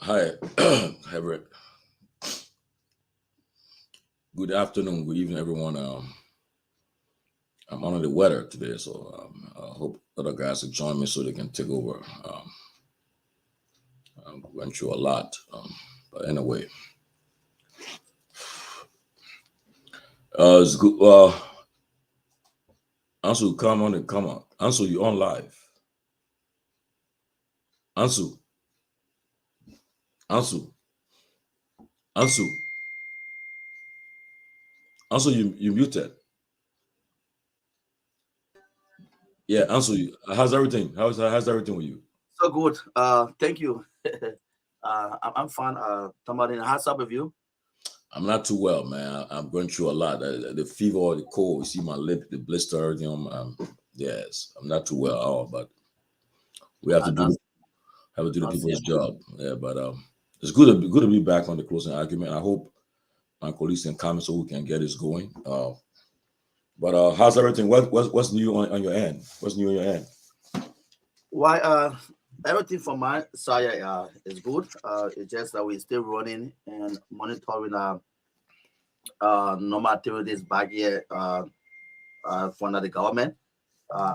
Hi, Everett. Good afternoon, good evening, everyone. I'm under the weather today, so I hope other guys will join me so they can take over. I went through a lot, but anyway, it's good. Ansu, come on and come on. Ansu, you on live. Ansu, Ansu, Ansu, Ansu, you muted. Yeah, Ansu, how's everything? How's everything with you? So good. Thank you. I'm fine. Tomalin, how's up with you? I'm not too well, man. I'm going through a lot. The fever, the cold. You see my lip, the blister, everything. Yes, I'm not too well at all, but we have to do That's have to do the that's yeah. people's job. Yeah, but it's good to be back on the closing argument. I hope my colleagues can comment so we can get this going. But how's everything? What's new on your end? What's new on your end? Why? Everything from my side is good. It's just that we're still running and monitoring normal activities back here from the government.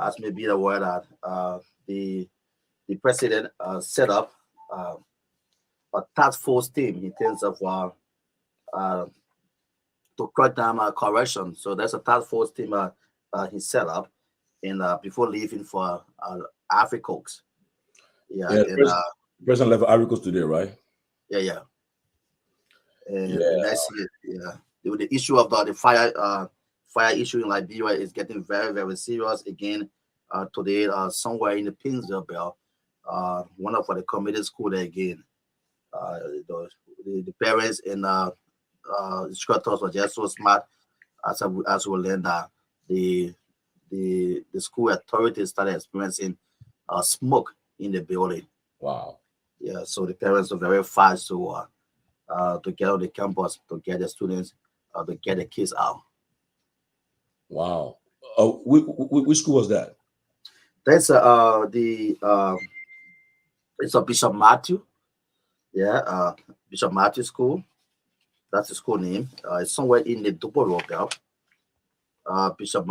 As may be aware that the the president set up uh, a task force team in terms of uh, to crack down corruption. So there's a task force team he set up in before leaving for Africa. Yeah, Yeah, and President left articles today, right? yeah, and Yeah. that's it. Yeah, the issue of the fire issue in Liberia is getting very very serious again. Today, somewhere in the Pinsville Belt, one of the community school there again. Uh, the, the parents and instructors were just so smart as we learned that the the school authorities started experiencing smoke in the building. Wow. Yeah, so the parents were very fast to get on the campus to get the students to get the kids out. Wow. Which school was that? That's the it's a Bishop Matthew. Yeah, Bishop Matthew School. That's the school name. It's somewhere in the Dubo Road belt. Bishop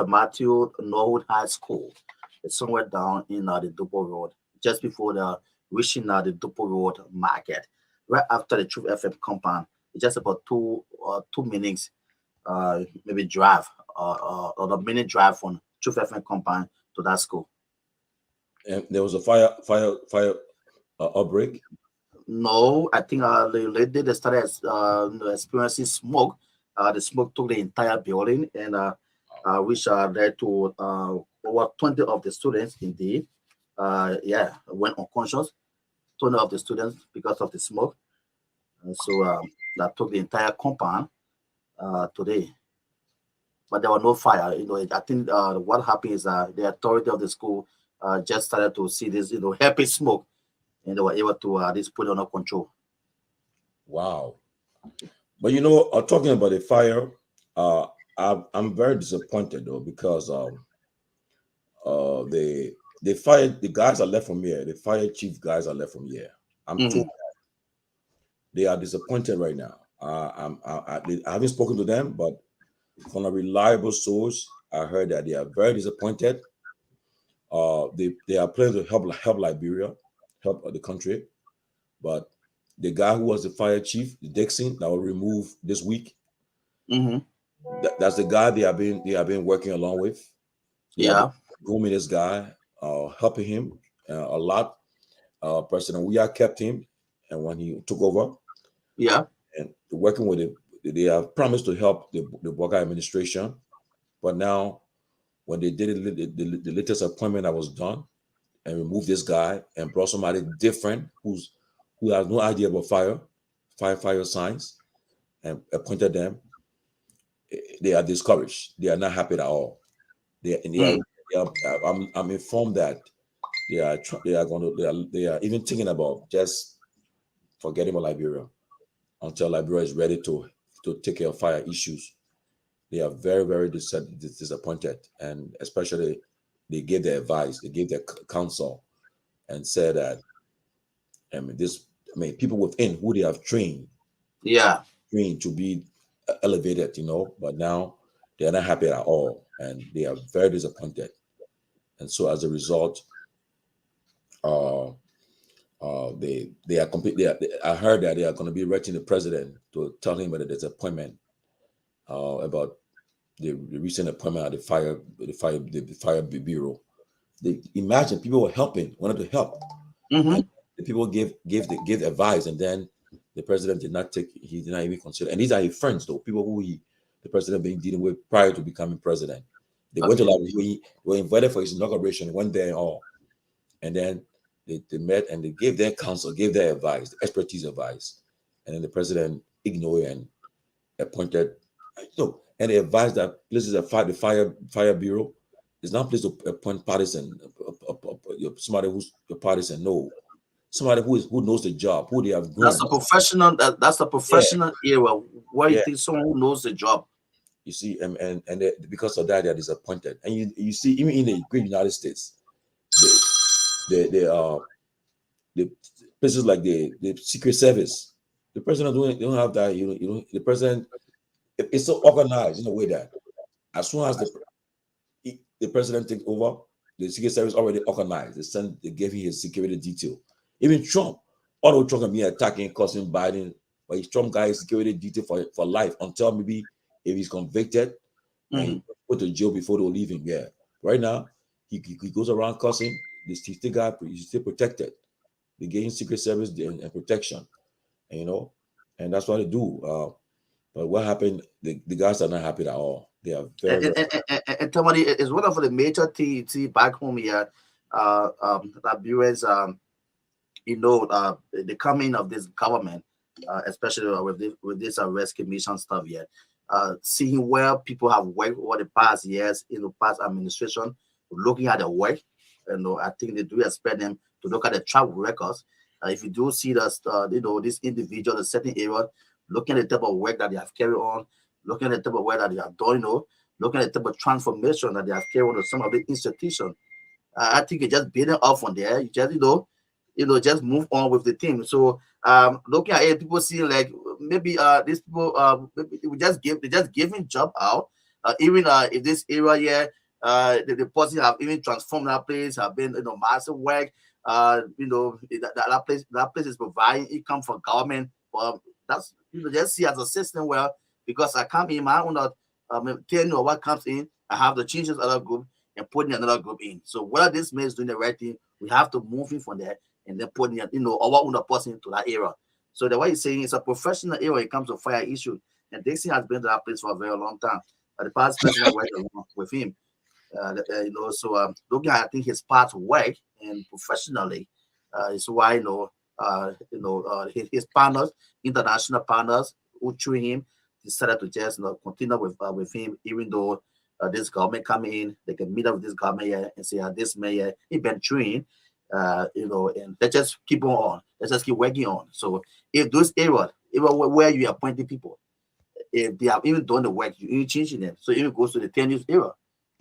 Matthew Norwood High School. It's somewhere down in the Dubo Road, just before the reaching the Dubo Road Market, right after the Truth FM compound. It's just about 2 minutes, maybe drive, or the minute drive from Truth FM compound to that school. And there was a fire outbreak. No, I think they started experiencing smoke. The smoke took the entire building, and which led to over 20 of the students indeed. Yeah, went unconscious. 20 of the students because of the smoke. So that took the entire compound today. But there was no fire. I think what happened is the authority of the school just started to see this, heavy smoke, and they were able to this put it under control. Wow. But talking about the fire, I'm very disappointed though because they fired the guys are left from here. The fire chief guys are left from here. I'm told Mhm. they are disappointed right now. I haven't spoken to them, but from a reliable source, I heard that they are very disappointed. They are planning to help Liberia, help the country, but the guy who was the fire chief, Dixon, that was removed this week. Mm-hmm. That's the guy they have been working along with. They have been Yeah. grooming this guy, helping him a lot. President Weah kept him, and when he took over Yeah. and working with it, they have promised to help the Boga administration. But now, when they did the latest appointment that was done and removed this guy and brought somebody different who has no idea about fire science and appointed them, they are discouraged. They are not happy at all. Mm. They are I'm informed that they are going to they are even thinking about just forgetting about Liberia until Liberia is ready to take care of fire issues. They are very very disappointed, and especially they gave their advice, they gave their counsel, and said that I mean this I mean, people within who they have trained to be elevated, but now they are not happy at all, and they are very disappointed. And so as a result, they are completely. I heard that they are going to be writing the president to tell him about the disappointment about the recent appointment at the fire bureau. They imagine people were wanted to help, and the people gave advice, and then the president he did not even consider. And these are his friends, though, people who the president been dealing with prior to becoming president. They went to they were invited for his inauguration, went there and all, and then they met and they gave their counsel, gave their advice, the expertise advice, and then the president ignored and appointed. And they advised that places that the fire bureau is not a place to appoint partisan, somebody who's a partisan. No, somebody who knows the job, who they have grown. That's a professional. That's a professional era where you think someone who knows the job. You see, and because of that, they are disappointed. And you see, even in the great United States, the places like the Secret Service, the president don't have that. The president, it's so organized in a way that as soon as the president takes over, the Secret Service already organized. They gave him his security detail. Even Trump, although Trump can be attacking, causing Biden, but his Trump guy is security detail for life until maybe if he's convicted and he put to jail before they'll leave him. Yeah. Right now, he goes around cussing. He's still protected. They gave him Secret Service and protection, and that's what they do. But what happened? The guys are not happy at all. They are very. And Tommy is one of the major things back home here. Liberians, the coming of this government, especially with this rescue mission stuff here, seeing where people have worked over the past years in the past administration, looking at the work, I think they do expect them to look at the track records. If you do see that, this individual, a certain area, looking at the type of work that they have carried on, looking at the type of work that they have done, looking at the type of transformation that they have carried on to some of the institutions. I think you're just building up from there. You just, just move on with the team. So, looking at it, people see like maybe these people maybe they just giving job out. Even if this area here, the person have even transformed that place, have been massive work. That place is providing income for government. But that's just see as a system where because I come in my own tell you what comes in, I have to change this other group and put in another group in. So whether this man is doing the right thing, we have to move in from there and then put in our own person into that area. So the way he's saying it's a professional area when it comes to fire issue. And Dixie has been to that place for a very long time. The past president worked along with him. So looking at I think his past work and professionally is why his partners, international partners who train him, decided to just continue with him, even though this government come in, they can meet up with this government here and say, this man he been trained, and let's just keep on. Let's just keep working on. So if those areas, even where you appointing people, if they have even done the work, you ain't changing them. So it goes to the 10 years era.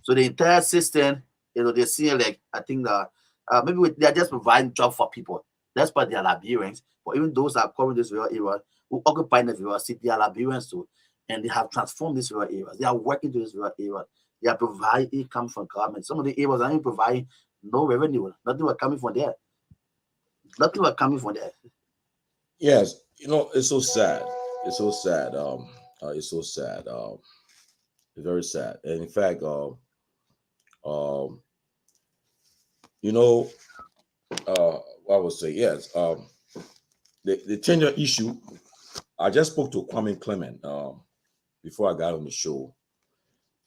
So the entire system, they're seeing like I think that maybe they're just providing job for people. That's why they are Liberians. But even those that are covering this rural area, who occupy the rural city, they are Liberians too. And they have transformed this rural area. They are working to this rural area. They are providing income from government. Some of the areas are even providing no revenue. Nothing was coming from there. Nothing was coming from there. Yes, it's so sad. It's so sad. It's so sad. It's very sad. And in fact, I would say yes. The tenure issue. I just spoke to Kwame Clement before I got on the show.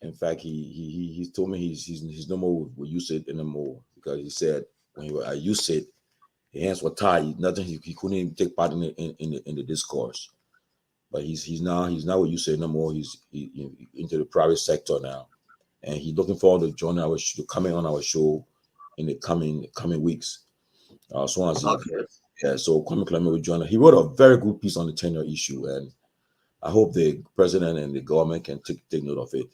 In fact, he told me he's no more with USAID anymore because he said when he was at USAID, his hands were tied. Nothing he couldn't even take part in the discourse. But he's now with USAID no more. He's into the private sector now, and he's looking forward to joining coming on our show in the coming weeks. So Kwame Clement will join us. He wrote a very good piece on the tenure issue, and I hope the president and the government can take note of it.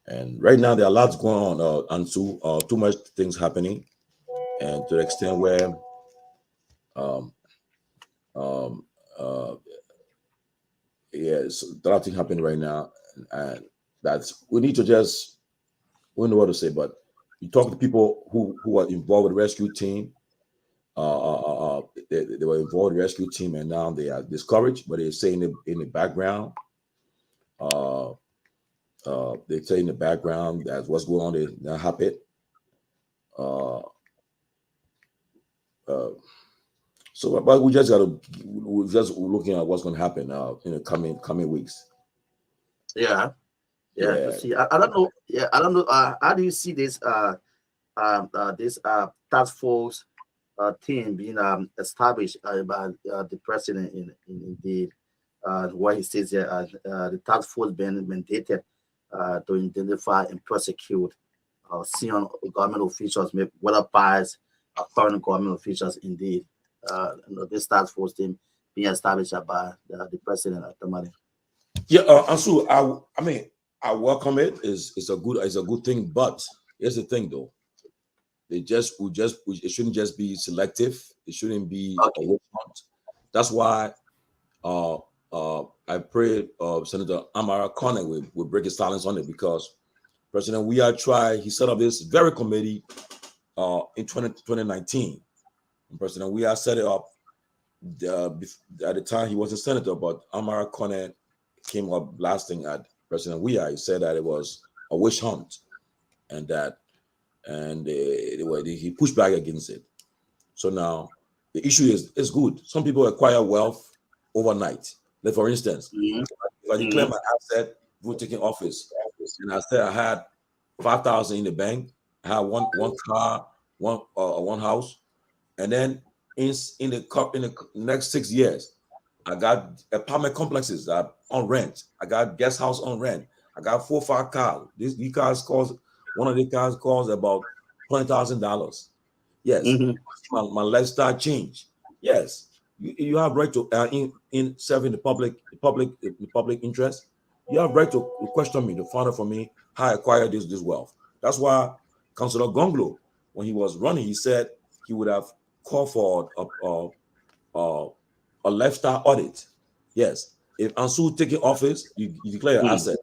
And right now there are lots going on, and too much things happening, and to the extent where Um, um, yeah, so a lot of things happening right now, and that's we need to just we don't know what to say, but you talk to people who are involved with the rescue team. They were involved in the rescue team, and now they are discouraged. But they say in the background, uh, they say in the background that what's going on, they're not happy. Uh, uh, so, but we just gotta we're just looking at what's going to happen in the coming weeks. Yeah, yeah. To Yeah, see, I don't know. Yeah, I don't know. How do you see this task force team being established by the president in the where he says that the task force being mandated to identify and prosecute senior government officials, whether biased current government officials indeed. This task force team being established by the president at the moment. yeah. And so I mean, I welcome it. It's a good thing, but here's the thing, though. It shouldn't just be selective. It shouldn't be a Okay. witch hunt. That's why uh I pray Senator Amara Conner will break his silence on it, because President We Are Try, he set up this very committee in 2019. And President We Are set it up at the time he wasn't senator, but Amara Conner came up blasting at President We Are. He said that it was a witch hunt, and that and he pushed back against it. So now the issue is good. Some people acquire wealth overnight. Like for instance, Hmm. if I declare Hmm. my asset before taking office, and I said I had 5,000 in the bank, I had one car, one house, and then in the next 6 years, I got apartment complexes that on rent. I got guest house on rent. I got 4 or 5 cars. These cars cost one of the cars costs about $20,000. Yes, Hmm. my lifestyle change. Yes, you have right to in serving the public interest. You have right to question me, to find out for me how I acquired this wealth. That's why Councillor Gonglo, when he was running, he said he would have called for a, a lifestyle audit. Yes, if Ansu taking office, you declare your Hmm. asset.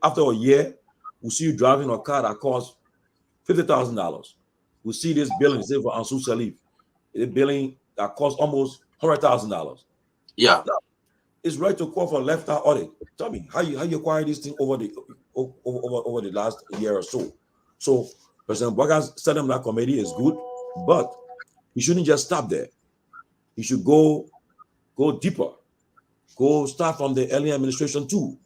After a year, we'll see you driving a car that costs $50,000. We see this billing, say for Ansu Salif, the billing that costs almost $100,000. Yeah. Now, it's right to call for a lifestyle audit. Tell me how you acquire this thing over the last year or so. So President Bogas setting up that committee is good, but he shouldn't just stop there. He should go deeper. Go start from the early administration too.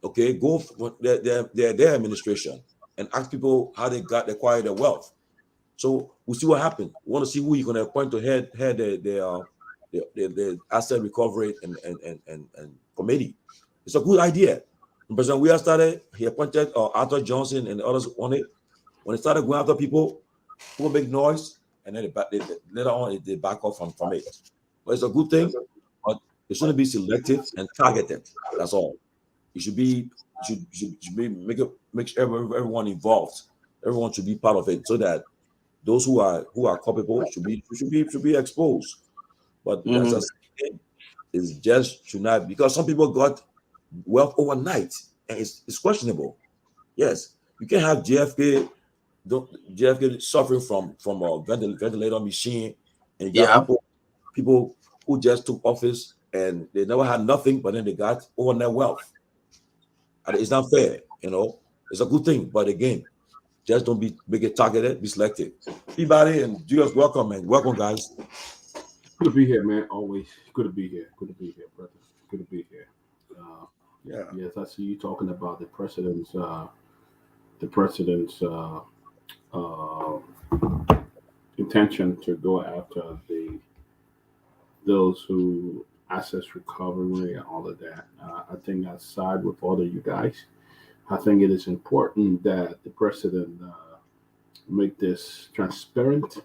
Okay, go for their administration and ask people how they acquired their wealth. So we'll see what happens. We want to see who you're going to appoint to head the asset recovery and committee. It's a good idea. When President Weah started, he appointed Arthur Johnson and others on it. When he started going after people who make noise, and then later on they back off from it. But it's a good thing, but it shouldn't be selective and targeted. That's all. It should be should be make sure everyone involved. Everyone should be part of it, so that those who are culpable should be exposed. But that's Hmm. just is just should not, because some people got wealth overnight, and it's questionable. Yes, you can have JFK suffering from a ventilator machine, and you got Yeah. people who just took office and they never had nothing, but then they got overnight wealth. And it's not fair, you know. It's a good thing, but again, just don't make it targeted, be selective. Peabody and Julius, welcome, man. Welcome, guys. Good to be here, man. Always good to be here. Good to be here, brother. Good to be here. Uh, Yeah. yes, I see you talking about the president's uh, intention to go after those who assets recovery and all of that. I think I side with all of you guys. I think it is important that the president make this transparent,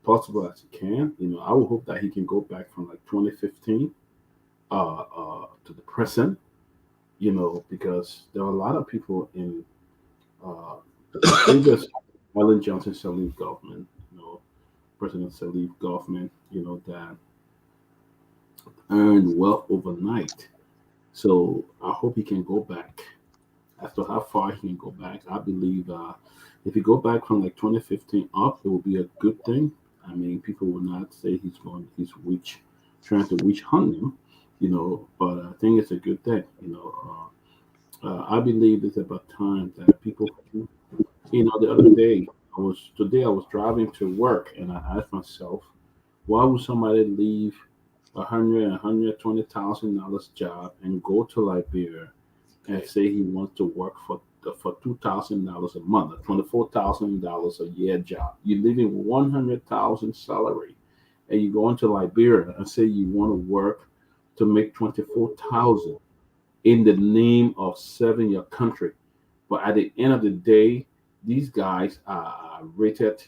possible as he can. I would hope that he can go back from like 2015 to the present. Because there are a lot of people in uh, the previous Ellen Johnson Sirleaf government, President Salif government, that earned wealth overnight. So I hope he can go back. As to how far he can go back, I believe if you go back from like 2015 up, it will be a good thing. I mean, people will not say he's trying to witch hunt him, but I think it's a good thing. I believe it's about time that people, the other day, I was driving to work and I asked myself, why would somebody leave $120,000 job and go to Liberia and Okay. say he wants to work for $2,000 a month, a $24,000 a year job? You live in 100,000 salary, and you go into Liberia and say you want to work to make 24,000 in the name of serving your country. But at the end of the day, these guys are rated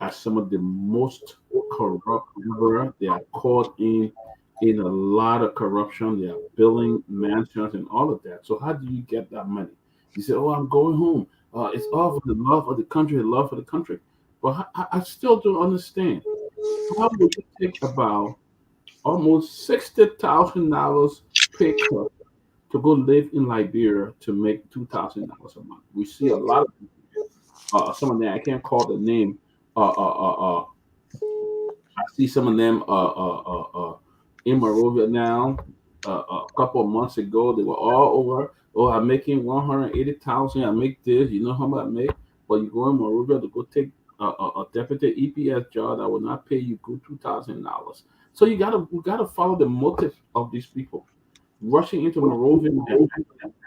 as some of the most corrupt ever. They are caught in a lot of corruption. They are building mansions and all of that. So how do you get that money? You say, "Oh, I'm going home. It's all for the love of the country, the love for the country." But I still don't understand. How would you take about almost $60,000 pay cut to go live in Liberia to make $2,000 a month? We see a lot of people here. Some of them I can't call the name. I see some of them in Monrovia now. A couple of months ago, they were all over. Oh, I'm making 180,000. I make this. You know how much I make? But you go in Monrovia to go take a deputy EPS job that will not pay you good $2,000. So you gotta follow the motive of these people rushing into Monrovia and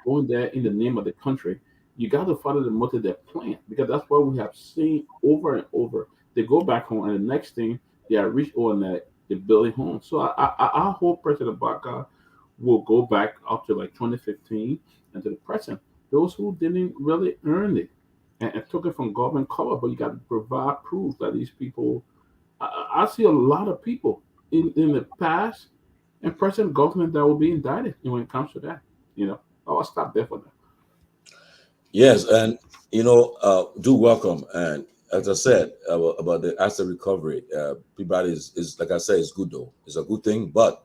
going there in the name of the country. You got to follow the motive their plan because that's what we have seen over and over. They go back home, and the next thing they are rich overnight, they build a home. So I hope President Baka will go back up to like 2015 and to the present. Those who didn't really earn it and took it from government cover, but you got to provide proof that these people. I see a lot of people in the past and present government that will be indicted when it comes to that. I'll stop there for now. Yes, and do welcome. And as I said about the asset recovery, Peabody is like I said, it's good though. It's a good thing, but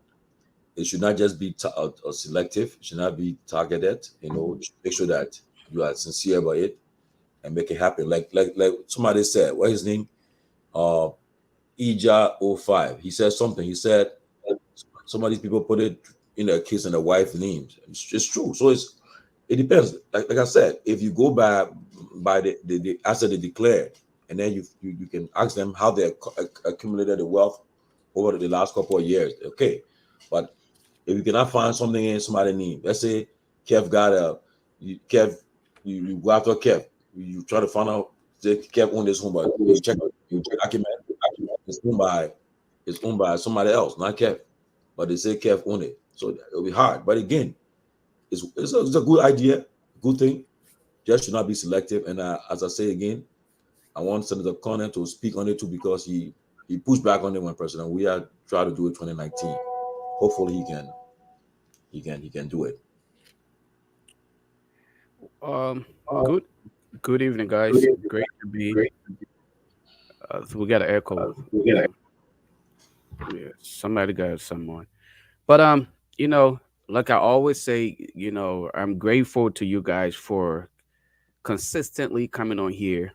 it should not just be selective. It should not be targeted. You should make sure that you are sincere about it and make it happen. Like somebody said, what his name? Uh, Ija 05. He said something. He said some of these people put it in their kids and their wife names. It's true. So it depends. Like I said, if you go by the asset they declared, and then you can ask them how they accumulated the wealth over the last couple of years. Okay, but if you cannot find something in somebody's name, let's say Kev got Kev, you go after Kev, you try to find out say Kev owned this home, but you check document, it's owned by somebody else, not Kev, but they say Kev owned it, so it'll be hard. But again, it's a good idea, good thing. Just should not be selective. And as I say again, I want Senator Cornyn to speak on it too because he pushed back on it when President we are trying to do it 2019. Hopefully he can do it. Um, good, good evening, guys. Great to be. So we got an echo. Yeah, somebody got someone. But like I always say, I'm grateful to you guys for consistently coming on here,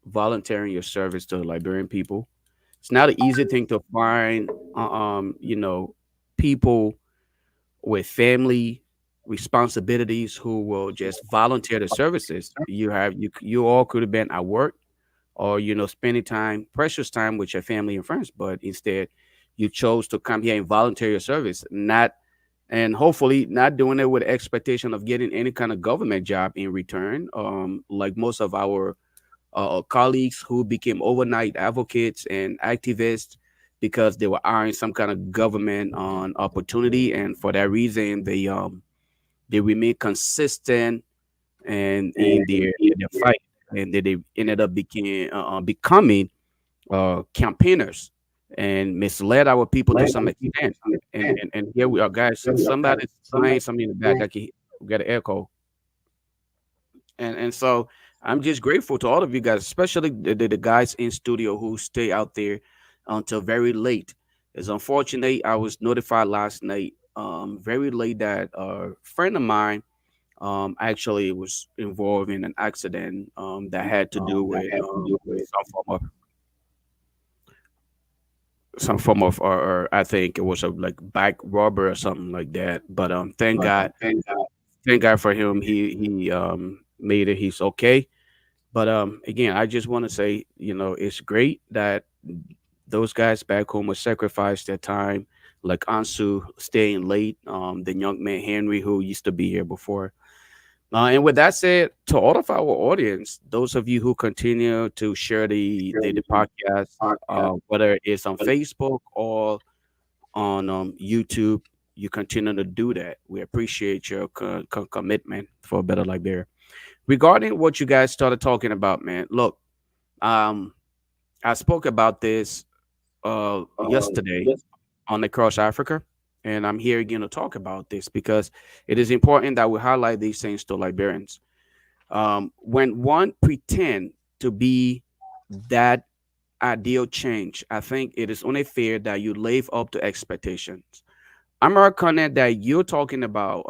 volunteering your service to the Liberian people. It's not an easy thing to find. People with family responsibilities who will just volunteer the services. You all could have been at work or spending time, precious time with your family and friends, but instead you chose to come here and volunteer your service, not and hopefully not doing it with expectation of getting any kind of government job in return. Like most of our colleagues who became overnight advocates and activists because they were eyeing some kind of government on opportunity, and for that reason they remain consistent and in their fight, and they ended up becoming campaigners and misled our people to some extent. And here we are, guys. Somebody's playing something in the back. I can we got an echo, and so I'm just grateful to all of you guys, especially the guys in studio who stay out there until very late. It's unfortunate. I was notified last night, very late, that a friend of mine actually was involved in an accident that had to do with some form of, or I think it was a like bike robber or something like that. But thank God for him. He made it. He's okay. But again, I just want to say, it's great that those guys back home will sacrifice their time, like Ansu staying late, the young man Henry who used to be here before. And with that said, to all of our audience, those of you who continue to share the podcast, whether it's on Facebook or on YouTube, you continue to do that. We appreciate your commitment for a better life there. Regarding what you guys started talking about, man, look, um, I spoke about this yesterday on Across Africa, and I'm here again to talk about this because it is important that we highlight these things to Liberians. When one pretend to be that ideal change, I think it is only fair that you live up to expectations. Americana that you're talking about,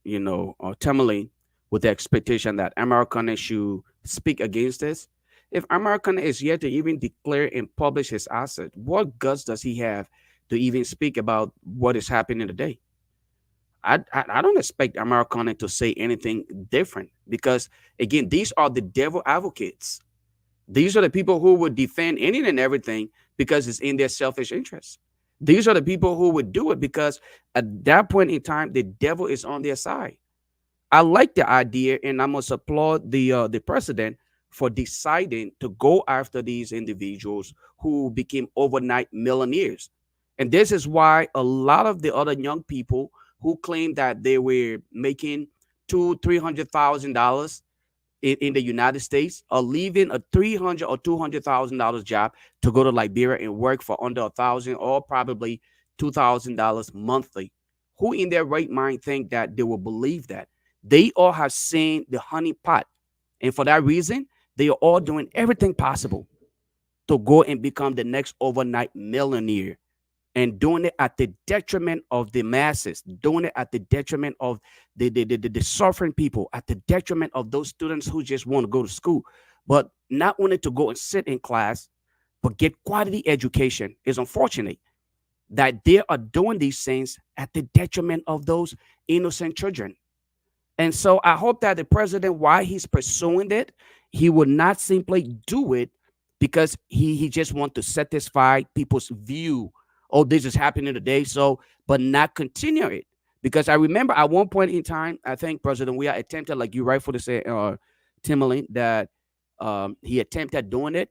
Tomalin, with the expectation that Americana should speak against this. If Americana is yet to even declare and publish his asset, what guts does he have to even speak about what is happening today? I don't expect Americana to say anything different because, again, these are the devil advocates. These are the people who would defend anything and everything because it's in their selfish interest. These are the people who would do it because at that point in time, the devil is on their side. I like the idea, and I must applaud the president for deciding to go after these individuals who became overnight millionaires. And this is why a lot of the other young people who claim that they were making $200,000-300,000 in the United States are leaving a $300,000 or $200,000 job to go to Liberia and work for under 1,000 or probably $2,000 monthly. Who in their right mind think that they will believe that? They all have seen the honey pot, and for that reason, they are all doing everything possible to go and become the next overnight millionaire, and doing it at the detriment of the masses, doing it at the detriment of the suffering people, at the detriment of those students who just want to go to school, but not wanting to go and sit in class, but get quality education. It's unfortunate that they are doing these things at the detriment of those innocent children. And so I hope that the president, while he's pursuing it, he will not simply do it because he just want to satisfy people's view. Oh, this is happening today. So, but not continue it. Because I remember at one point in time, I think President we are attempted, like you rightfully say, Timberlane, that he attempted doing it,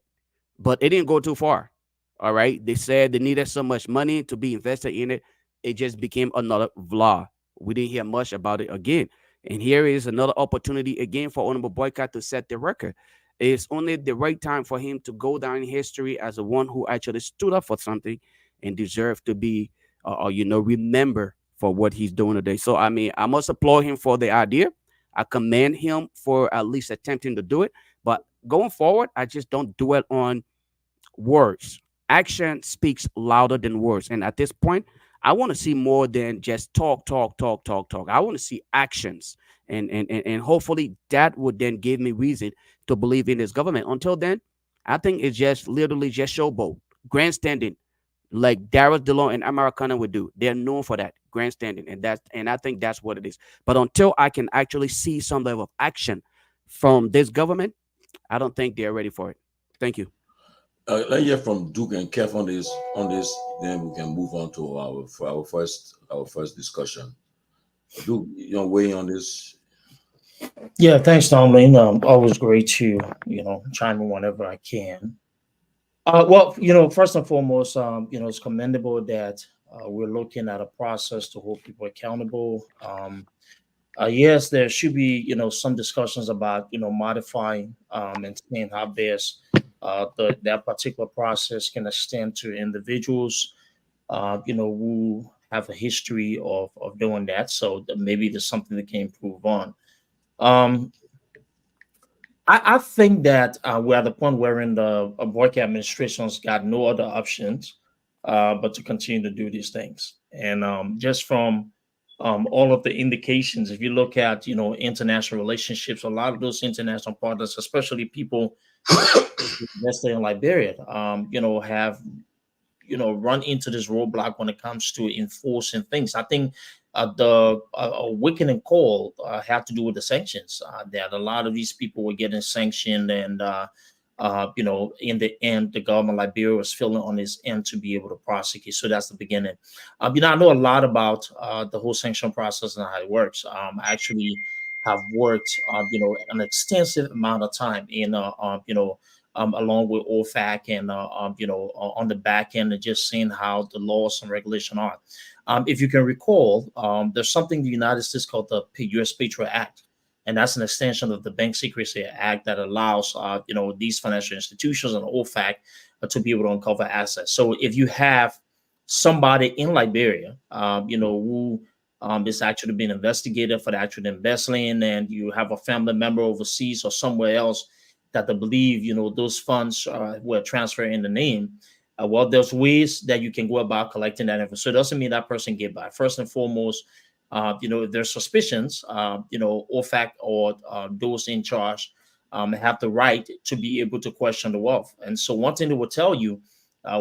but it didn't go too far. All right. They said they needed so much money to be invested in it. It just became another vlog. We didn't hear much about it again. And here is another opportunity again for Honorable Boycott to set the record. It's only the right time for him to go down in history as the one who actually stood up for something and deserved to be, remember for what he's doing today. So, I mean, I must applaud him for the idea. I commend him for at least attempting to do it. But going forward, I just don't dwell on words. Action speaks louder than words. And at this point, I want to see more than just talk, talk, talk, talk, talk. I want to see actions. And hopefully that would then give me reason to believe in this government. Until then, I think it's just literally just showboat, grandstanding, like Darius DeLong and Americana would do. They're known for that, grandstanding. And I think that's what it is. But until I can actually see some level of action from this government, I don't think they're ready for it. Thank you. Let's hear from Duke and Kev on this. Then we can move on to our first discussion. Duke, weigh in on this. Yeah, thanks, Tomalin. Always great to chime in whenever I can. Well, first and foremost, it's commendable that we're looking at a process to hold people accountable. Yes, there should be some discussions about modifying and seeing how best that particular process can extend to individuals who have a history of doing that. So maybe there's something that can improve on. Um, I think that we're at the point wherein the Boyka administration's got no other options but to continue to do these things. And just from all of the indications, if you look at international relationships, a lot of those international partners, especially people invested in Liberia, have run into this roadblock when it comes to enforcing things. I think the weakening call had to do with the sanctions. That a lot of these people were getting sanctioned, and in the end, the government of Liberia was feeling on its end to be able to prosecute. So that's the beginning. I know a lot about the whole sanction process and how it works. I actually have worked, an extensive amount of time in, along with OFAC and on the back end, and just seeing how the laws and regulation are. If you can recall, there's something in the United States called the U.S. Patriot Act, and that's an extension of the Bank Secrecy Act that allows these financial institutions and OFAC to be able to uncover assets. So if you have somebody in Liberia, who is actually being investigated for the actual embezzling, and you have a family member overseas or somewhere else that they believe those funds were transferred in the name. Well, there's ways that you can go about collecting that info. So it doesn't mean that person get by. First and foremost, if there's suspicions, OFAC or those in charge have the right to be able to question the wealth. And so one thing they will tell you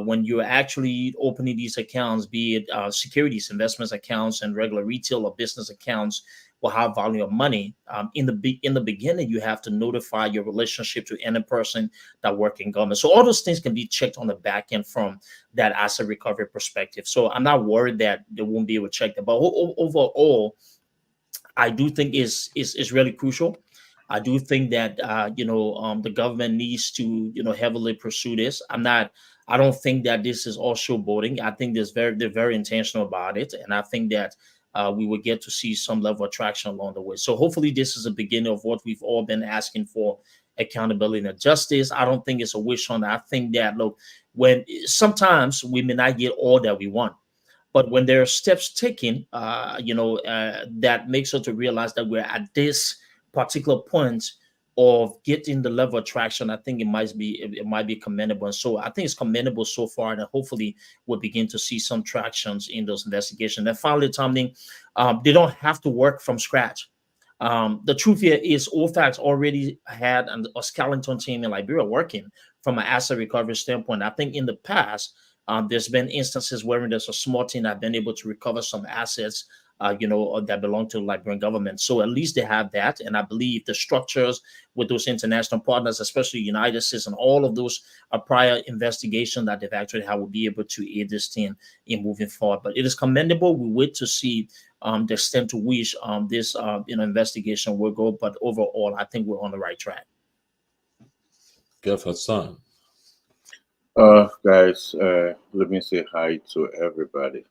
when you're actually opening these accounts, be it securities, investments accounts, and regular retail or business accounts will have volume of money. In the beginning, you have to notify your relationship to any person that work in government. So all those things can be checked on the back end from that asset recovery perspective. So I'm not worried that they won't be able to check that. But overall, I do think is really crucial. I do think that the government needs to heavily pursue this. I don't think that this is all showboating. I think they're very intentional about it, and I think that we will get to see some level of traction along the way. So hopefully, this is a beginning of what we've all been asking for: accountability and justice. I don't think it's a wish on that. I think that when sometimes we may not get all that we want, but when there are steps taken, that makes us to realize that we're at this particular point of getting the level of traction. I think it might be commendable. And so I think it's commendable so far, and hopefully we'll begin to see some tractions in those investigations. And finally, Tommy, they don't have to work from scratch. The truth here is OFAC's already had a skeleton team in Liberia working from an asset recovery standpoint. I think in the past, there's been instances where there's a small team that have been able to recover some assets, that belong to the Liberian government. So at least they have that. And I believe the structures with those international partners, especially United States, and all of those prior investigation that they've actually had will be able to aid this team in moving forward. But it is commendable. We wait to see the extent to which this investigation will go. But overall, I think we're on the right track. Keff Hassan. Guys, let me say hi to everybody.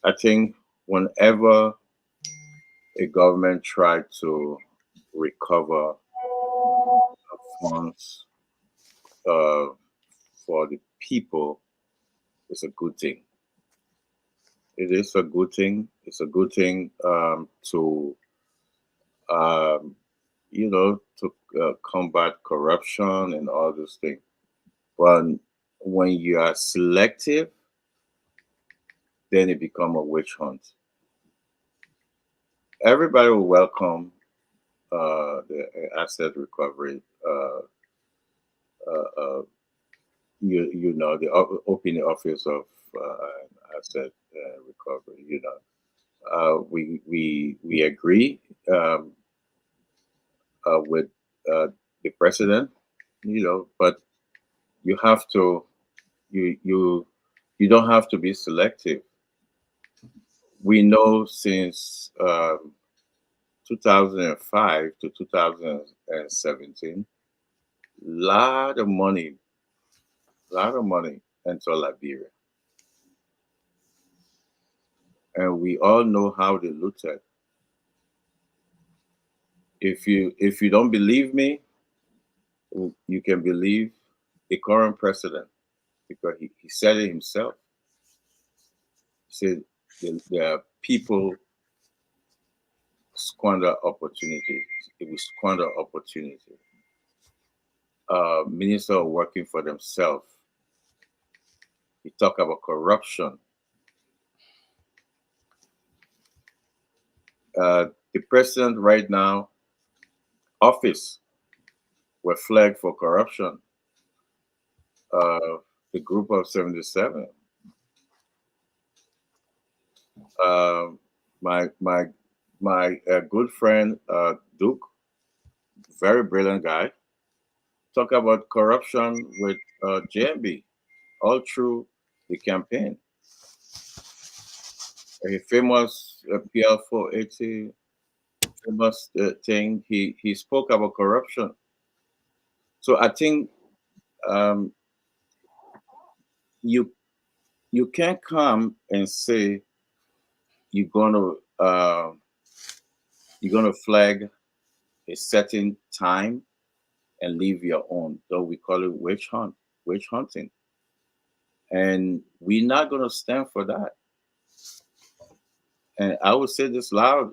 I think whenever a government tried to recover funds for the people, it's a good thing. It is a good thing. It's a good thing to combat corruption and all those things. But when you are selective, then it becomes a witch hunt. Everybody will welcome the asset recovery. The opening office of asset recovery. We agree with the president. But you have to you don't have to be selective. We know since 2005 to 2017, lot of money into Liberia, and we all know how they looked at. If you don't believe me, you can believe the current president, because he said it himself. He said there are people squander opportunity. If we squander opportunity, ministers are working for themselves. We talk about corruption. The president right now, office were flagged for corruption. The group of 77. My good friend Duke, very brilliant guy, talk about corruption with JMB all through the campaign. A famous PL 480 famous thing. He spoke about corruption. So I think you can't come and say you're gonna flag a certain time and leave your own. So we call it witch hunting, and we're not gonna stand for that. And I would say this loud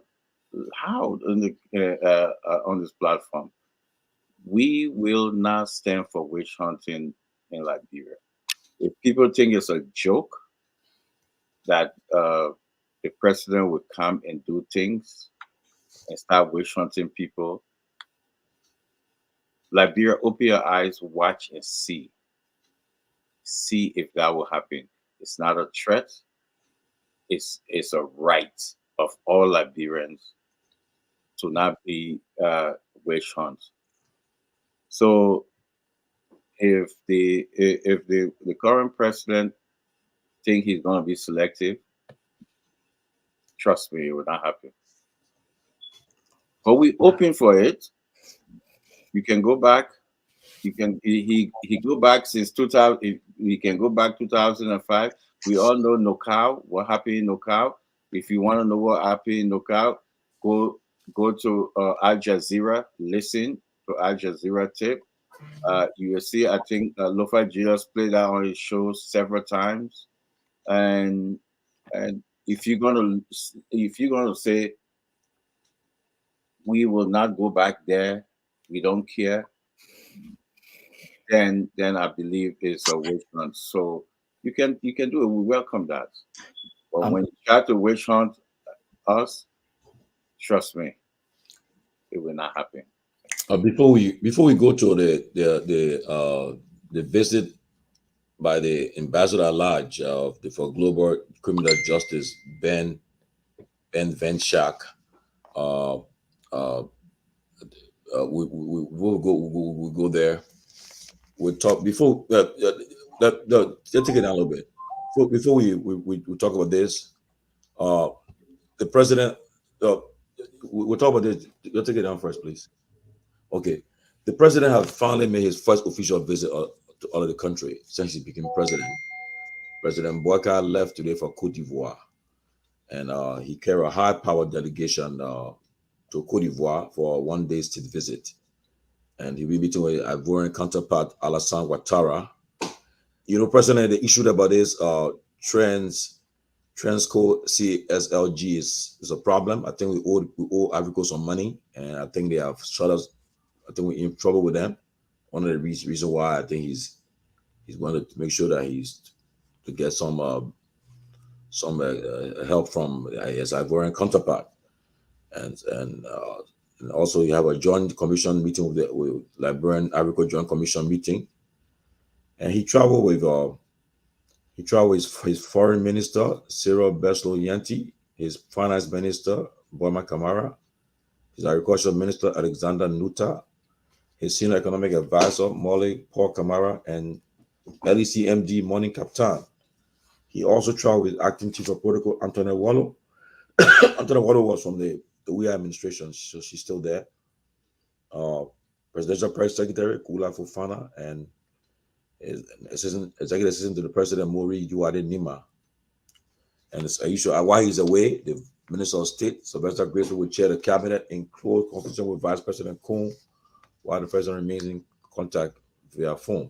on this platform. We will not stand for witch hunting in Liberia. If people think it's a joke that the president would come and do things and start witch hunting people, Liberia, open your eyes, watch and see. See if that will happen. It's not a threat. It's a right of all Liberians to not be witch hunt. So if the current president think he's going to be selective, trust me, it will not happen. But we open for it. You can go back. You can he go back since 2000. We can go back 2005. We all know Knockout. What happened in Knockout? If you want to know what happened in Knockout, go to Al Jazeera. Listen to Al Jazeera tape. You will see. I think Lofa Julius played that on his show several times. And if you're gonna say we will not go back there, we don't care, then I believe it's a witch hunt. So you can do it. We welcome that. But when you try to witch hunt us, trust me, it will not happen. Before we go to the visit by the ambassador at large for global criminal justice, Ben Venshak, we'll go there. We'll talk before. Let's take it down a little bit. Before we talk about this, the president. We'll talk about this. Let's take it down first, please. Okay, the president has finally made his first official visit to all of the country since he became president. President Bouaka left today for Cote d'Ivoire, and he carried a high-powered delegation to Cote d'Ivoire for a one-day state visit. And he'll be meeting with Ivorian counterpart Alassane Ouattara. You know, President, the issue about this Transco CSLG is a problem. I think we owe Ivory Coast some money, and I think they have shot us. I think we're in trouble with them. One of the reasons why I think he's going to make sure that he's to get some help from his Ivorian counterpart, and also you have a joint commission meeting with Liberian Ivory Coast Joint Commission meeting, and he traveled with his foreign minister Cyril Beslo Yanti, his finance minister Boima Kamara, his agriculture minister Alexander Nuta, his senior economic advisor Molly Paul Kamara, and LEC MD Morning Captain. He also traveled with acting chief of protocol Nyenwolo. Nyenwolo was from the WE administration, so she's still there. Presidential press secretary Kula Fofana and his executive assistant to the president Mori Yuade Nima. And it's a issue while he's away, the Minister of State Sylvester Graceful will chair the cabinet in close consultation with Vice President Kuhn, while the president remains in contact via phone.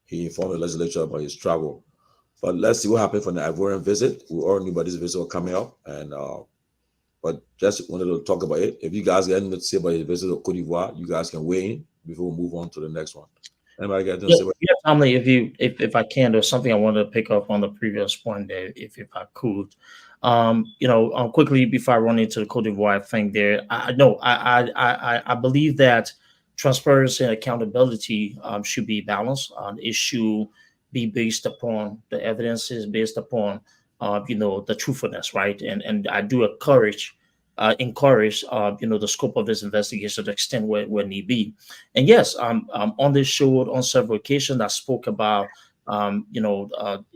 He informed the legislature about his travel. But let's see what happened from the Ivorian visit. We all knew about this visit coming up, and But just wanted to talk about it. If you guys got anything to say about the visit of Cote d'Ivoire, you guys can weigh in before we move on to the next one. Anybody got anything to say about Yeah, Tommy, if I can, there's something I wanted to pick up on the previous point there, if I could. Quickly before I run into the Cote d'Ivoire thing there, I believe that transparency and accountability should be balanced. It should be based upon the evidences, based upon the truthfulness, right? And I do encourage the scope of this investigation to extend where need be. And yes, on this show on several occasions I spoke about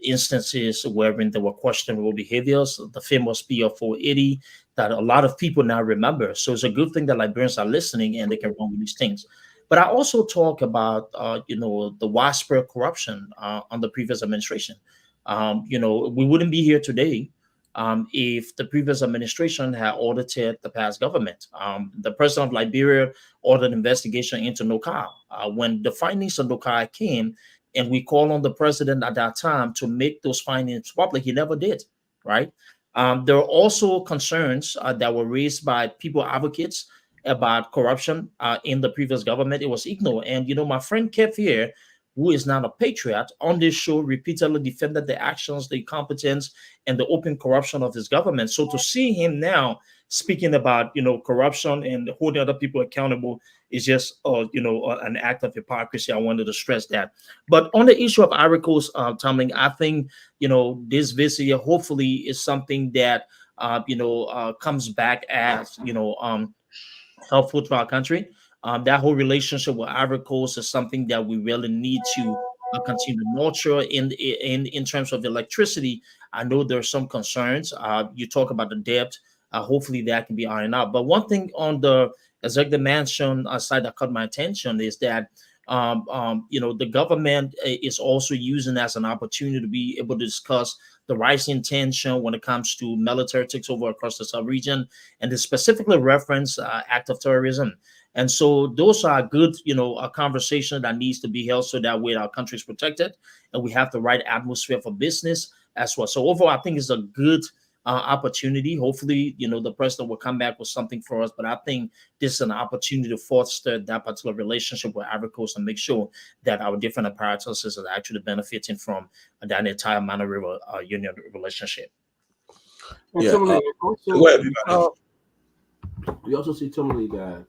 instances wherein there were questionable behaviors, the famous PR 480 that a lot of people now remember. So it's a good thing that Liberians are listening and they can run with these things. But I also talk about the widespread corruption on the previous administration. We wouldn't be here today if the previous administration had audited the past government. The president of Liberia ordered investigation into NOCA. When the findings of NOCA came, and we called on the president at that time to make those findings public, he never did, right? There are also concerns that were raised by people advocates about corruption in the previous government. It was ignored. And, my friend Keff here, who is not a patriot, on this show repeatedly defended the actions, the incompetence, and the open corruption of his government. So to see him now speaking about, corruption and holding other people accountable is just, an act of hypocrisy. I wanted to stress that. But on the issue of Ivory Coast, Tomalin, I think, this visit here hopefully is something that, comes back as, helpful to our country. That whole relationship with Ivory Coast is something that we really need to continue to nurture in terms of electricity. I know there are some concerns. You talk about the debt. Hopefully that can be ironed out. But one thing on the executive mansion side that caught my attention is that the government is also using as an opportunity to be able to discuss the rising tension when it comes to military takeover across the sub-region, and they specifically reference act of terrorism. And so those are good, a conversation that needs to be held so that way our country is protected and we have the right atmosphere for business as well. So overall, I think it's a good opportunity. Hopefully, the president will come back with something for us. But I think this is an opportunity to foster that particular relationship with Ivory Coast and make sure that our different apparatuses are actually benefiting from that entire Mana River Union relationship. And Yeah, Tomalin, go ahead, we also see Tomalin that,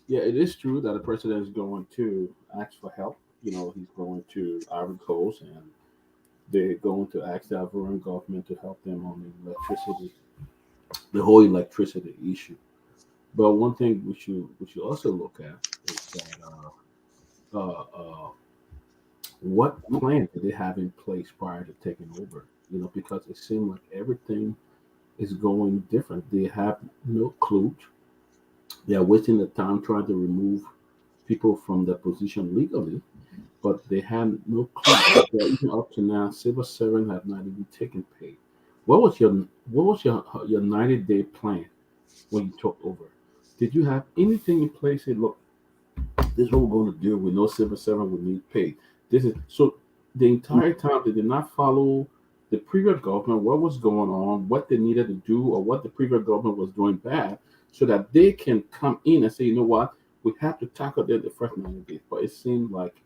yeah, it is true that the president is going to ask for help. He's going to Ivory Coast and they're going to ask the Ivorian government to help them on the electricity, the whole electricity issue. But one thing we should also look at is that what plan did they have in place prior to taking over? Because it seemed like everything is going different. They have no clue. They are wasting the time trying to remove people from their position legally, but they have no clue. Even up to now, civil servants have not even taken pay. What was your 90-day plan when you took over? Did you have anything in place? Say, look, this is what we're going to do. We know civil servant will need pay. This is so. The entire time they did not follow the previous government, what was going on, what they needed to do, or what the previous government was doing bad, so that they can come in and say, you know what, we have to tackle that the first 90 days. But it seemed like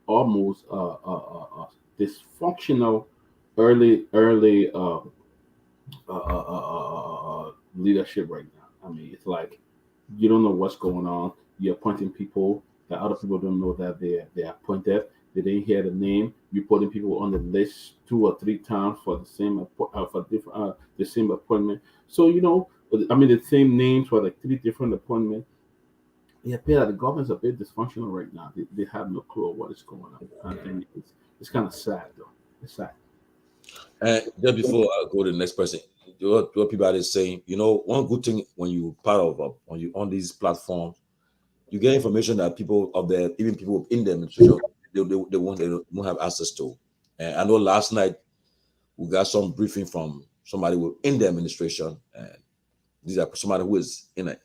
almost dysfunctional early leadership right now. I mean, it's like you don't know what's going on. You're appointing people that other people don't know that they're appointed. They didn't hear the name. You're putting people on the list 2 or 3 times for the same the same appointment. So the same names for like 3 different appointments. It appears that the government's a bit dysfunctional right now. They have no clue what is going on. I think it's kind of sad, though. It's sad. And just before I go to the next person, what people are saying, one good thing when you're part of when you're on these platforms, you get information that people of there, even people in the administration, they won't have access to. And I know last night we got some briefing from somebody in the administration, and these are somebody who is in a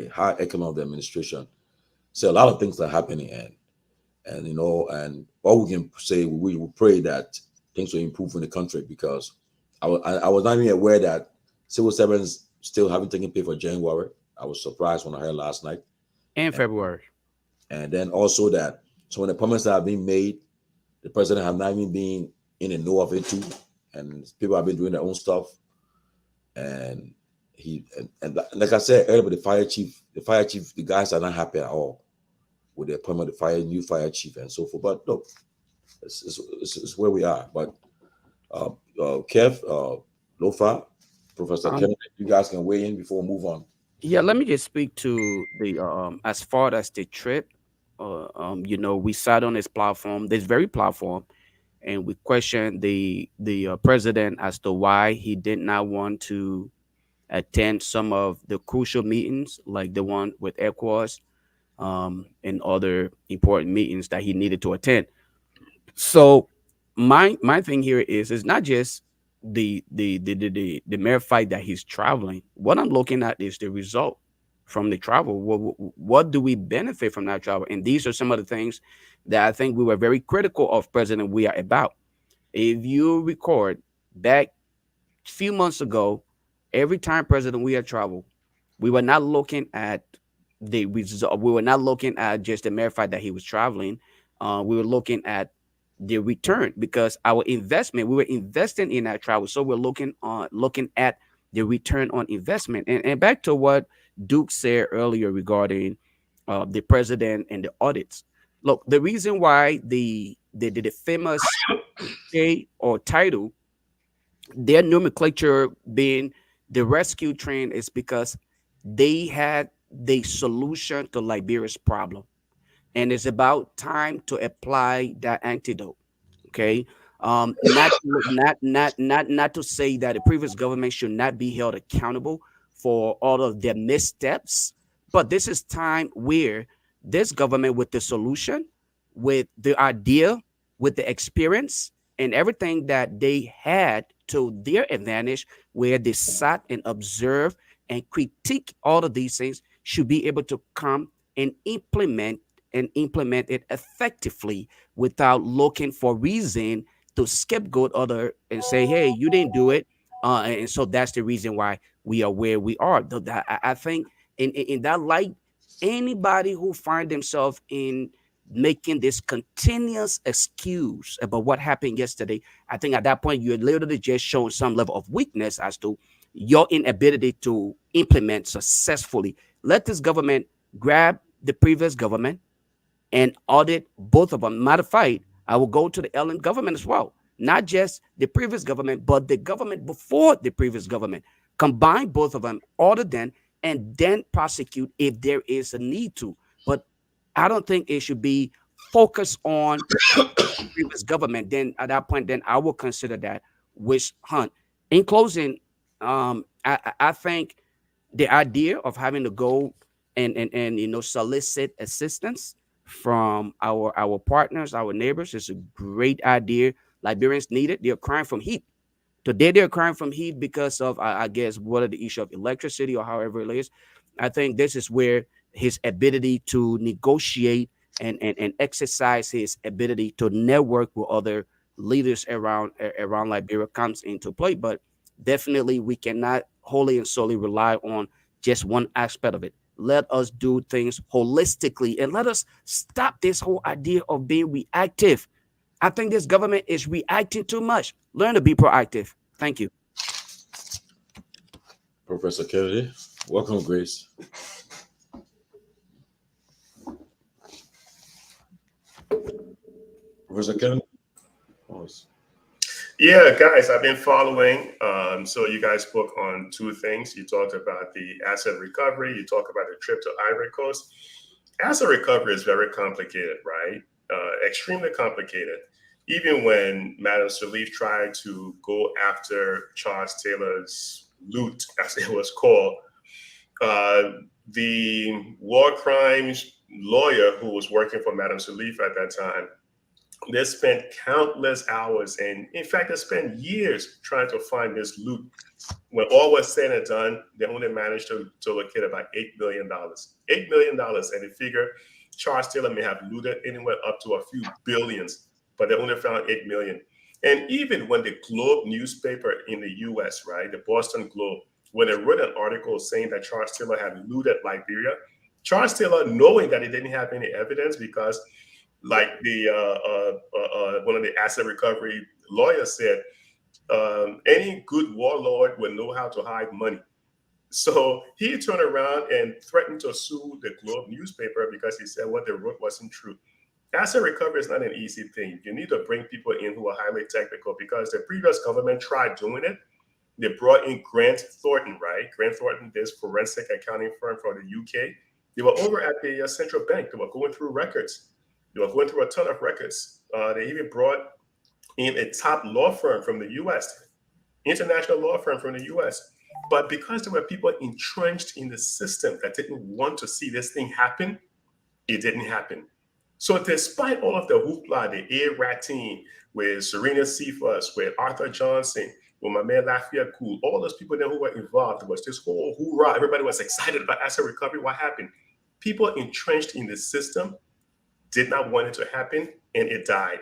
high echelon of the administration. So a lot of things are happening, and and all we can say, we will pray that things will improve in the country, because I was not even aware that civil servants still haven't taken pay for January. I was surprised when I heard last night. In February. And then also that, so when the appointments that have been made, the president have not even been in the know of it too. And people have been doing their own stuff. And and like I said earlier, the fire chief, the guys are not happy at all with the appointment of the new fire chief and so forth. But look, it's where we are. But Kev, Lofa, Professor Kennedy, you guys can weigh in before we move on. Yeah, let me just speak to the as far as the trip. We sat on this platform, this very platform, and we questioned the president as to why he did not want to attend some of the crucial meetings, like the one with ECOWAS, and other important meetings that he needed to attend. So my thing here is it's not just the mere fact that he's traveling. What I'm looking at is the result from the travel. What do we benefit from that travel? And these are some of the things that I think we were very critical of President Weah about. If you record back a few months ago, every time President Weah traveled, we were not looking at the result. We were not looking at just the mere fact that he was traveling. We were looking at the return, because our investment, we were investing in that travel. So we're looking at the return on investment. And back to what Duke said earlier regarding the president and the audits. Look, the reason why the famous say or title, their nomenclature being the rescue train, is because they had the solution to Liberia's problem. And it's about time to apply that antidote. Okay. Not to say that the previous government should not be held accountable for all of their missteps, but this is time where this government, with the solution, with the idea, with the experience, and everything that they had to their advantage, where they sat and observed and critique all of these things, should be able to come and implement it effectively without looking for reason to scapegoat other and say, hey, you didn't do it. And so that's the reason why we are where we are. I think in that light, anybody who find themselves in making this continuous excuse about what happened yesterday, I think at that point, you're literally just showing some level of weakness as to your inability to implement successfully. Let this government grab the previous government and audit both of them. Matter of fact, I will go to the Ellen government as well. Not just the previous government, but the government before the previous government. Combine both of them, audit them, and then prosecute if there is a need to. But I don't think it should be focused on the previous government. Then at that point, then I will consider that witch hunt. In closing, I think the idea of having to go and solicit assistance from our partners, our neighbors, is a great idea. Liberians need it. They're crying from heat. Today they're crying from heat because of, I guess, what are the issue of electricity or however it is. I think this is where his ability to negotiate and exercise his ability to network with other leaders around Liberia comes into play. But definitely we cannot wholly and solely rely on just one aspect of it. Let us do things holistically, and let us stop this whole idea of being reactive. I think this government is reacting too much. Learn to be proactive. Thank you. Professor Kennedy, welcome, Grace. Professor Kennedy? Yeah, guys, I've been following. So you guys spoke on two things. You talked about the asset recovery. You talked about the trip to Ivory Coast. Asset recovery is very complicated, right? Extremely complicated. Even when Madam Sirleaf tried to go after Charles Taylor's loot, as it was called, the war crimes lawyer who was working for Madam Sirleaf at that time, they spent countless hours, and in fact, they spent years trying to find this loot. When all was said and done, they only managed to locate about $8 million. $8 million, and they figure Charles Taylor may have looted anywhere up to a few billions, but they only found 8 million. And even when the Globe newspaper in the US, right, the Boston Globe, when they wrote an article saying that Charles Taylor had looted Liberia, Charles Taylor, knowing that he didn't have any evidence, because like one of the asset recovery lawyers said, any good warlord will know how to hide money. So he turned around and threatened to sue the Globe newspaper because he said what they wrote wasn't true. Asset recovery is not an easy thing. You need to bring people in who are highly technical, because the previous government tried doing it. They brought in Grant Thornton, right? Grant Thornton, this forensic accounting firm from the UK. They were over at the central bank. They were going through records. They were going through a ton of records. They even brought in a top law firm from the US, international law firm from the US. But because there were people entrenched in the system that didn't want to see this thing happen, it didn't happen. So despite all of the hoopla, the A-Rat team with Serena Cephas, with Arthur Johnson, with my man Lafayette Cool, all those people there who were involved, there was this whole hoorah. Everybody was excited about asset recovery. What happened? People entrenched in the system did not want it to happen, and it died.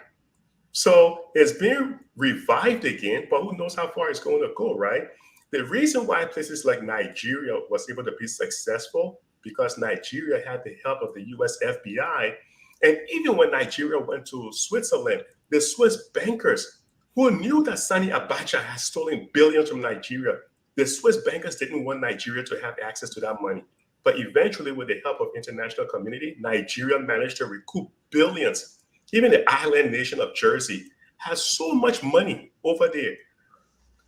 So it's being revived again, but who knows how far it's going to go, right? The reason why places like Nigeria was able to be successful, because Nigeria had the help of the US FBI. And even when Nigeria went to Switzerland, the Swiss bankers who knew that Sani Abacha had stolen billions from Nigeria, the Swiss bankers didn't want Nigeria to have access to that money. But eventually, with the help of international community, Nigeria managed to recoup billions. Even the island nation of Jersey has so much money over there.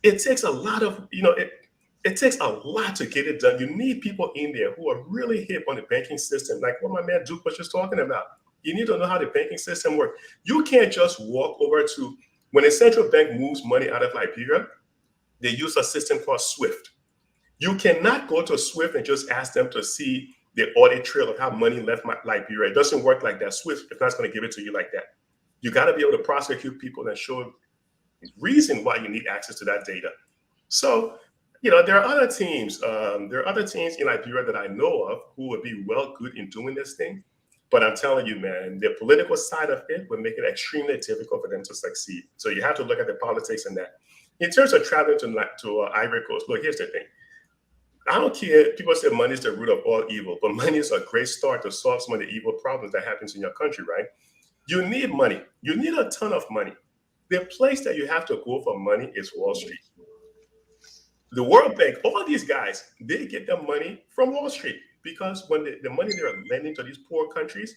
It takes a lot of, it takes a lot to get it done. You need people in there who are really hip on the banking system, like what my man Duke was just talking about. You need to know how the banking system works. You can't just walk over to, when a central bank moves money out of Liberia, they use a system called SWIFT. You cannot go to SWIFT and just ask them to see the audit trail of how money left Liberia. It doesn't work like that. SWIFT is not going to give it to you like that. You got to be able to prosecute people and show reason why you need access to that data. So, there are other teams. There are other teams in Liberia that I know of who would be well good in doing this thing. But I'm telling you, man, the political side of it would make it extremely difficult for them to succeed. So you have to look at the politics in that. In terms of traveling to Ivory Coast, look, here's the thing. I don't care. People say money is the root of all evil, but money is a great start to solve some of the evil problems that happens in your country, right? You need money. You need a ton of money. The place that you have to go for money is Wall Street. The World Bank, all these guys, they get their money from Wall Street, because when the money they're lending to these poor countries,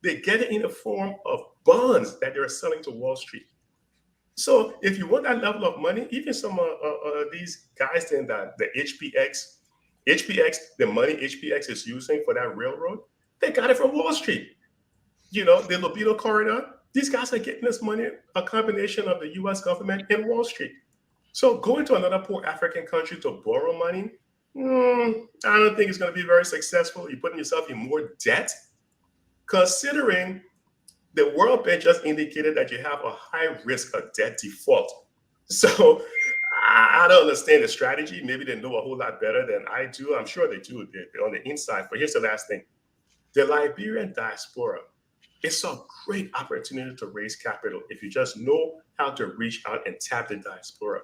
they get it in the form of bonds that they're selling to Wall Street. So if you want that level of money, even some of these guys in the HPX, the money HPX is using for that railroad, they got it from Wall Street. The Lobito corridor, these guys are getting this money, a combination of the US government and Wall Street. So going to another poor African country to borrow money, I don't think it's going to be very successful. You're putting yourself in more debt, considering the World Bank just indicated that you have a high risk of debt default. So I don't understand the strategy. Maybe they know a whole lot better than I do. I'm sure they do. They're on the inside. But here's the last thing. The Liberian diaspora, it's a great opportunity to raise capital if you just know how to reach out and tap the diaspora.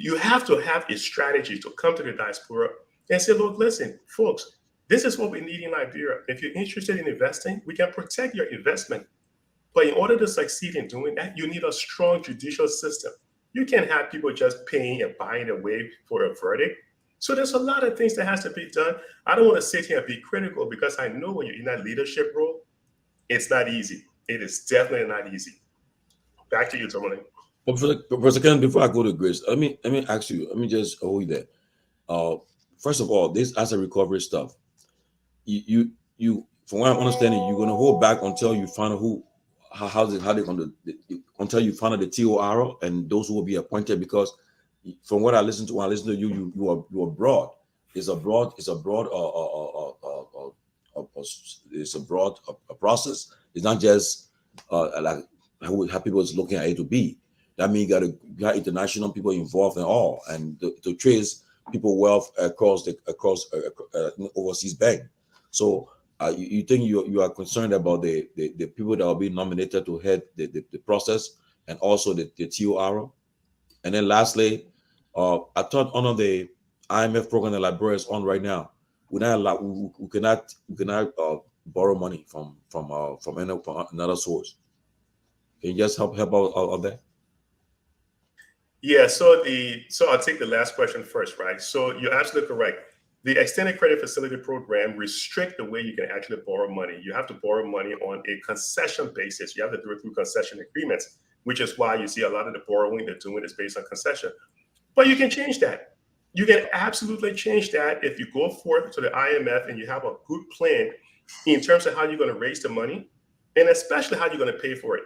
You have to have a strategy to come to the diaspora and say, look, listen, folks, this is what we need in Liberia. If you're interested in investing, we can protect your investment. But in order to succeed in doing that, you need a strong judicial system. You can't have people just paying and buying away for a verdict. So there's a lot of things that has to be done. I don't want to sit here and be critical, because I know when you're in that leadership role, it's not easy. It is definitely not easy. Back to you, Tomalin. But for a second, before I go to Grace, let me ask you. Let me just hold you there. First of all, this asset recovery stuff, you from what I'm understanding, you're gonna hold back until you find out how they're gonna, until you find out the TOR and those who will be appointed. Because from what I listen to, when I listen to you, you are broad. It's a broad process. It's not just like how people is looking at A to B. That means you got international people involved in all, and to trace people wealth across overseas bank. So you think you are concerned about the people that will be nominated to head the process, and also the TOR. And then lastly, I thought under the IMF program that Liberia is on right now. We're not allowed, we cannot borrow money from another source. Can you just help out there? Yeah, so I'll take the last question first, right? So you're absolutely correct. The extended credit facility program restrict the way you can actually borrow money. You have to borrow money on a concession basis. You have to do it through concession agreements, which is why you see a lot of the borrowing they're doing is based on concession. But you can change that. You can absolutely change that if you go forth to the IMF and you have a good plan in terms of how you're going to raise the money and especially how you're going to pay for it.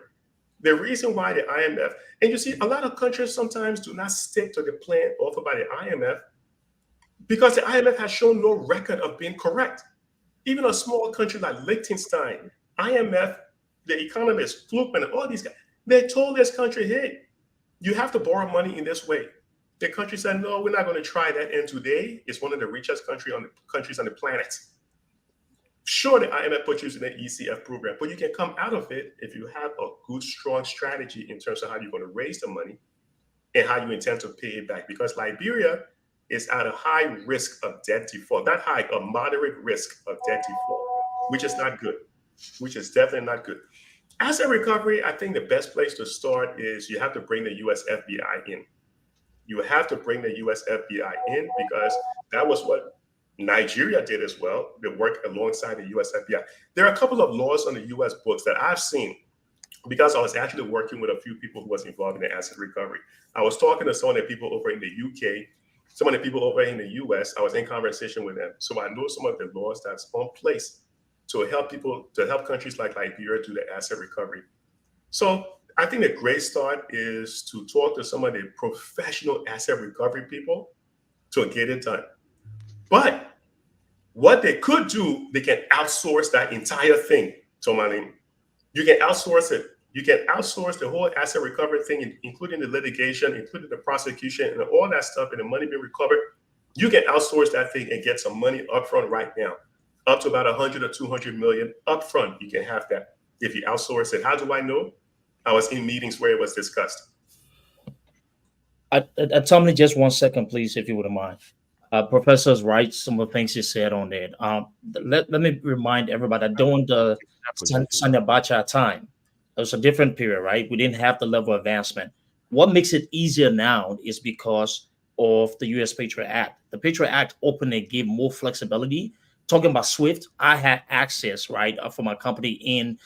The reason why the IMF, and you see a lot of countries sometimes do not stick to the plan offered by the IMF because the IMF has shown no record of being correct. Even a small country like Liechtenstein, IMF, the economists, Flukeman, and all these guys, they told this country, hey, you have to borrow money in this way. The country said, no, we're not going to try that. And today, it's one of the richest countries on the planet. Sure, the IMF puts you in the ECF program, but you can come out of it if you have a good, strong strategy in terms of how you're going to raise the money and how you intend to pay it back. Because Liberia is at a high risk of debt default, not high, a moderate risk of debt default, which is not good, which is definitely not good. Asset recovery, I think the best place to start is you have to bring the US FBI in. You have to bring the US FBI in because that was what Nigeria did as well. They work alongside the US FBI. There are a couple of laws on the US books that I've seen because I was actually working with a few people who was involved in the asset recovery. I was talking to some of the people over in the UK, some of the people over in the US. I was in conversation with them. So I know some of the laws that's on place to help people, to help countries like Liberia do the asset recovery. So I think the great start is to talk to some of the professional asset recovery people to get it done. But what they could do, they can outsource that entire thing, Tomalin. You can outsource it. You can outsource the whole asset recovery thing, including the litigation, including the prosecution, and all that stuff, and the money being recovered. You can outsource that thing and get some money upfront right now, up to about 100 or 200 million upfront. You can have that if you outsource it. How do I know? I was in meetings where it was discussed. Tell me just 1 second, please, if you wouldn't mind. Professor's right, some of the things you said on that. Let me remind everybody that during the Sani Abacha time, it was a different period, right? We didn't have the level of advancement. What makes it easier now is because of the U.S. Patriot Act. The Patriot Act opened and gave more flexibility. Talking about SWIFT, I had access, right, for my company in,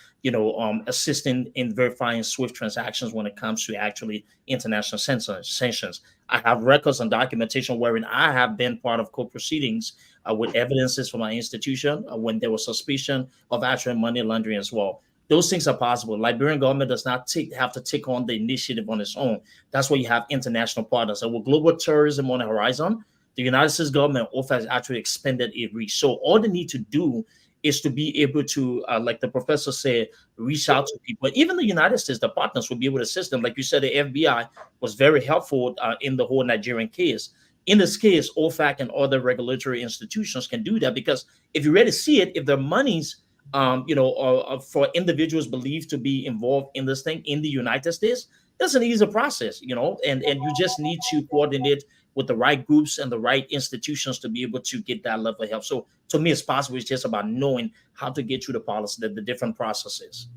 assisting in verifying SWIFT transactions when it comes to actually international sanctions. I have records and documentation wherein I have been part of court proceedings with evidences from my institution when there was suspicion of actual money laundering as well. Those things are possible. Liberian government does not have to take on the initiative on its own. That's why you have international partners. And with global terrorism on the horizon, the United States government also has actually expanded its reach. So all they need to do is to be able to, like the professor said, reach out to people. Even the United States, the partners will be able to assist them. Like you said, the FBI was very helpful in the whole Nigerian case. In this case, OFAC and other regulatory institutions can do that because if you really see it, if their monies, for individuals believed to be involved in this thing in the United States, it's an easy process, and you just need to coordinate with the right groups and the right institutions to be able to get that level of help. So to me, it's possible. It's just about knowing how to get through the policy, the different processes.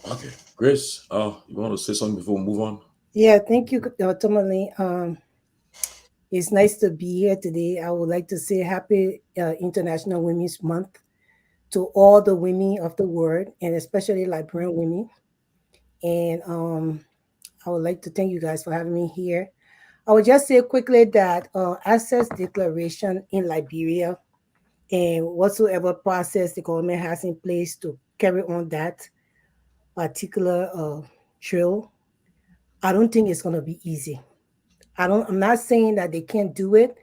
Okay, Grace, you want to say something before we move on? Yeah, thank you, Tomalin. It's nice to be here today. I would like to say happy International Women's Month to all the women of the world, and especially Liberian women. And I would like to thank you guys for having me here. I would just say quickly that access declaration in Liberia and whatsoever process the government has in place to carry on that particular drill, I don't think it's going to be easy. I'm not saying that they can't do it,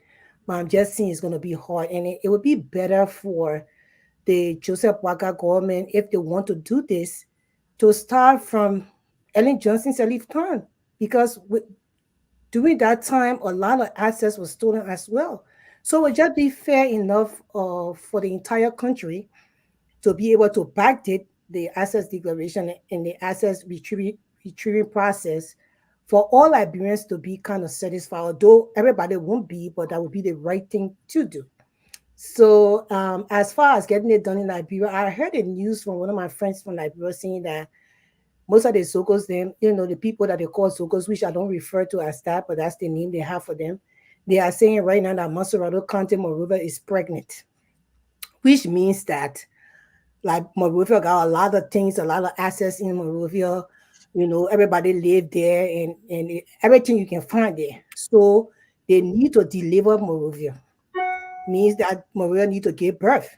but I'm just saying it's going to be hard. And it would be better for the Joseph Waka government, if they want to do this, to start from Ellen Johnson's early time, because during that time, a lot of assets was stolen as well. So it would just be fair enough for the entire country to be able to backdate the assets declaration and the assets retrieving process for all Liberians to be kind of satisfied, although everybody won't be, but that would be the right thing to do. So, as far as getting it done in Liberia, I heard the news from one of my friends from Liberia saying that most of the Sokos, them, the people that they call Sokos, which I don't refer to as that, but that's the name they have for them, they are saying right now that Masurado County, Monrovia, is pregnant, which means that like Monrovia got a lot of things, a lot of assets in Monrovia. Everybody live there and everything you can find there. So they need to deliver Monrovia. Means that Monrovia need to give birth.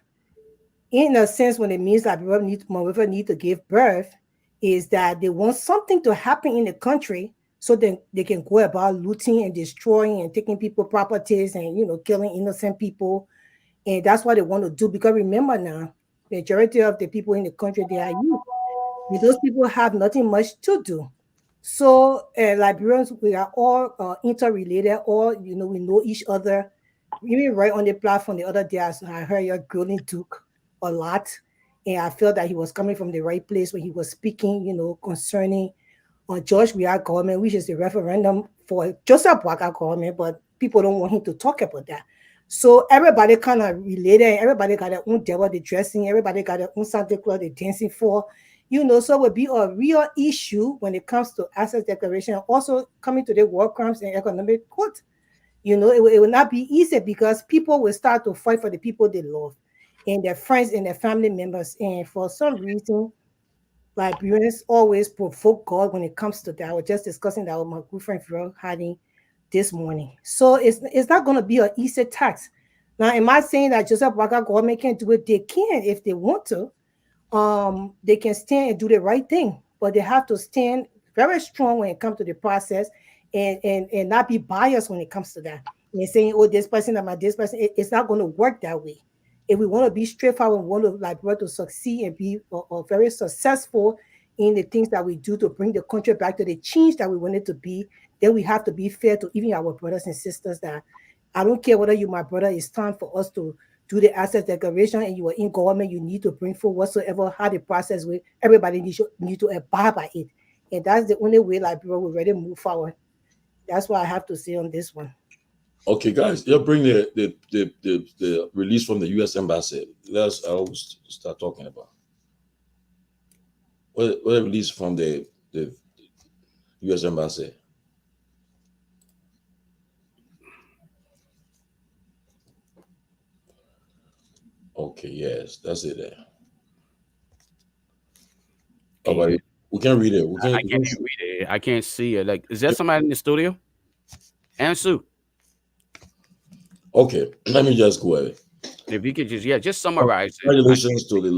In a sense, when it means that Monrovia need to give birth, is that they want something to happen in the country so then they can go about looting and destroying and taking people properties and killing innocent people. And that's what they want to do. Because remember now, majority of the people in the country, they are youth. And those people have nothing much to do. So Liberians, we are all interrelated. All we know each other. Even right on the platform the other day, I heard your grilling Duke a lot, and I felt that he was coming from the right place when he was speaking. Concerning George Weah government, which is the referendum for Joseph Waka government, but people don't want him to talk about that. So everybody kind of related. Everybody got their own devil they dressing. Everybody got their own Santa Claus they dancing for. So it would be a real issue when it comes to asset declaration. Also coming to the war crimes and economic court. It will not be easy because people will start to fight for the people they love and their friends and their family members. And for some reason, Liberians always provoke God when it comes to that. I was just discussing that with my good friend Phil Harding this morning. So it's not going to be an easy task. Now, am I saying that Joseph Waka government can do it? They can if they want to. They can stand and do the right thing, but they have to stand very strong when it comes to the process and not be biased when it comes to that. And saying, oh, this person and this person, it's not going to work that way. If we want to be straightforward, we want to succeed and be very successful in the things that we do to bring the country back to the change that we want it to be, then we have to be fair to even our brothers and sisters that I don't care whether you my brother, it's time for us to do the asset declaration and you are in government, you need to bring forward whatsoever how the process will, everybody need to abide by it. And that's the only way Liberia will really move forward. That's what I have to say on this one. Okay, guys, you bring the release from the U.S. Embassy. Let's start talking about what the release from the U.S. Embassy. Okay, yes, that's it there. Okay. We can read it. I can't read it. I can't see it. Like, is there somebody in the studio? Answer. Okay, let me just go ahead. If you could just summarize. Congratulations to the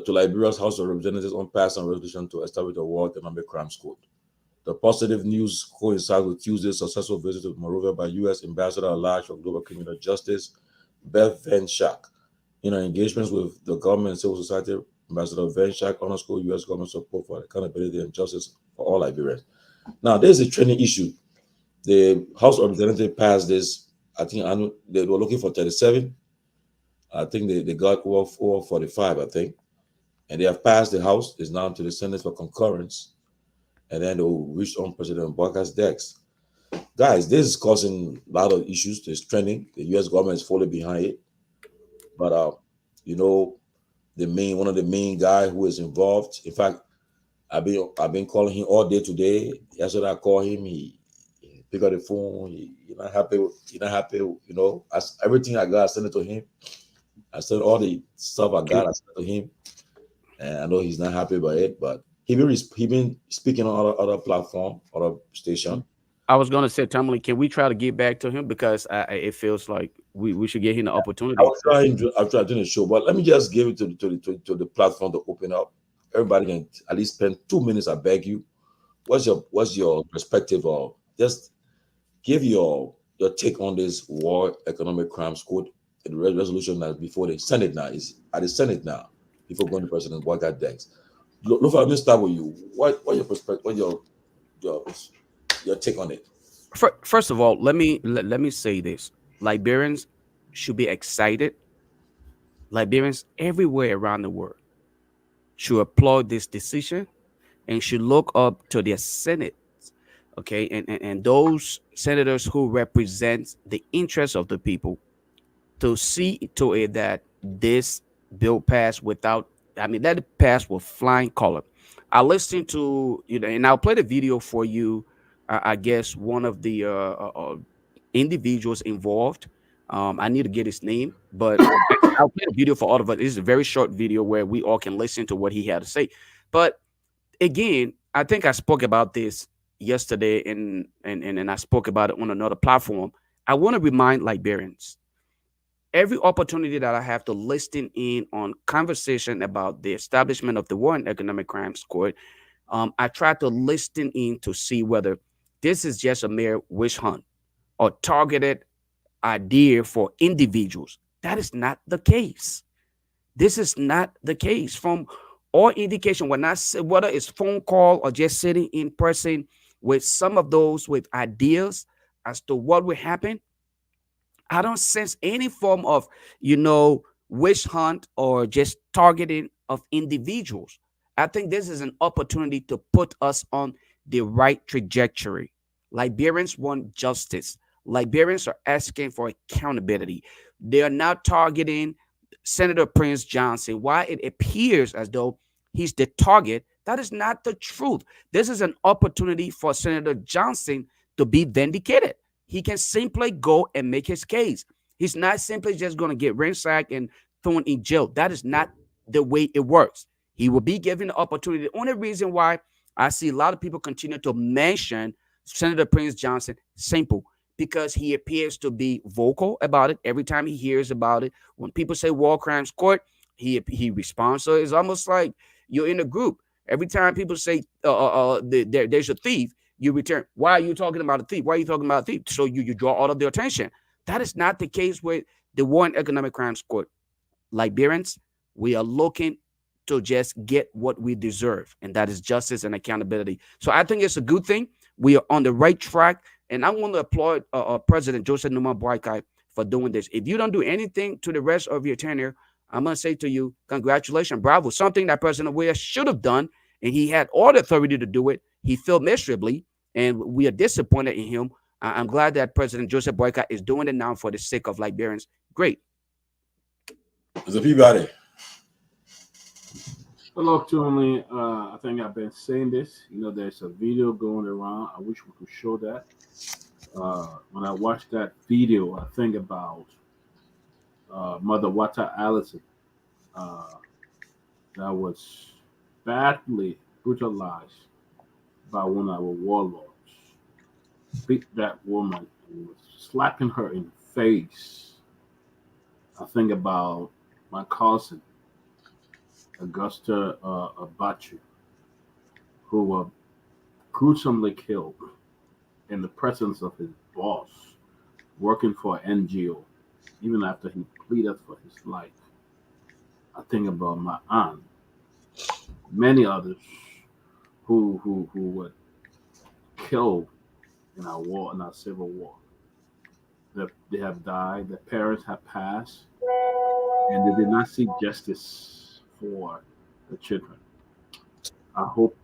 Liberia's House of Representatives on passing a resolution to establish a World Economic Crimes Court. The positive news coincides with Tuesday's successful visit to Monrovia by U.S. Ambassador at Large for Global Criminal Justice, Beth Van Schaak. In her engagements with the government and civil society, Ambassador Van Schaak underscored U.S. government support for accountability and justice for all Liberians. Now, there's a training issue. The House of Representatives passed this. I think they were looking for 37. I think they got over 45, I think. And they have passed the House. It's now to the Senate for concurrence. And then they will reach on President Baka's desk. Guys, this is causing a lot of issues. There's trending. The U.S. government is falling behind it. But, one of the main guy who is involved, in fact, I've been calling him all day today. Yesterday I called him. He picked up the phone. He's not happy. Everything I got, I sent it to him. I sent all the stuff I got, I sent to him. And I know he's not happy about it, but he been speaking on other platform, other station. I was gonna say, Tomalin, can we try to get back to him because it feels like we should give him the opportunity. I'll try doing the show, but let me just give it to the platform to open up. Everybody can at least spend 2 minutes. I beg you. What's your perspective, or just give your take on this War Economic Crimes Court? The resolution that's before the Senate now is at the Senate now before going to President Boycott decks. Lofa, let me start with you. What your perspective? What your take on it? First of all, let me say this: Liberians should be excited. Liberians everywhere around the world should applaud this decision and should look up to their Senate Okay, and those senators who represent the interests of the people to see to it that this bill passed without, I mean, that it passed with flying color. I listened to, and I'll play the video for you. I guess one of the individuals involved. I need to get his name, but I'll play the video for all of us. This is a very short video where we all can listen to what he had to say. But again, I think I spoke about this yesterday, and I spoke about it on another platform. I want to remind Liberians every opportunity that I have to listen in on conversation about the establishment of the War and Economic Crimes Court, I try to listen in to see whether this is just a mere witch hunt or targeted idea for individuals. That is not the case. This is not the case. From all indication, when I say whether it's phone call or just sitting in person with some of those with ideas as to what will happen, I don't sense any form of, witch hunt or just targeting of individuals. I think this is an opportunity to put us on the right trajectory. Liberians want justice. Liberians are asking for accountability. They are not targeting Senator Prince Johnson. Why it appears as though he's the target, that is not the truth. This is an opportunity for Senator Johnson to be vindicated. He can simply go and make his case. He's not simply just going to get ransacked and thrown in jail. That is not the way it works. He will be given the opportunity. The only reason why I see a lot of people continue to mention Senator Prince Johnson, simple, because he appears to be vocal about it every time he hears about it. When people say War Crimes Court, he responds. So it's almost like you're in a group. Every time people say there's a thief, you return. Why are you talking about a thief? Why are you talking about a thief? So you draw all of their attention. That is not the case with the War and Economic Crimes Court. Liberians, we are looking to just get what we deserve, and that is justice and accountability. So I think it's a good thing. We are on the right track, and I want to applaud President Joseph Numa Boakai for doing this. If you don't do anything to the rest of your tenure, I'm going to say to you, congratulations, bravo. Something that President Weah should have done, and he had all the authority to do it. He failed miserably, and we are disappointed in him. I'm glad that President Joseph Boakai is doing it now for the sake of Liberians. Great. Mr. Peabody. Hello, Tomalin. I think I've been saying this. There's a video going around. I wish we could show that. When I watch that video, I think about Mother Wata Allison that was badly brutalized by one of our warlords. Beat that woman and was slapping her in the face. I think about my cousin, Augusta Abachu, who were gruesomely killed in the presence of his boss, working for an NGO, even after he pleaded for his life. I think about my aunt, many others who were killed in our civil war. They have died, their parents have passed, and they did not seek justice for the children. I hope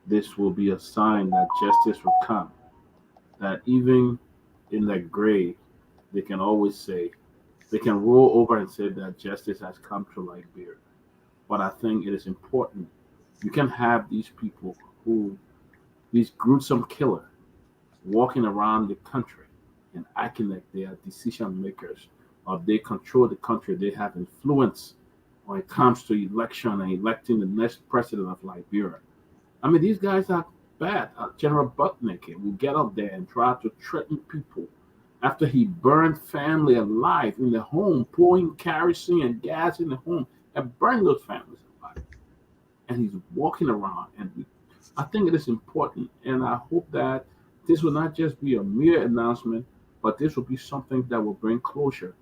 this will be a sign that justice will come, that even in their grave, they can always say, they can roll over and say that justice has come to Liberia. But I think it is important. You can have these people these gruesome killers, walking around the country and acting like they are decision makers, or they control the country, they have influence when it comes to election and electing the next president of Liberia. I mean, these guys are bad. General Butnick will get up there and try to threaten people after he burned family alive in the home, pouring kerosene and gas in the home and burned those families alive. And he's walking around, and I think it is important, and I hope that this will not just be a mere announcement, but this will be something that will bring closure,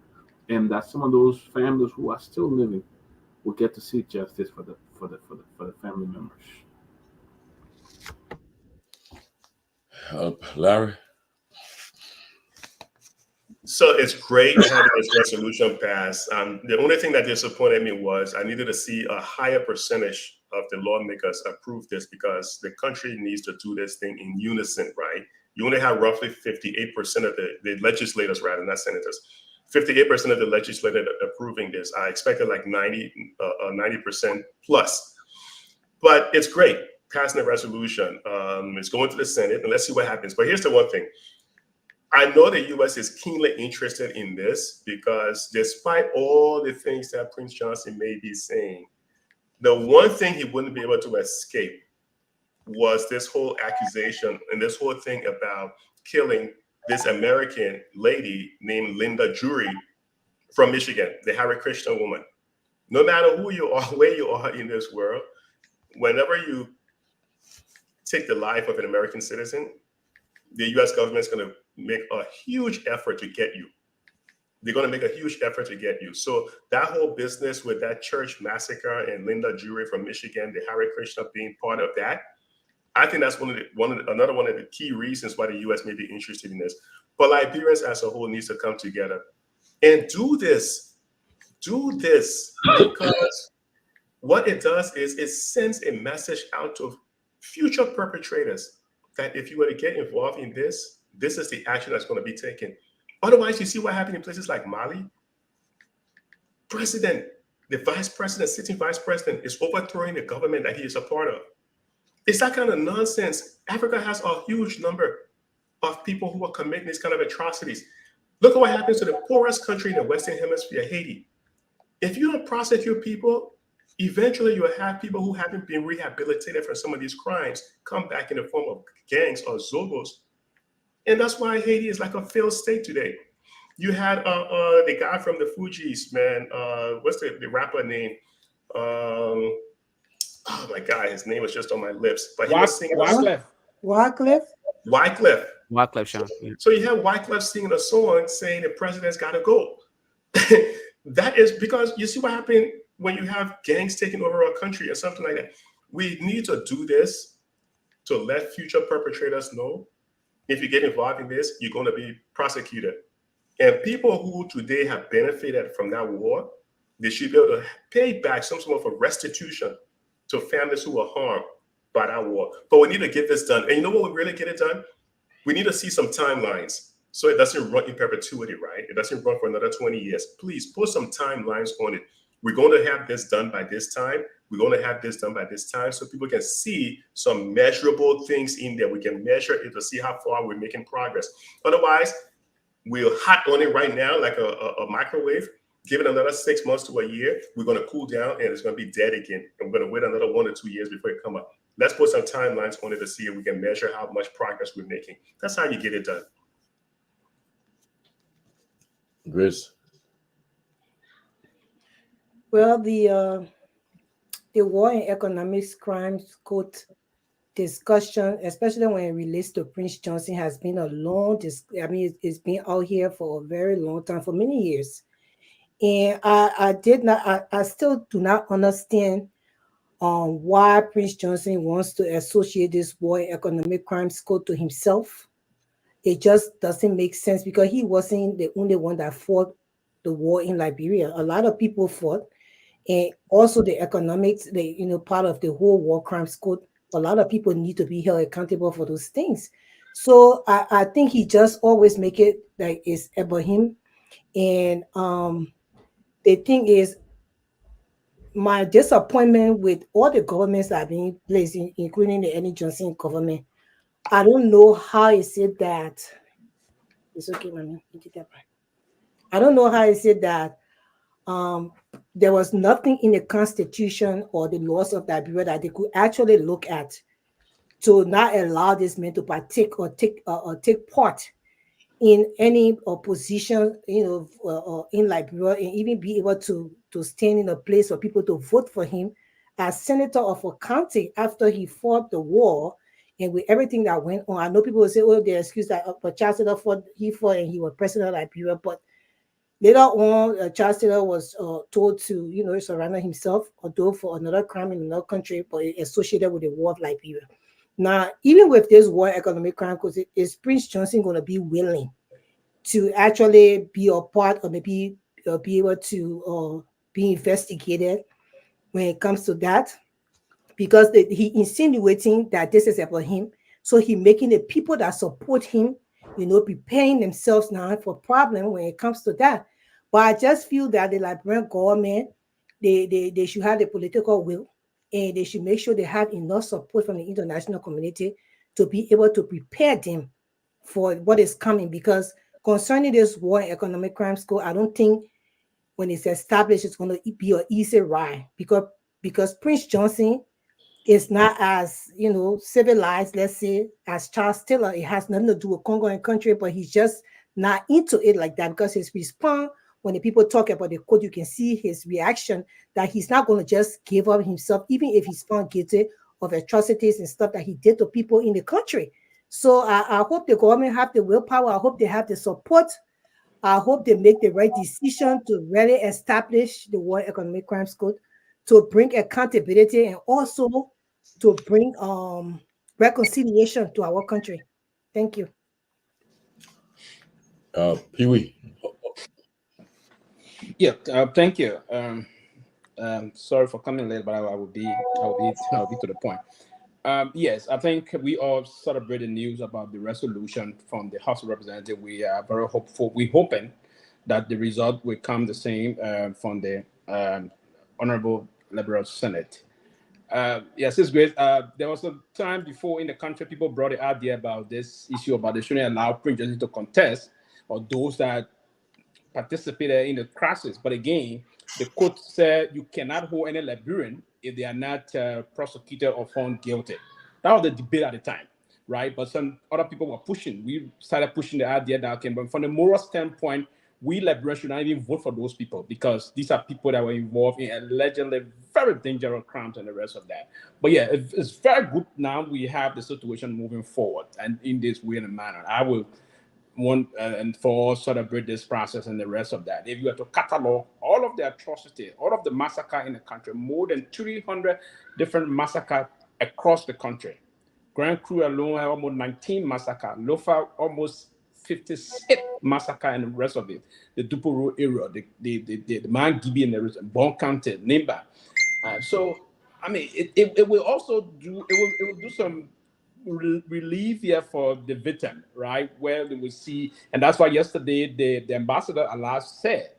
and that some of those families who are still living will get to see justice for the family members. Larry. So it's great having this resolution passed. The only thing that disappointed me was I needed to see a higher percentage the lawmakers approve this because the country needs to do this thing in unison, right? You only have roughly 58% of the legislators, rather, not senators, 58% of the legislators approving this. I expected like 90% plus. But it's great, passing the resolution. It's going to the Senate, and let's see what happens. But here's the one thing. I know the U.S. is keenly interested in this because despite all the things that Prince Johnson may be saying, the one thing he wouldn't be able to escape was this whole accusation and this whole thing about killing this American lady named Linda Jury from Michigan, the Hare Krishna woman. No matter who you are, where you are in this world, whenever you take the life of an American citizen, the U.S. government is going to make a huge effort to get you. They're going to make a huge effort to get you. So that whole business with that church massacre and Linda Jury from Michigan, the Hare Krishna being part of that, I think that's another one of the key reasons why the U.S. may be interested in this. But Liberians as a whole needs to come together and do this. Do this, because what it does is it sends a message out to future perpetrators that if you were to get involved in this, this is the action that's going to be taken. Otherwise, you see what happened in places like Mali. President, the vice president, sitting vice president, is overthrowing the government that he is a part of. It's that kind of nonsense. Africa has a huge number of people who are committing these kind of atrocities. Look at what happens to the poorest country in the Western Hemisphere, Haiti. If you don't prosecute people, eventually you'll have people who haven't been rehabilitated for some of these crimes come back in the form of gangs or zobos. And that's why Haiti is like a failed state today. You had the guy from the Fugees, man. What's the rapper name? Oh my God, his name was just on my lips. But he was singing Wyclef. Wyclef, Sean. Yeah. So you have Wyclef singing a song saying the president's got to go. That is because you see what happened when you have gangs taking over our country or something like that. We need to do this to let future perpetrators know if you get involved in this, you're going to be prosecuted. And people who today have benefited from that war, they should be able to pay back some sort of a restitution to families who were harmed by that war. But we need to get this done. And you know what would really get it done? We need to see some timelines so it doesn't run in perpetuity, right? It doesn't run for another 20 years. Please put some timelines on it. We're going to have this done by this time. We're going to have this done by this time so people can see some measurable things in there. We can measure it to see how far we're making progress. Otherwise, we're hot on it right now like a microwave. Give it another 6 months to a year. We're going to cool down and it's going to be dead again. And we're going to wait another 1 or 2 years before it come up. Let's put some timelines on it to see if we can measure how much progress we're making. That's how you get it done. Grace. Well, the war and economic crimes court discussion, especially when it relates to Prince Johnson, has been a long. It's been out here for a very long time, for many years, and I still do not understand why Prince Johnson wants to associate this war and economic crimes court to himself. It just doesn't make sense because he wasn't the only one that fought the war in Liberia. A lot of people fought. And also the economics, part of the whole war crimes code, a lot of people need to be held accountable for those things. So I think he just always make it like it's about him. And the thing is, my disappointment with all the governments that have been placed, including the Ellen Johnson government, I don't know how is it that, it's okay, mommy, I don't know how is it that there was nothing in the Constitution or the laws of Liberia that they could actually look at to not allow this man to partake or take part in any opposition, in Liberia, and even be able to stand in a place for people to vote for him as senator of a county after he fought the war. And with everything that went on, I know people will say, "Oh, they excuse that," but Charles Taylor fought and he was president of Liberia, but later on, Charles Taylor was told to, surrender himself, although for another crime in another country, but associated with the war of Liberia. Now, even with this war economic crime, because is Prince Johnson going to be willing to actually be a part or maybe be able to be investigated when it comes to that? because he insinuating that this is about him. So he making the people that support him, preparing themselves now for problem when it comes to that. But I just feel that the Liberian government, they should have the political will, and they should make sure they have enough support from the international community to be able to prepare them for what is coming. Because concerning this war and economic crime school, I don't think when it's established, it's going to be an easy ride, because Prince Johnson is not as civilized, let's say, as Charles Taylor. It has nothing to do with Congo and country, but he's just not into it like that, because his response when the people talk about the code, you can see his reaction that he's not going to just give up himself, even if he's found guilty of atrocities and stuff that he did to people in the country. So I hope the government have the willpower. I hope they have the support. I hope they make the right decision to really establish the World Economic Crimes Code, to bring accountability, and also to bring reconciliation to our country. Thank you. Pee Wee. Yeah, thank you. Sorry for coming late, but I will be to the point. Yes, I think we all celebrate the news about the resolution from the House of Representatives. We are very hopeful. We're hoping that the result will come the same from the Honorable Liberal Senate. Yes, it's great. There was a time before in the country, people brought the idea about this issue about they shouldn't allow Prince Johnson to contest, or those that participated in the crisis. But again, the court said you cannot hold any Liberian if they are not prosecuted or found guilty. That was the debate at the time, right? But some other people were pushing. We started pushing the idea that, okay, but from the moral standpoint, we Liberians should not even vote for those people, because these are people that were involved in allegedly very dangerous crimes and the rest of that. But yeah, it's very good now we have the situation moving forward and in this way and manner. I will want and for all celebrate this process and the rest of that. If you were to catalog all of the atrocity, all of the massacre in the country, more than 300 different massacres across the country. Grand Cru alone had almost 19 massacres. Lofa almost 56 massacre and the rest of it. The Duporo area, the Man Gibi and the rest, Bon County, Nimba. So I mean, it will also do it will do some relief here for the victim, right? Where they will see, and that's why yesterday the ambassador Alas said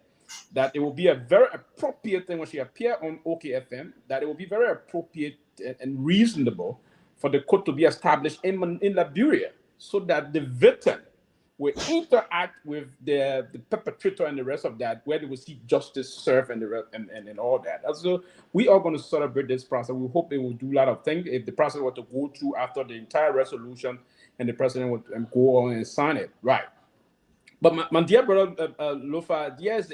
that it will be a very appropriate thing when she appeared on OKFM, that it will be very appropriate and reasonable for the court to be established in Liberia, so that the victim will interact with the perpetrator and the rest of that, where they will see justice served and the rest, and all that. So we are going to celebrate this process. We hope it will do a lot of things. If the process were to go through after the entire resolution and the president would go on and sign it, right? But my dear brother Lofa, yes,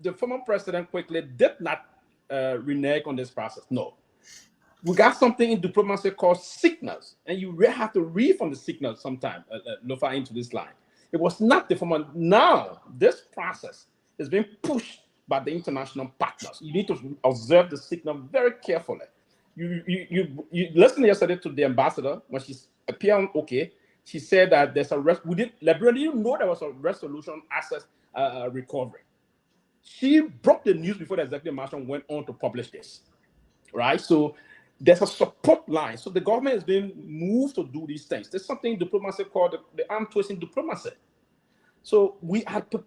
the former president quickly did not renege on this process. No. We got something in diplomacy called signals, and you have to read from the signals sometime, Lofa, into this line. It was not the former. Now, this process is being pushed by the international partners. You need to observe the signal very carefully. You listened yesterday to the ambassador when she appeared on OK. She said that there's a Liberia didn't know there was a resolution access recovery. She broke the news before the executive marshal went on to publish this, right? So there's a support line. So the government is being moved to do these things. There's something in diplomacy called the arm twisting diplomacy. So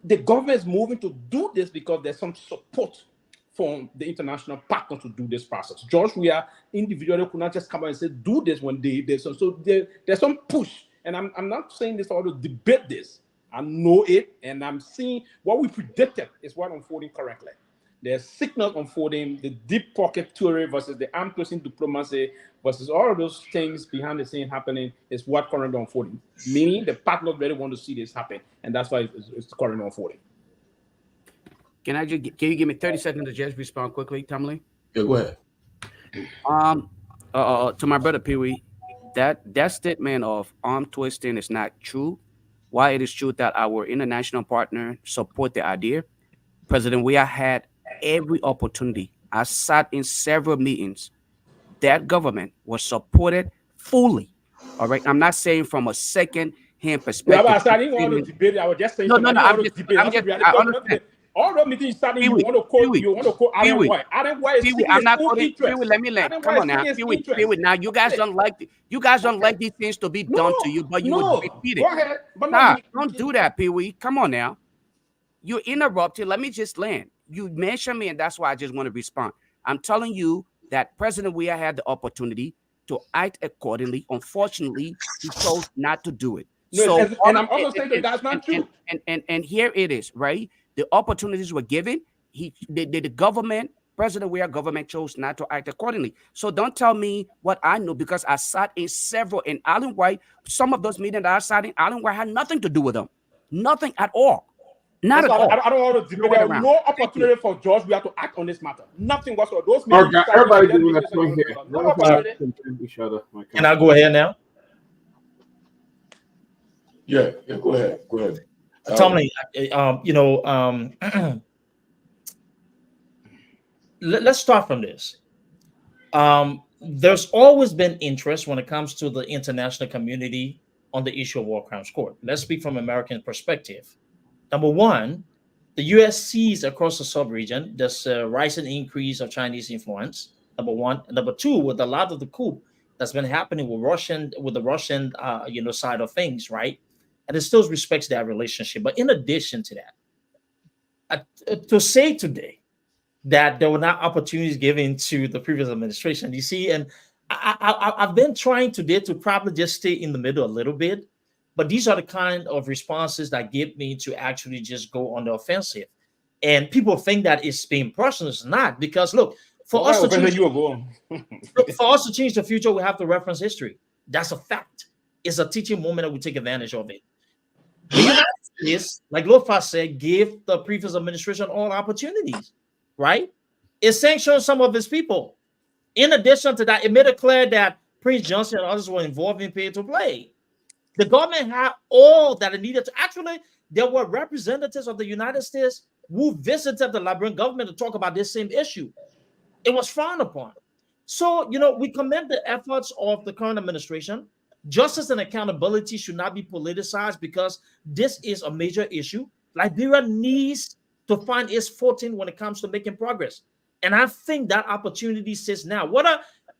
the government is moving to do this because there's some support from the international partner to do this process. George, we are individually could not just come out and say, do this when there's some push. And I'm not saying this or to debate this. I know it, and I'm seeing what we predicted is what unfolding correctly. There's signals unfolding, the deep pocket theory versus the arm twisting diplomacy versus all of those things behind the scene happening is what currently unfolding. Meaning the partners really want to see this happen, and that's why it's currently unfolding. Can you give me 30 seconds to just respond quickly, Tomalin? Yeah, go ahead. To my brother Pee Wee, that statement of arm twisting is not true. Why it is true that our international partner support the idea. President, we have had every opportunity. I sat in several meetings. That government was supported fully. All right. I'm not saying from a second-hand perspective. Yeah, but I didn't want to debate. I was just saying. No. I understand. All the meetings starting, you Pee-wee, want to quote, Pee-wee, you want to quote Alan Pee-wee, White. Alan White is Pee-wee, speaking I'm his not own quoting. interest. Pee-wee, let me land. Alan Come White on is now, speaking his Pee-wee, interest. Pee-wee. Now you guys don't like these things to be done to you, but you would No, repeat it. go ahead. But Nah, no, don't do that, Pee-wee. Come on now. You interrupted. Let me just land. You mentioned me, and that's why I just want to respond. I'm telling you that President Weah had the opportunity to act accordingly. Unfortunately, he chose not to do it. no, So, and I'm also saying that that's not true. And here it is, right? The opportunities were given. The government, President Weah government chose not to act accordingly. So don't tell me what I know, because I sat in several in Island White. Some of those meetings that I sat in Island White had nothing to do with them, nothing at all. Not That's at all. I don't want to debate. There are no opportunity for George Weah to act on this matter. Nothing whatsoever. Those meetings. Okay, everybody giving a point here. No Let us opportunity. contend each other. Can I go ahead now? Yeah, go ahead. Go ahead. Tomalin, let's start from this. There's always been interest when it comes to the international community on the issue of war crimes court. Let's speak from American perspective. Number one, the U.S. sees across the sub-region there's a rising increase of Chinese influence. Number one. And number two, with a lot of the coup that's been happening with the Russian side of things, right? And it still respects that relationship. But in addition to that, to say today that there were not opportunities given to the previous administration, you see, and I've been trying today to probably just stay in the middle a little bit, but these are the kind of responses that get me to actually just go on the offensive. And people think that it's being personal. It's not, because look, for us to change the future, we have to reference history. That's a fact. It's a teaching moment that we take advantage of it. The United States, like Lofa said, gave the previous administration all opportunities, right? It sanctioned some of its people. In addition to that, it made it clear that Prince Johnson and others were involved in pay to play. The government had all that it needed to. Actually, there were representatives of the United States who visited the Liberian government to talk about this same issue. It was frowned upon. So, we commend the efforts of the current administration. Justice and accountability should not be politicized, because this is a major issue. Liberia needs to find its footing when it comes to making progress. And I think that opportunity sits now.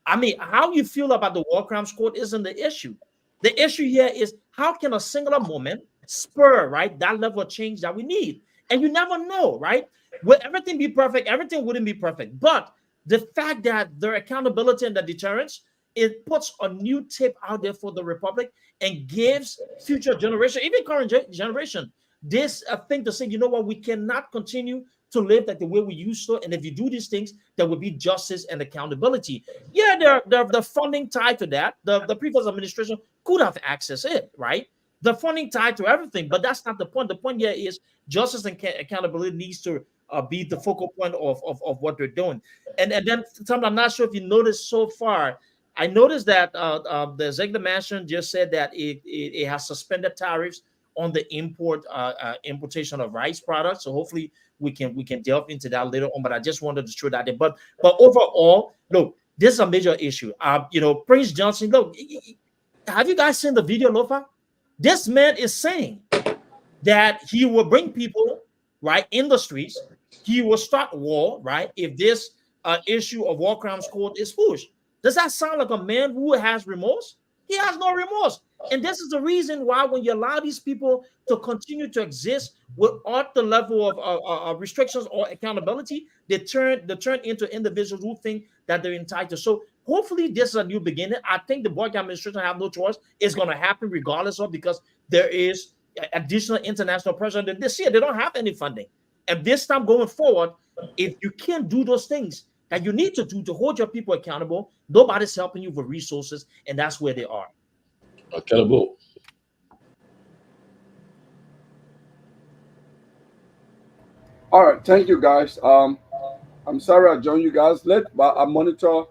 How you feel about the war crimes court isn't the issue. The issue here is, how can a singular moment spur, right, that level of change that we need? And you never know, right? Will everything be perfect? Everything wouldn't be perfect. But the fact that their accountability and the deterrence, it puts a new tape out there for the Republic and gives future generation, even current generation, this thing to say, you know what, we cannot continue to live like the way we used to. And if you do these things, there will be justice and accountability. Yeah, the funding tied to that, the previous administration could have accessed it, right? The funding tied to everything, but that's not the point. The point here is justice and accountability needs to be the focal point of what they're doing. And then I'm not sure if you noticed so far, I noticed that the executive mansion just said that it has suspended tariffs on the importation of rice products. So hopefully we can delve into that later on. But I just wanted to throw that in. But overall, look, this is a major issue. Prince Johnson, look, have you guys seen the video, Lofa? This man is saying that he will bring people right in the streets. He will start war, right, if this issue of war crimes court is pushed. Does that sound like a man who has remorse? He has no remorse. And this is the reason why, when you allow these people to continue to exist without the level of restrictions or accountability, they turn into individuals who think that they're entitled. So hopefully this is a new beginning. I think the Boycott administration have no choice. It's going to happen regardless of, because there is additional international pressure. This year, they don't have any funding. And this time going forward, if you can't do those things that you need to do to hold your people accountable, nobody's helping you with resources, and that's where they are. Accountable. All right, thank you guys. I'm sorry I joined you guys late, but I monitor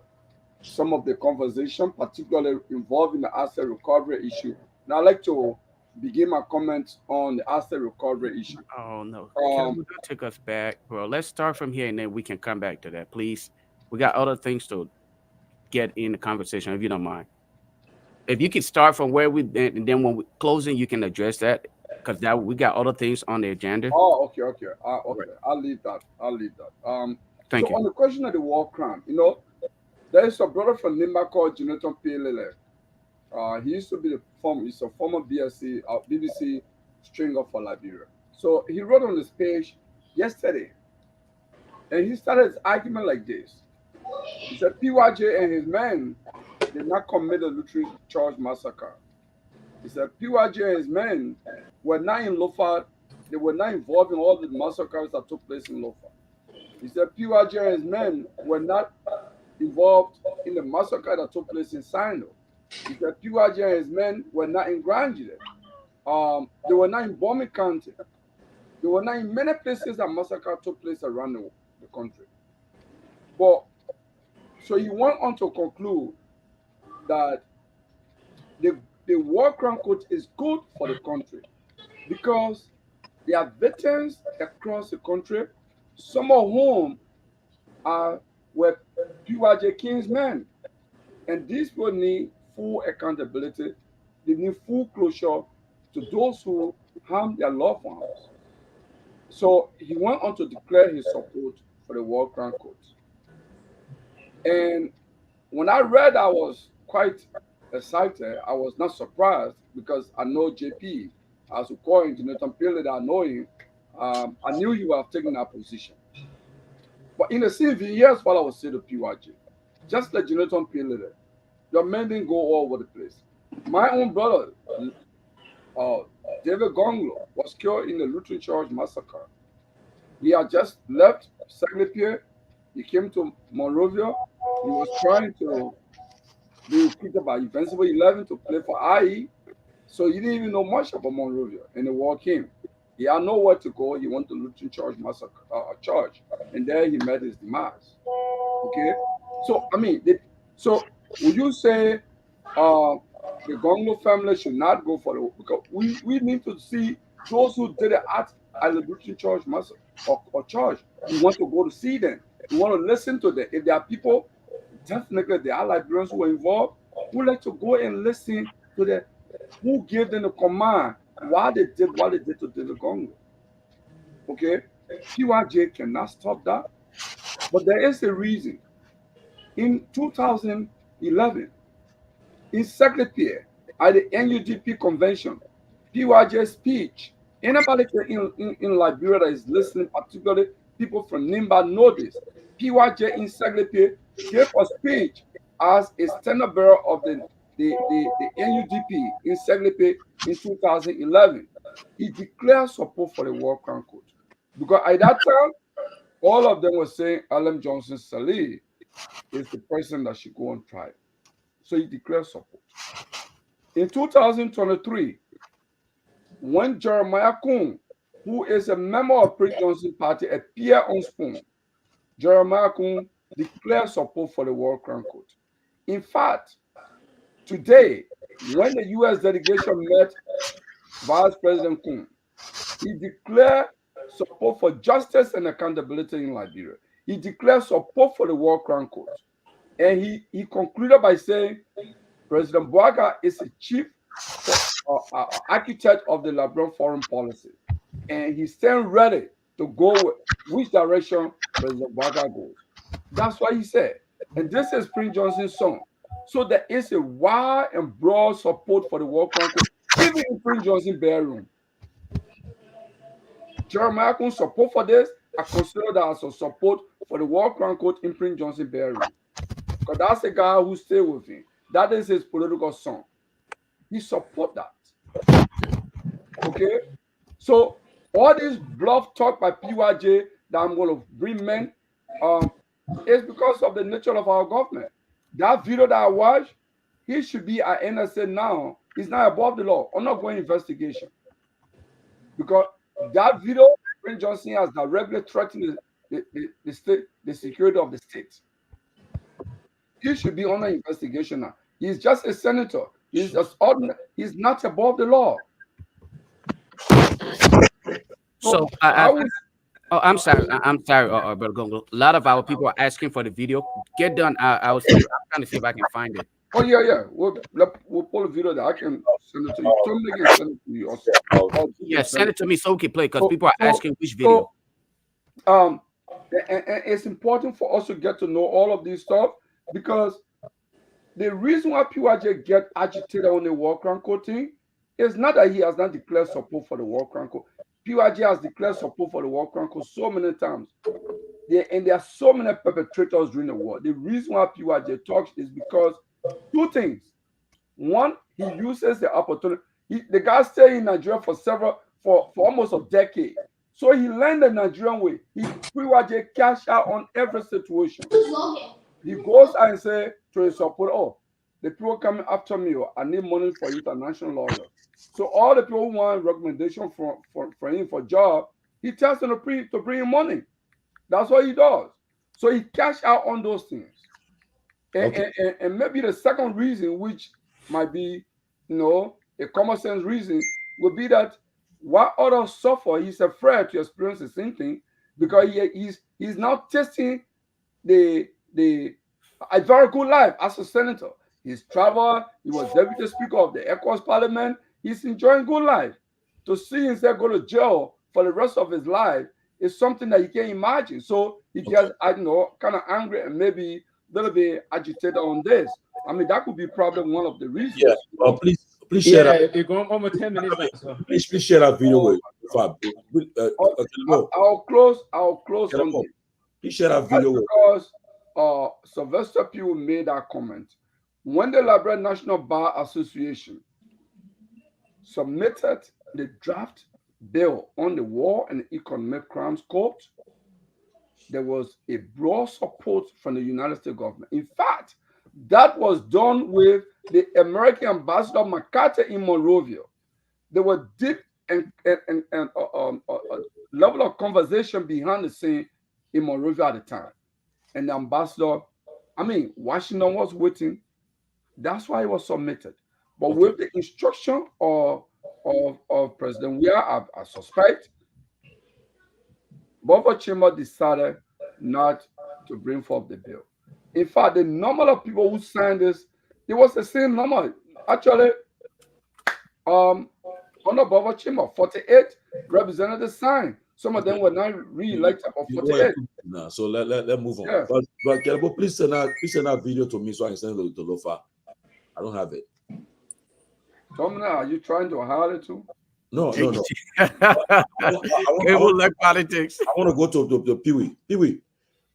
some of the conversation, particularly involving the asset recovery issue. Now I'd like to begin my comments on the asset recovery issue. Oh no, don't take us back, bro. Let's start from here, and then we can come back to that, please. We got other things to get in the conversation, if you don't mind. If you can start from where we've been, and then when we're closing, you can address that. because that we got other things on the agenda. Oh, okay, okay, okay. Right. I'll leave that. I'll leave that. So Thank you. on the question of the war crime, there is a brother from Nimba called Jonathan Pelele. He used to be he's a former BBC stringer for Liberia. So he wrote on this page yesterday, and he started his argument like this. He said PYJ and his men did not commit a Lutheran Church massacre. He said PYJ and his men were not in Lofa. They were not involved in all the massacres that took place in Lofa. He said PYJ and his men were not involved in the massacre that took place in Sino. He said PYJ and his men were not in Grangide. They were not in Bomi County. They were not in many places that massacre took place around the country. But so he went on to conclude that the war crime code is good for the country because there are veterans across the country, some of whom were PYJ King's men. And these will need full accountability. They need full closure to those who harm their loved ones. So he went on to declare his support for the war crime code. And when I read, I was quite excited. I was not surprised because I know JP, as we call him, Jonathan Pelele, I know him. I knew you were taking that position. But in the CV, here's what I would say to PYJ. Just like Jonathan Pelele, your men didn't go all over the place. My own brother, David Gonglo, was killed in the Lutheran Church massacre. He had just left Saglipie. He came to Monrovia. He was trying to be recruited by Invincible 11 to play for IE. So he didn't even know much about Monrovia. And the war came. He had nowhere to go. He went to Lutheran Church massacre church. And there he met his demise. Okay? So, I mean, so would you say the Gonglo family should not go for the, because we need to see those who did it at the Lutheran Church massacre or church. We want to go to see them. We want to listen to them. If there are people, definitely there are Liberians who are involved, who like to go and listen to them, who gave them the command, why they did what they did to David Gonglo. Okay? PYJ cannot stop that. But there is a reason. In 2011, in Secretariat at the NUDP convention, PYJ's speech, anybody in Liberia that is listening, particularly people from Nimba, know this. PYJ in Secretariat gave a speech as a standard bearer of the NUDP in Secretariat in 2011. He declared support for the war crime code. Because at that time, all of them were saying Alan Johnson Salih is the person that should go on trial. So he declared support. In 2023, when Jeremiah Kuhn, who is a member of Prince Johnson Party, appeared on Spoon, Jeremiah Kuhn declared support for the war crime code. In fact, today, when the U.S. delegation met Vice President Kuhn, he declared support for justice and accountability in Liberia. He declared support for the war crime code. And he concluded by saying, President Bouaga is a chief architect of the Liberian foreign policy. And he stands ready to go with which direction President Bouaga goes. That's what he said. And this is Prince Johnson's song. So there is a wide and broad support for the war crime code, even in Prince Johnson's bedroom. Jeremiah Kuhn's support for this, I consider that as a support for the war crime code in Prince Johnson's bedroom. Because that's the guy who stayed with him. That is his political song. He support that. Okay? So all this bluff talk by PYJ that I'm going to bring men is because of the nature of our government. That video that I watched, he should be at NSA now. He's not above the law. I'm not going investigation. Because that video, Prince Johnson has directly threatened the state, the security of the state. He should be under investigation now. He's just a senator. He's not above the law. So I'm sorry, Brother Gongo. A lot of our people are asking for the video. Get done. I'm trying to see if I can find it. Oh yeah. We'll pull a video that I can send it to you. Somebody can send it to you also. Or you Yeah, can send it to me so we can play because So- people are so- asking which video. and it's important for us to get to know all of this stuff because the reason why PYJ get agitated on the war crime code thing is not that he has not declared support for the war crime code. PYJ has declared support for the war crime code so many times. There are so many perpetrators during the war. The reason why PYJ talks is because two things. One, he uses the opportunity. The guy stayed in Nigeria for almost a decade. So he learned the Nigerian way. He PYJ cash out on every situation. He goes out and say to his support, oh, the people coming after me, oh, I need money for international lawyer. So all the people who want recommendation for him for job, he tells them to bring him money. That's what he does. So he cash out on those things. And maybe the second reason, which might be, a common sense reason, would be that while others suffer, he's afraid to experience the same thing because he's now tasting a very good life as a senator. He's traveled, he was deputy speaker of the ECOWAS parliament. He's enjoying good life. To see himself go to jail for the rest of his life is something that he can't imagine. So he gets, kind of angry and maybe a little bit agitated on this. I mean, that could be probably one of the reasons. Yeah. Please share that. You're going over 10 minutes now. So. Please share that video with I'll close on this. Please share that video because Sylvester Pugh made that comment. When the Liberia National Bar Association submitted the draft bill on the War and Economic Crimes Code, there was a broad support from the United States government. In fact, that was done with the American ambassador McCarthy in Monrovia. There were deep and level of conversation behind the scene in Monrovia at the time. And the ambassador, Washington was waiting. That's why it was submitted. But with the instruction of President Weah, I suspect, Buffer Chamber decided not to bring forth the bill. In fact, the number of people who signed this, it was the same number. Actually, on the Buffer Chamber, 48 representatives signed. Some of them were not re-elected, but 48. No, so let move on. Yeah. But Kelebo, please send that video to me so I can send it to Lofa. I don't have it. Tomalin, are you trying to hide it too? No. I like politics. I want to go to the Peewee.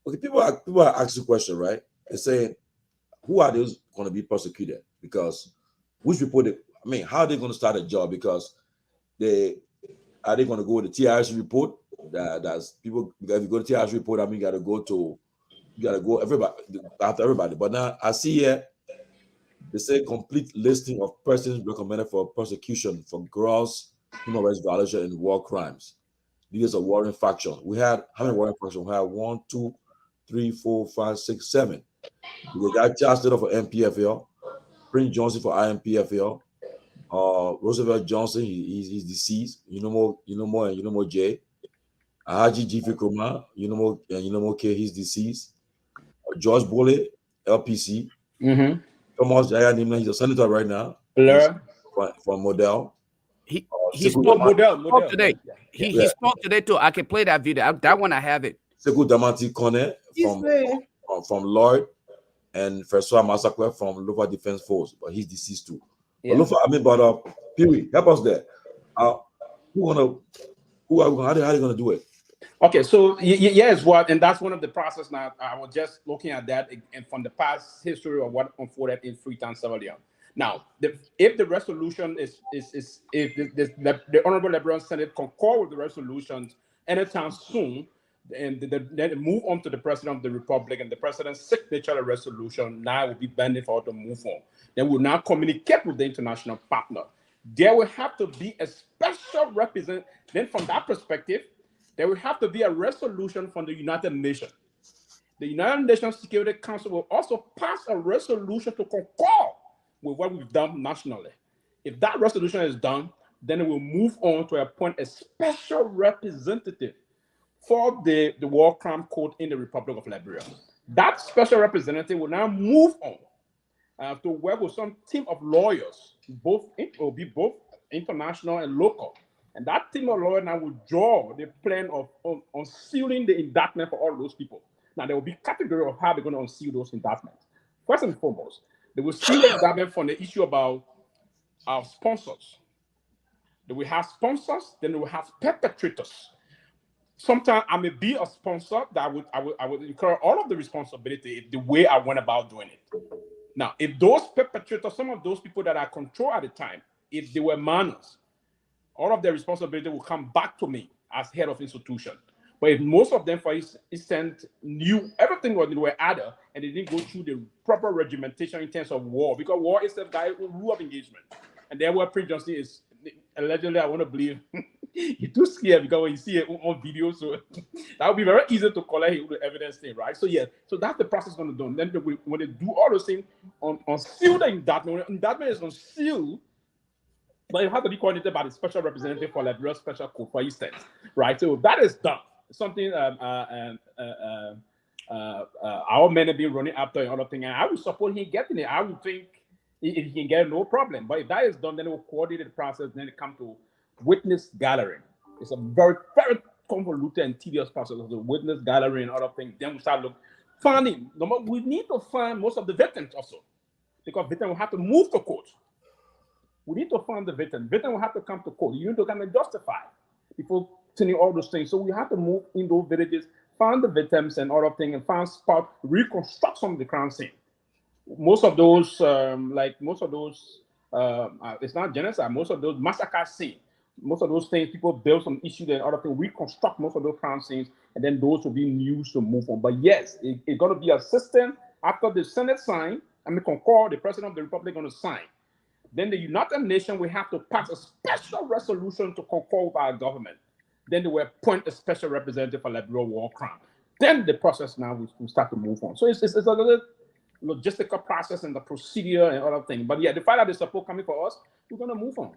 Okay, people are asking the question, right? They're saying, who are those going to be prosecuted? Because which people? How are they going to start a job? Because are they going to go with the TRS report? That's people. If you go to TRS report, you got to go everybody after everybody. But now I see here they say complete listing of persons recommended for prosecution for gross human rights violation and war crimes. These are warring factions. We had how many warring factions? We had 1, 2, 3, 4, 5, 6, 7. We got Charles Taylor for MPFL, Prince Johnson for IMPFL, Roosevelt Johnson, he's deceased. You know more J. Haji G. Fikroma, you know more K, he's deceased. George Bole, LPC. Mm-hmm. Thomas Jaya Nimna, he's a senator right now. From Model. He spoke Model today. He spoke today too. I can play that video. That one I have it. Sekou Damanti Kone from Lloyd and Francois Massacre from Lofa Defense Force, but he's deceased too. Yeah. But Lofa, Peewee, help us there. How are they gonna do it? Okay, so yes, and that's one of the process. Now I was just looking at that and from the past history of what unfolded in Freetown, Sierra Leone. Now, if the resolution if the Honorable Liberal Senate concur with the resolutions anytime soon, and then move on to the President of the Republic and the President's signature resolution, now will be bending for to move on. Then we'll now communicate with the international partner. There will have to be a special representative. Then from that perspective, there will have to be a resolution from the United Nations. The United Nations Security Council will also pass a resolution to concur with what we've done nationally. If that resolution is done, then it will move on to appoint a special representative for the War Crime Code in the Republic of Liberia. That special representative will now move on to work with some team of lawyers, both it will be both international and local. And that team of lawyers now will draw the plan of unsealing the indictment for all those people. Now there will be category of how they're going to unseal those indictments. First and foremost, they will seal the indictment from the issue about our sponsors. They will have sponsors, then they will have perpetrators. Sometimes I may be a sponsor that I would incur all of the responsibility the way I went about doing it. Now, if those perpetrators, some of those people that I control at the time, if they were minors, all of their responsibility will come back to me as head of institution. But if most of them, for instance, knew everything what they were added and they didn't go through the proper regimentation in terms of war, because war is the rule of engagement. And there where Prince Johnson is allegedly, I want to believe, he's too scared because when you see it on video, so that would be very easy to collect the evidence thing, right? So yeah, so that's the process going to do. And then when they do all those things, unseal the indictment, when the indictment is unsealed, but it has to be coordinated by the special representative for Liberia Special Court, for instance, right? So that is done. Something our men have been running after and other thing, and I would support him getting it. I would think he can get it, no problem. But if that is done, then it will coordinate the process. Then it comes to witness gathering. It's a very, very convoluted and tedious process of the witness gathering and other things. Then we start finding. We need to find most of the victims also, because victims will have to move to court. We need to find the victim. Victim will have to come to court. You need to come and justify before sending all those things. So we have to move in those villages, find the victims and other things, and find spot, reconstruct some of the crime scene. Most of those, it's not genocide. Most of those massacre scenes, most of those things, people build some issues and other things, reconstruct most of those crime scenes, and then those will be used to move on. But yes, it's going to be a system after the Senate sign, Concord, the President of the Republic, going to sign. Then the United Nations will have to pass a special resolution to concord with our government. Then they will appoint a special representative for Liberia war crime. Then the process now will start to move on. So it's a little logistical process and the procedure and other things. But yeah, the fact that the support coming for us, we're gonna move on.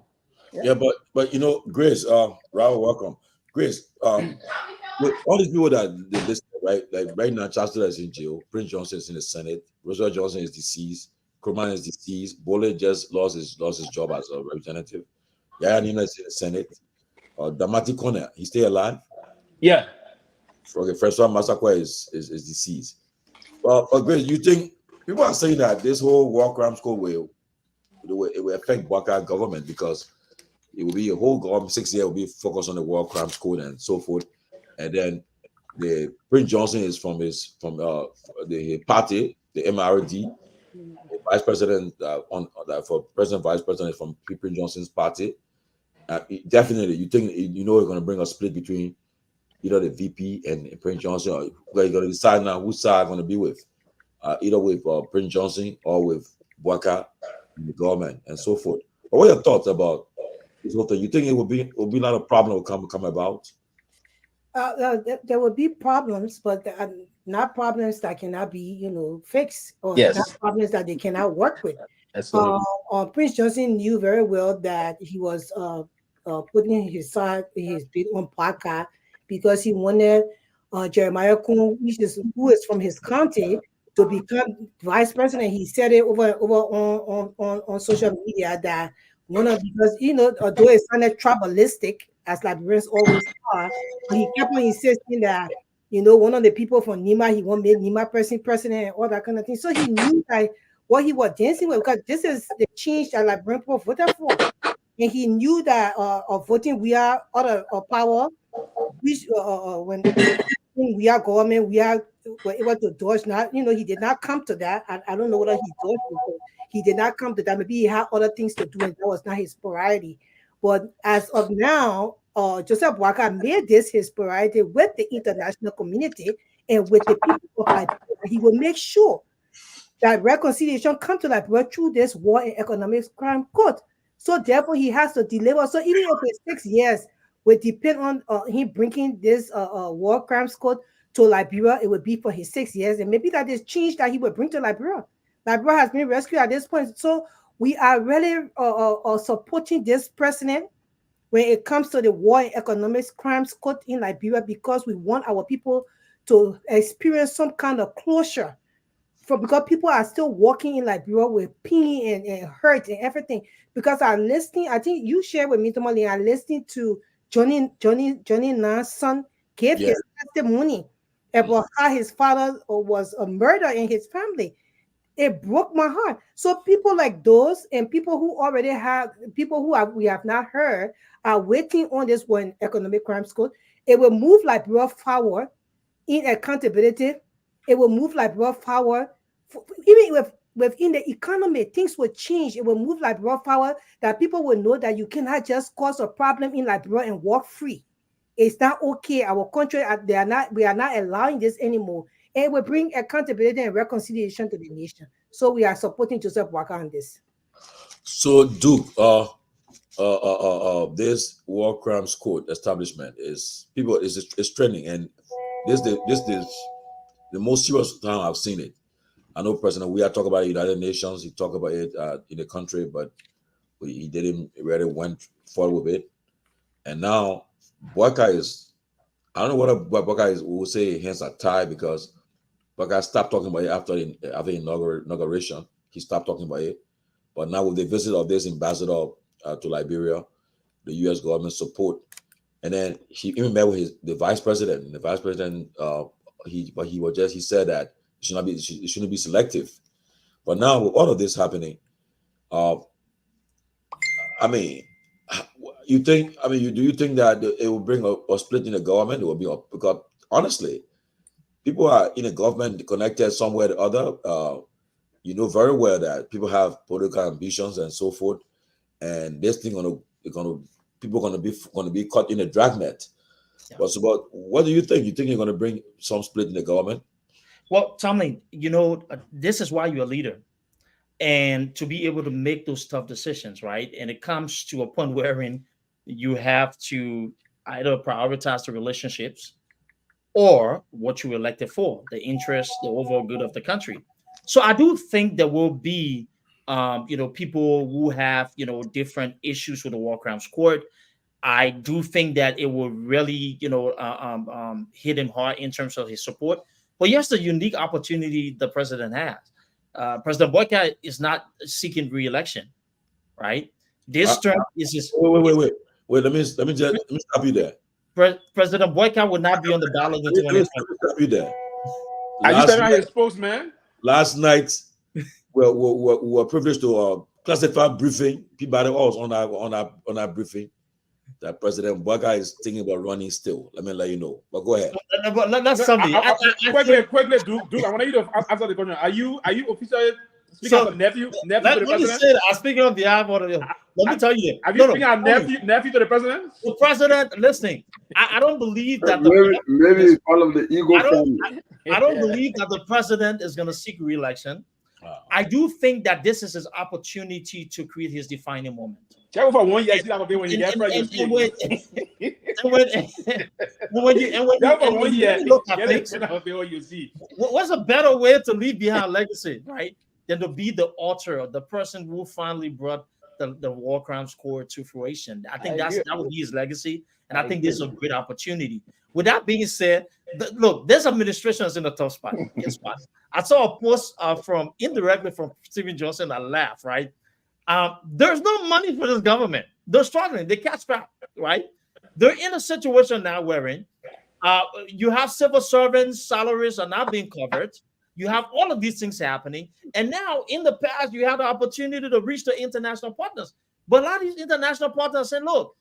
Yeah, but you know, Grace, Raul, welcome. Grace, with all these people that they listed, right? Like right now, Chancellor is in jail, Prince Johnson is in the Senate, Roosevelt Johnson is deceased, Kurman is deceased, Bole just lost his job as a representative. Yaya Nina is in the Senate. Damati Kone, he's still alive? Yeah. Okay, Francois Masakwa is deceased. But Grace, you think people are saying that this whole war crimes code will affect Baka government because it will be a whole government 6 years will be focused on the war crimes code and so forth, and then the Prince Johnson is from the party, the MRD, the vice president for president vice president is from Prince Johnson's party. Definitely, you think you're going to bring a split between either the VP and Prince Johnson, or you're going to decide now whose side I'm going to be with, either with Prince Johnson or with Baka in the government and so forth. But what are your thoughts about this whole thing? You think it will be not a problem will come about? There will be problems, but not problems that cannot be, fixed, or Yes. not problems that they cannot work with. Absolutely. Prince Johnson knew very well that he was putting his bid on Baka because he wanted Jeremiah Kun, who is from his county, to become vice president. He said it over on social media that because although it sounded tribalistic, as Liberians always are, but he kept on insisting that one of the people from Nima, he won't make Nima president and all that kind of thing. So he knew that what he was dancing with, because this is the change that Liberian people voted for, and he knew that voting we are out of power, which when we are government, were able to dodge. Not, he did not come to that. I don't know whether he dodged it. He did not come to that. Maybe he had other things to do, and that was not his priority. But as of now, Joseph Baka made this his priority with the international community and with the people of Liberia. He will make sure that reconciliation come to Liberia through this war and economic crime court. So therefore, he has to deliver. So even if it's 6 years, will depend on him bringing this war crimes court to Liberia. It would be for his 6 years, and maybe that is change that he will bring to Liberia. Liberia has been rescued at this point, so we are really supporting this president when it comes to the war and economic crimes court in Liberia, because we want our people to experience some kind of closure because people are still walking in Liberia with pain and hurt and everything. Because I'm listening, I think you shared with me, Tomalin, I'm listening to Johnny Nan's son gave Yeah. his testimony about how his father was a murder in his family. It broke my heart. So people like those and people who already have people who we have not heard are waiting on this one economic crimes code. It will move Liberia forward in accountability. It will move Liberia forward. Even within the economy, things will change. It will move Liberia forward that people will know that you cannot just cause a problem in Liberia and walk free. It's not okay. Our country, we are not allowing this anymore. And it will bring accountability and reconciliation to the nation. So we are supporting Joseph Waka on this. So Duke, this war crimes court establishment is trending, and this is the most serious time I've seen it. I know President we are talking about United Nations. He talked about it in the country, but he didn't really went forward with it. And now Boyka is, I don't know what Boyka is. We will say hands are tied because Boyka stopped talking about it after inauguration. He stopped talking about it. But now with the visit of this ambassador to Liberia, the U.S. government support, and then he even met with the vice president. And the vice president, he said that it shouldn't be selective. But now with all of this happening, I mean, you think? I mean, do you think that it will bring a split in the government? It will be because honestly, people are in the government connected somewhere or the other. You know very well that people have political ambitions and so forth, and this thing people gonna be caught in a dragnet. Yeah. But what do you think? You think you're gonna bring some split in the government? Well, Tomlin, this is why you're a leader. And to be able to make those tough decisions, right? And it comes to a point wherein you have to either prioritize the relationships or what you were elected for, the interest, the overall good of the country. So I do think there will be, people who have, different issues with the war crimes court. I do think that it will really, hit him hard in terms of his support. But here's the unique opportunity the president has. President Boyka is not seeking re-election, right? This term is his. Wait. Let me stop you there. President Boyka will not be on the ballot in Let me stop you there. Are you saying his spokesman? Last night, we were privileged to classify briefing. Peabody was on our briefing that President Boyka is thinking about running still. Let me let you know. But go ahead. That's something. Quickly, Duke. I want you to answer the question. Are you officially speaking as a nephew to the president? I'm speaking on behalf of the. Let me tell you. Are you speaking as nephew to the president? The president, listening. I don't believe that maybe it's part of the ego family. I don't believe that the president is going to seek re-election. I do think that this is his opportunity to create his defining moment. Check for 1 year. See that when you get pregnant. What's a better way to leave behind legacy, right? Than to be the author, the person who finally brought the war crimes court to fruition. I think that would be his legacy, and I think this is a great opportunity. With that being said, look, this administration is in a tough spot. I saw a post indirectly from Stephen Johnson. I laughed, right? There's no money for this government. They're struggling. They can't scrap, right? They're in a situation now wherein you have civil servants' salaries are not being covered. You have all of these things happening. And now, in the past, you had the opportunity to reach the international partners. But a lot of these international partners said, look,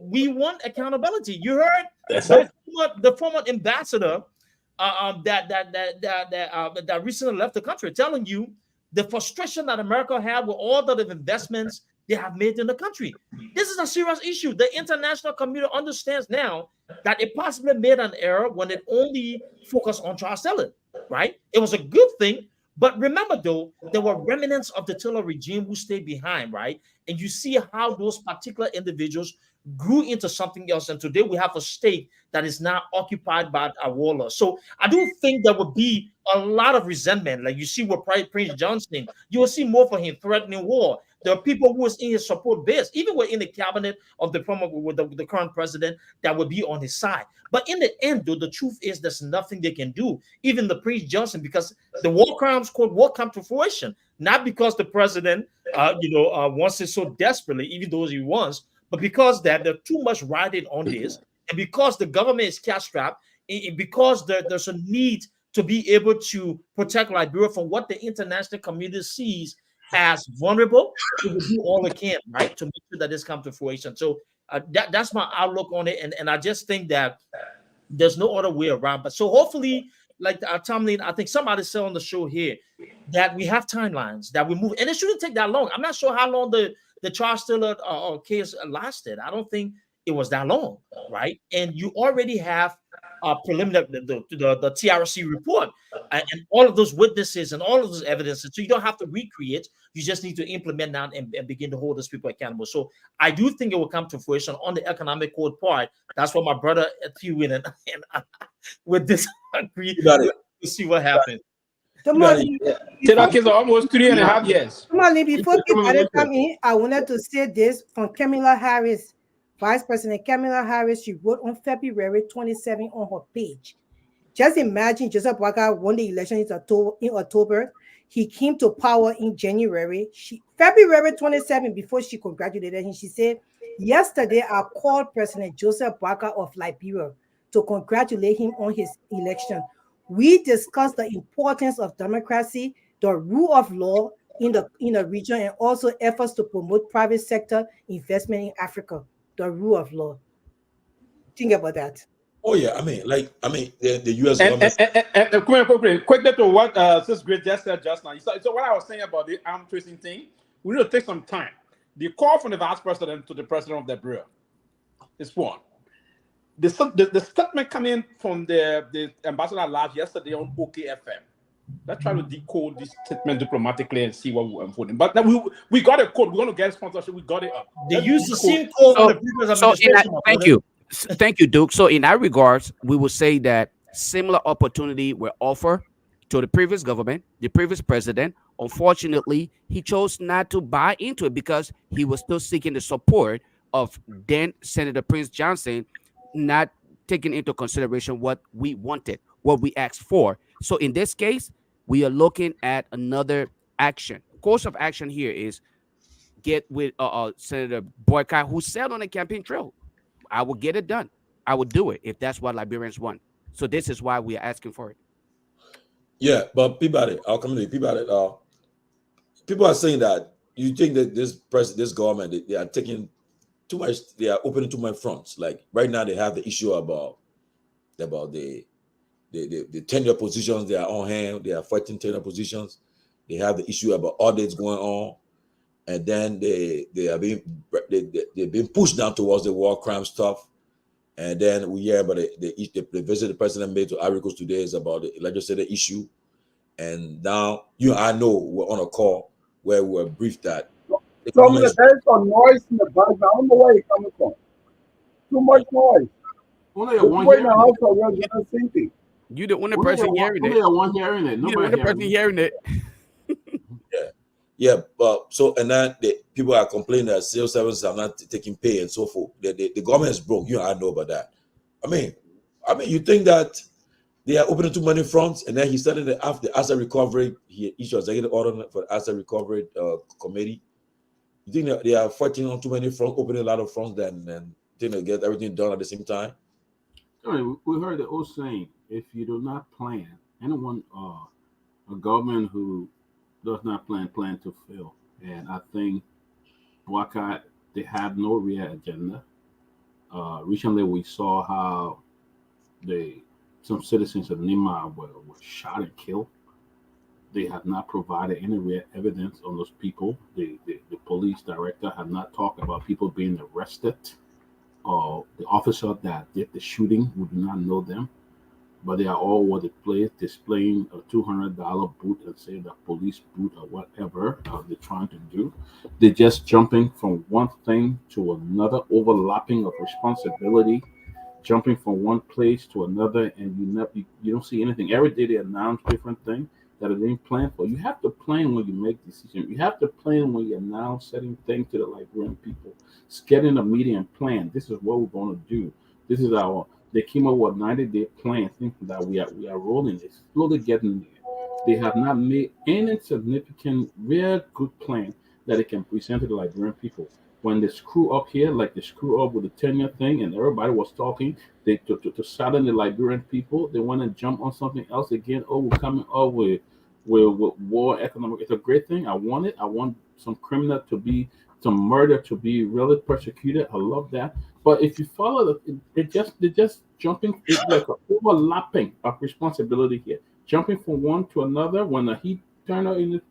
we want accountability. You heard the former ambassador that recently left the country telling you the frustration that America had with all the investments they have made in the country. This is a serious issue. The international community understands now that it possibly made an error when it only focused on Charles Taylor, right? It was a good thing. But remember, though, there were remnants of the Taylor regime who stayed behind, right? And you see how those particular individuals grew into something else. And today we have a state that is now occupied by a warlord. So I do think there would be a lot of resentment. Like you see with Prince Johnson, you will see more for him threatening war. there are people who is in his support base, even were in the cabinet of the former with the current president that would be on his side. But in the end, though, the truth is there's nothing they can do. Even the Prince Johnson, because the war crimes court will come to fruition, not because the president, wants it so desperately, even though he wants, but because that there's too much riding on this, and because the government is cash strapped, and because there's a need to be able to protect Liberia from what the international community sees as vulnerable. We will do all we can, right, to make sure that this comes to fruition. So that's my outlook on it, and I just think that there's no other way around. But so hopefully, like Tomalin, I think somebody said on the show here that we have timelines that we move, and it shouldn't take that long. I'm not sure how long the Charles Taylor case lasted. I don't think it was that long, right? And you already have preliminary the TRC report and all of those witnesses and all of those evidences. So you don't have to recreate. You just need to implement now and begin to hold those people accountable. So I do think it will come to fruition on the economic code part. That's what my brother Thiewin and with this agree. We'll see what happens. Tomalin, Kids are almost 3.5 years. Tomalin, before people come in, I wanted to say this from Kamala Harris. Vice President Kamala Harris, she wrote on February 27 on her page. Just imagine Joseph Boakai won the election in October. He came to power in January. February 27, before she congratulated him, she said, yesterday I called President Joseph Boakai of Liberia to congratulate him on his election. We discussed the importance of democracy, the rule of law in the region, and also efforts to promote private sector investment in Africa. The rule of law. Think about that. Oh yeah, the U.S. And government. quickly to what Sis Great just said just now. So what I was saying about the arm twisting thing, we need to take some time. The call from the vice president to the president of the bureau is one. The statement coming from the ambassador last yesterday on OKFM. Let's try to decode this statement diplomatically and see what we're unfolding. But we got a code. We're going to get sponsorship. We got it up. They use the same code on the previous administration. Thank you, Duke. So in that regards, we will say that similar opportunity were offered to the previous government, the previous president. Unfortunately, he chose not to buy into it because he was still seeking the support of then Senator Prince Johnson, not taking into consideration what we wanted, what we asked for. So in this case, we are looking at another action. Course of action here is get with Senator Boakai, who said on the campaign trail, I will get it done. I will do it if that's what Liberians want. So this is why we are asking for it. Yeah, but Peabody, I'll come to you. Peabody, people are saying that you think that this government, they are taking too much, they are opening too many fronts. Like right now, they have the issue about the tenure positions they are on hand. They are fighting tenure positions. They have the issue about audits going on, and then they've been pushed down towards the war crime stuff. And then we hear about the visit the president made to Ivory Coast today is about the legislative issue. And now you and I know we're on a call where we're briefed that there's some noise in the background. I don't know where it's coming from. Too much noise. Only one in the house already thinking. You the only person hearing it. One hearing it. You the only person hearing it. Yeah, but so and then people are complaining that civil servants are not taking pay and so forth. The government is broke. You and I know about that. I mean, you think that they are opening too many fronts, and then he started the asset recovery. He issued executive order for the asset recovery committee. You think that they are fighting on too many fronts, opening a lot of fronts, then think they get everything done at the same time? I mean, we heard the old saying: if you do not plan, anyone, a government who does not plan to fail. And I think Boakai, they have no real agenda. Recently, we saw how some citizens of Nima were shot and killed. They have not provided any real evidence on those people. The police director have not talked about people being arrested. The officer that did the shooting, we do not know them. But they are all over the place displaying a $200 boot and say the police boot or whatever they're trying to do. They're just jumping from one thing to another, overlapping of responsibility, jumping from one place to another, and you don't see anything. Every day they announce different things. that are being planned for. You have to plan when you make decisions. You have to plan when you're now setting things to the Liberian people. It's getting a meeting and plan. This is what we're going to do. This is our. They came up with a 90-day plan, thinking that we are rolling it, slowly getting there. They have not made any significant, real good plan that they can present to the Liberian people. When they screw up here, like they screw up with the tenure thing, and everybody was talking, they to sadden the Liberian people. They want to jump on something else again. Oh, we're coming up with war economic. It's a great thing. I want it. I want some criminal to be some murder to be really persecuted. I love that. But if you follow they're just jumping. It's like a overlapping of responsibility here, jumping from one to another. When the heat turner in the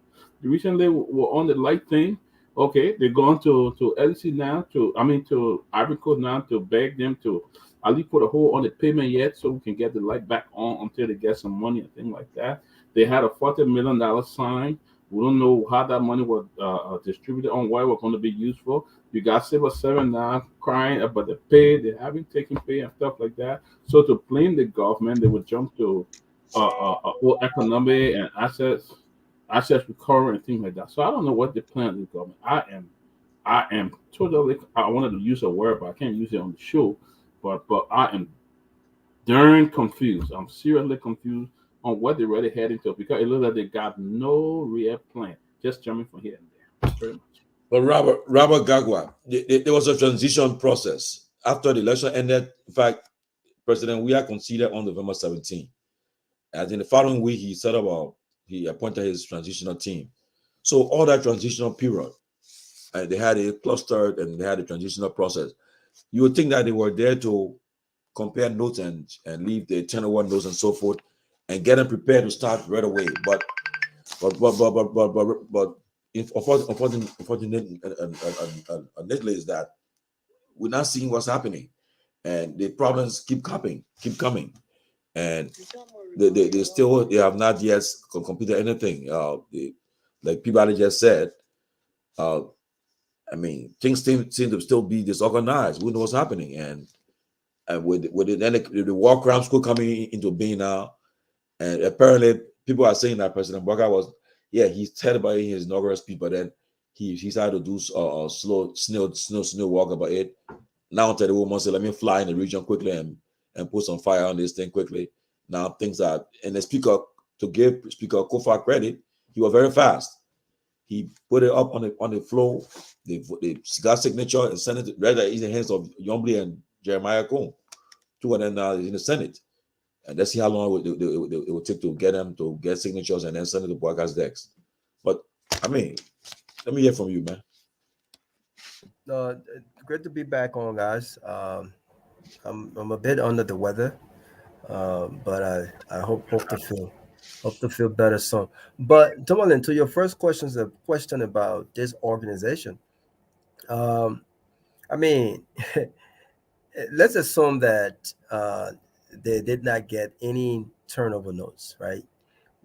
recently were on the light thing. Okay, they're going to LC now to Ivory Coast now to beg them to at least put a hold on the payment yet so we can get the light back on until they get some money and things like that. They had a $40 million sign. We don't know how that money was distributed on what it was going to be used for. You got Civil 7 now crying about the pay. They haven't taken pay and stuff like that. So to blame the government, they would jump to economic and assets recovery and things like that. So I don't know what the plan is, government. I am totally. I wanted to use a word, but I can't use it on the show. But I am darn confused. I'm seriously confused on what they're really heading to because it looks like they got no real plan, just jumping from here and there. Very much. But Robert Gagwa, there was a transition process after the election ended. In fact, President Weah conceded on November 17. And in the following week, he appointed his transitional team. So all that transitional period, they had it clustered and they had a transitional process. You would think that they were there to compare notes and leave the 1001 notes and so forth and get them prepared to start right away. But unfortunately is that we're not seeing what's happening, and the problems keep coming, and they have not yet completed anything. Like Peabody just said, I mean, things seem to still be disorganized. We know what's happening, and with the war crimes school coming into being now, and apparently people are saying that President Baka he's said about it in his inaugural speech, but then he started to do slow snail walk about it. Now the woman said, "Let me fly in the region quickly and put some fire on this thing quickly." Now things are, and the speaker, to give Speaker Kofa credit, he was very fast. He put it up on the floor, the cigar signature, and sent it right in the hands of Yombly and Jeremiah Cohn. Two of them now in the Senate. And let's see how long it would take to get them to get signatures and then send it to Bwaka's decks. But I mean, let me hear from you, man. Great to be back on, guys. I'm a bit under the weather, but I hope to feel better soon. But Tomalin, to your first question about this organization. I mean, let's assume that they did not get any turnover notes, right?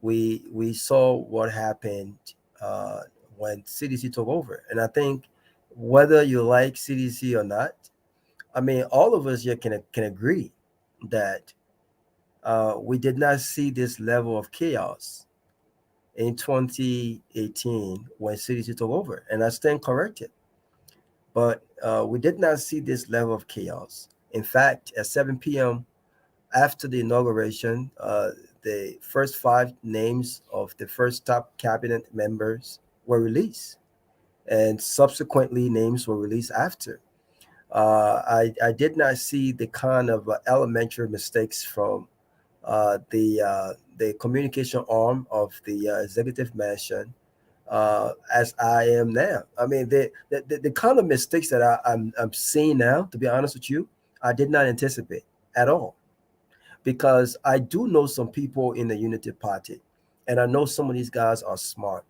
We saw what happened when CDC took over, and I think whether you like CDC or not, I mean, all of us here can agree that we did not see this level of chaos in 2018 when CDC took over, and I stand corrected. But we did not see this level of chaos. In fact, at 7 p.m. after the inauguration, the first 5 names of the first top cabinet members were released, and subsequently names were released after. I did not see the kind of elementary mistakes from the communication arm of the executive mansion as I am now. I mean, the kind of mistakes that I'm seeing now, to be honest with you, I did not anticipate at all. Because I do know some people in the Unity Party, and I know some of these guys are smart.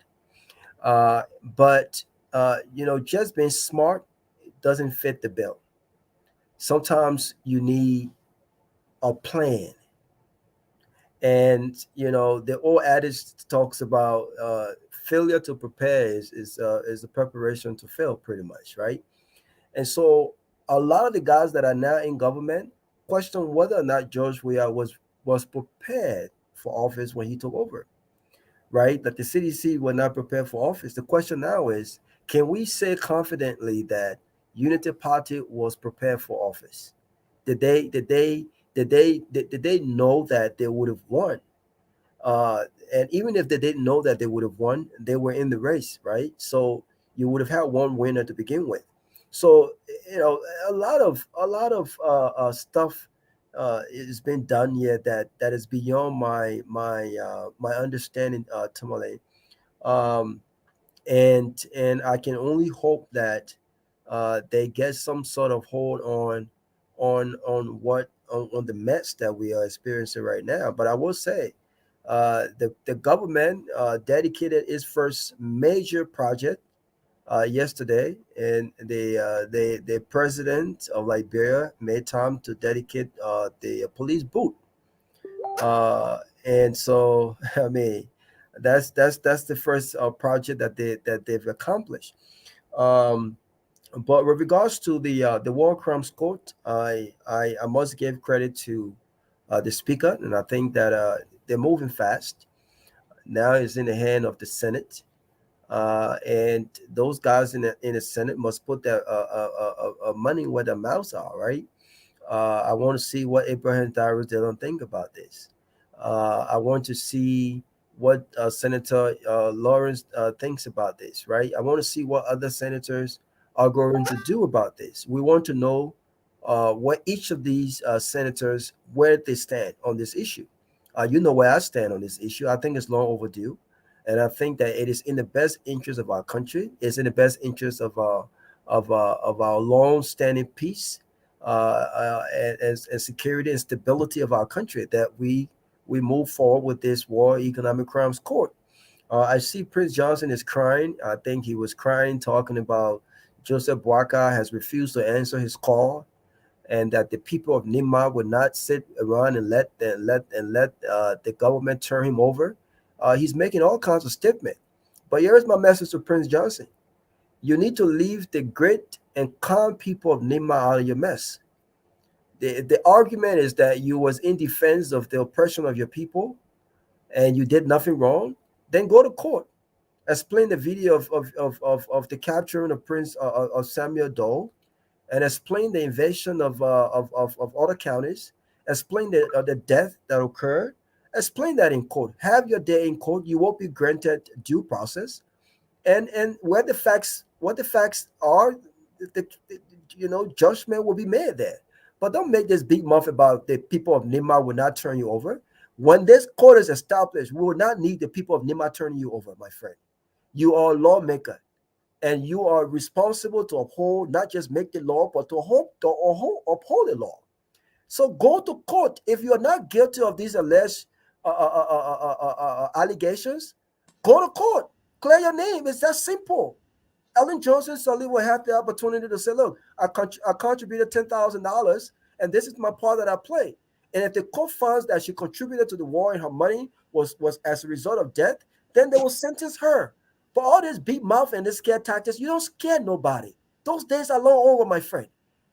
But just being smart doesn't fit the bill. Sometimes you need a plan. And the old adage talks about failure to prepare is the preparation to fail, pretty much, right? And so a lot of the guys that are now in government question whether or not George Weah was prepared for office when he took over. right? That the CDC were not prepared for office. The question now is, can we say confidently that Unity Party was prepared for office? Did they know that they would have won? And even if they didn't know that they would have won, they were in the race, right? So you would have had one winner to begin with. So a lot of stuff is been done here that is beyond my understanding, Tomalin. Um, and I can only hope that they get some sort of hold on the mess that we are experiencing right now. But I will say, the government dedicated its first major project yesterday, and the president of Liberia made time to dedicate the police boot. And so, I mean, that's the first project that they've accomplished. Um, but with regards to the war crimes court, I must give credit to the speaker, and I think that they're moving fast. Now it's in the hand of the Senate, and those guys in the Senate must put their money where their mouths are, right? I want to see what Abraham Tyrus they don't think about this. I want to see what Senator Lawrence thinks about this, right? I want to see what other senators are going to do about this. We want to know what each of these senators, where they stand on this issue. You know where I stand on this issue. I think it's long overdue, and I think that it is in the best interest of our country. It's in the best interest of our long-standing peace and security and stability of our country that we move forward with this war economic crimes court. I see Prince Johnson is crying. I think he was crying, talking about Joseph Boakai has refused to answer his call, and that the people of Nima would not sit around and let the government turn him over. He's making all kinds of statements. But here's my message to Prince Johnson. You need to leave the great and calm people of Nima out of your mess. The argument is that you was in defense of the oppression of your people and you did nothing wrong. Then go to court. Explain the video of the capturing of Prince of Samuel Doe, and explain the invasion of other counties. Explain the death that occurred. Explain that in court. Have your day in court. You won't be granted due process. And what the facts are, judgment will be made there. But don't make this big muff about the people of Nima will not turn you over. When this court is established, we will not need the people of Nima turning you over, my friend. You are a lawmaker, and you are responsible to uphold, not just make the law, but to uphold the law. So go to court. If you are not guilty of these alleged allegations, go to court. Clear your name. It's that simple. Ellen Johnson suddenly will have the opportunity to say, look, I contributed $10,000, and this is my part that I play. And if the court finds that she contributed to the war and her money was as a result of death, then they will sentence her. For all this big mouth and this scare tactics, you don't scare nobody. Those days are long over, my friend.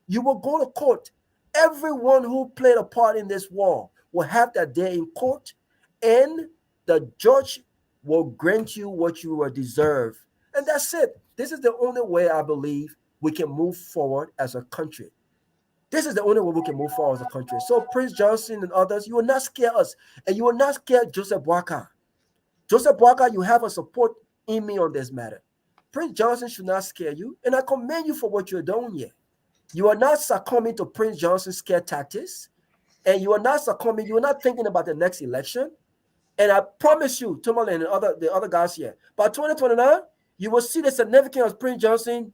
You will go to court. Everyone who played a part in this war will have that day in court, and the judge will grant you what you deserve. And that's it. This is the only way I believe we can move forward as a country. This is the only way we can move forward as a country. So Prince Johnson and others, you will not scare us, and you will not scare Joseph Boakai. Joseph Boakai, you have a support in me on this matter. Prince Johnson should not scare you, and I commend you for what you're doing here. You are not succumbing to Prince Johnson's scare tactics, and you are not succumbing. You are not thinking about the next election. And I promise you, Tomalin and the other guys here, by 2029, you will see the significance of Prince Johnson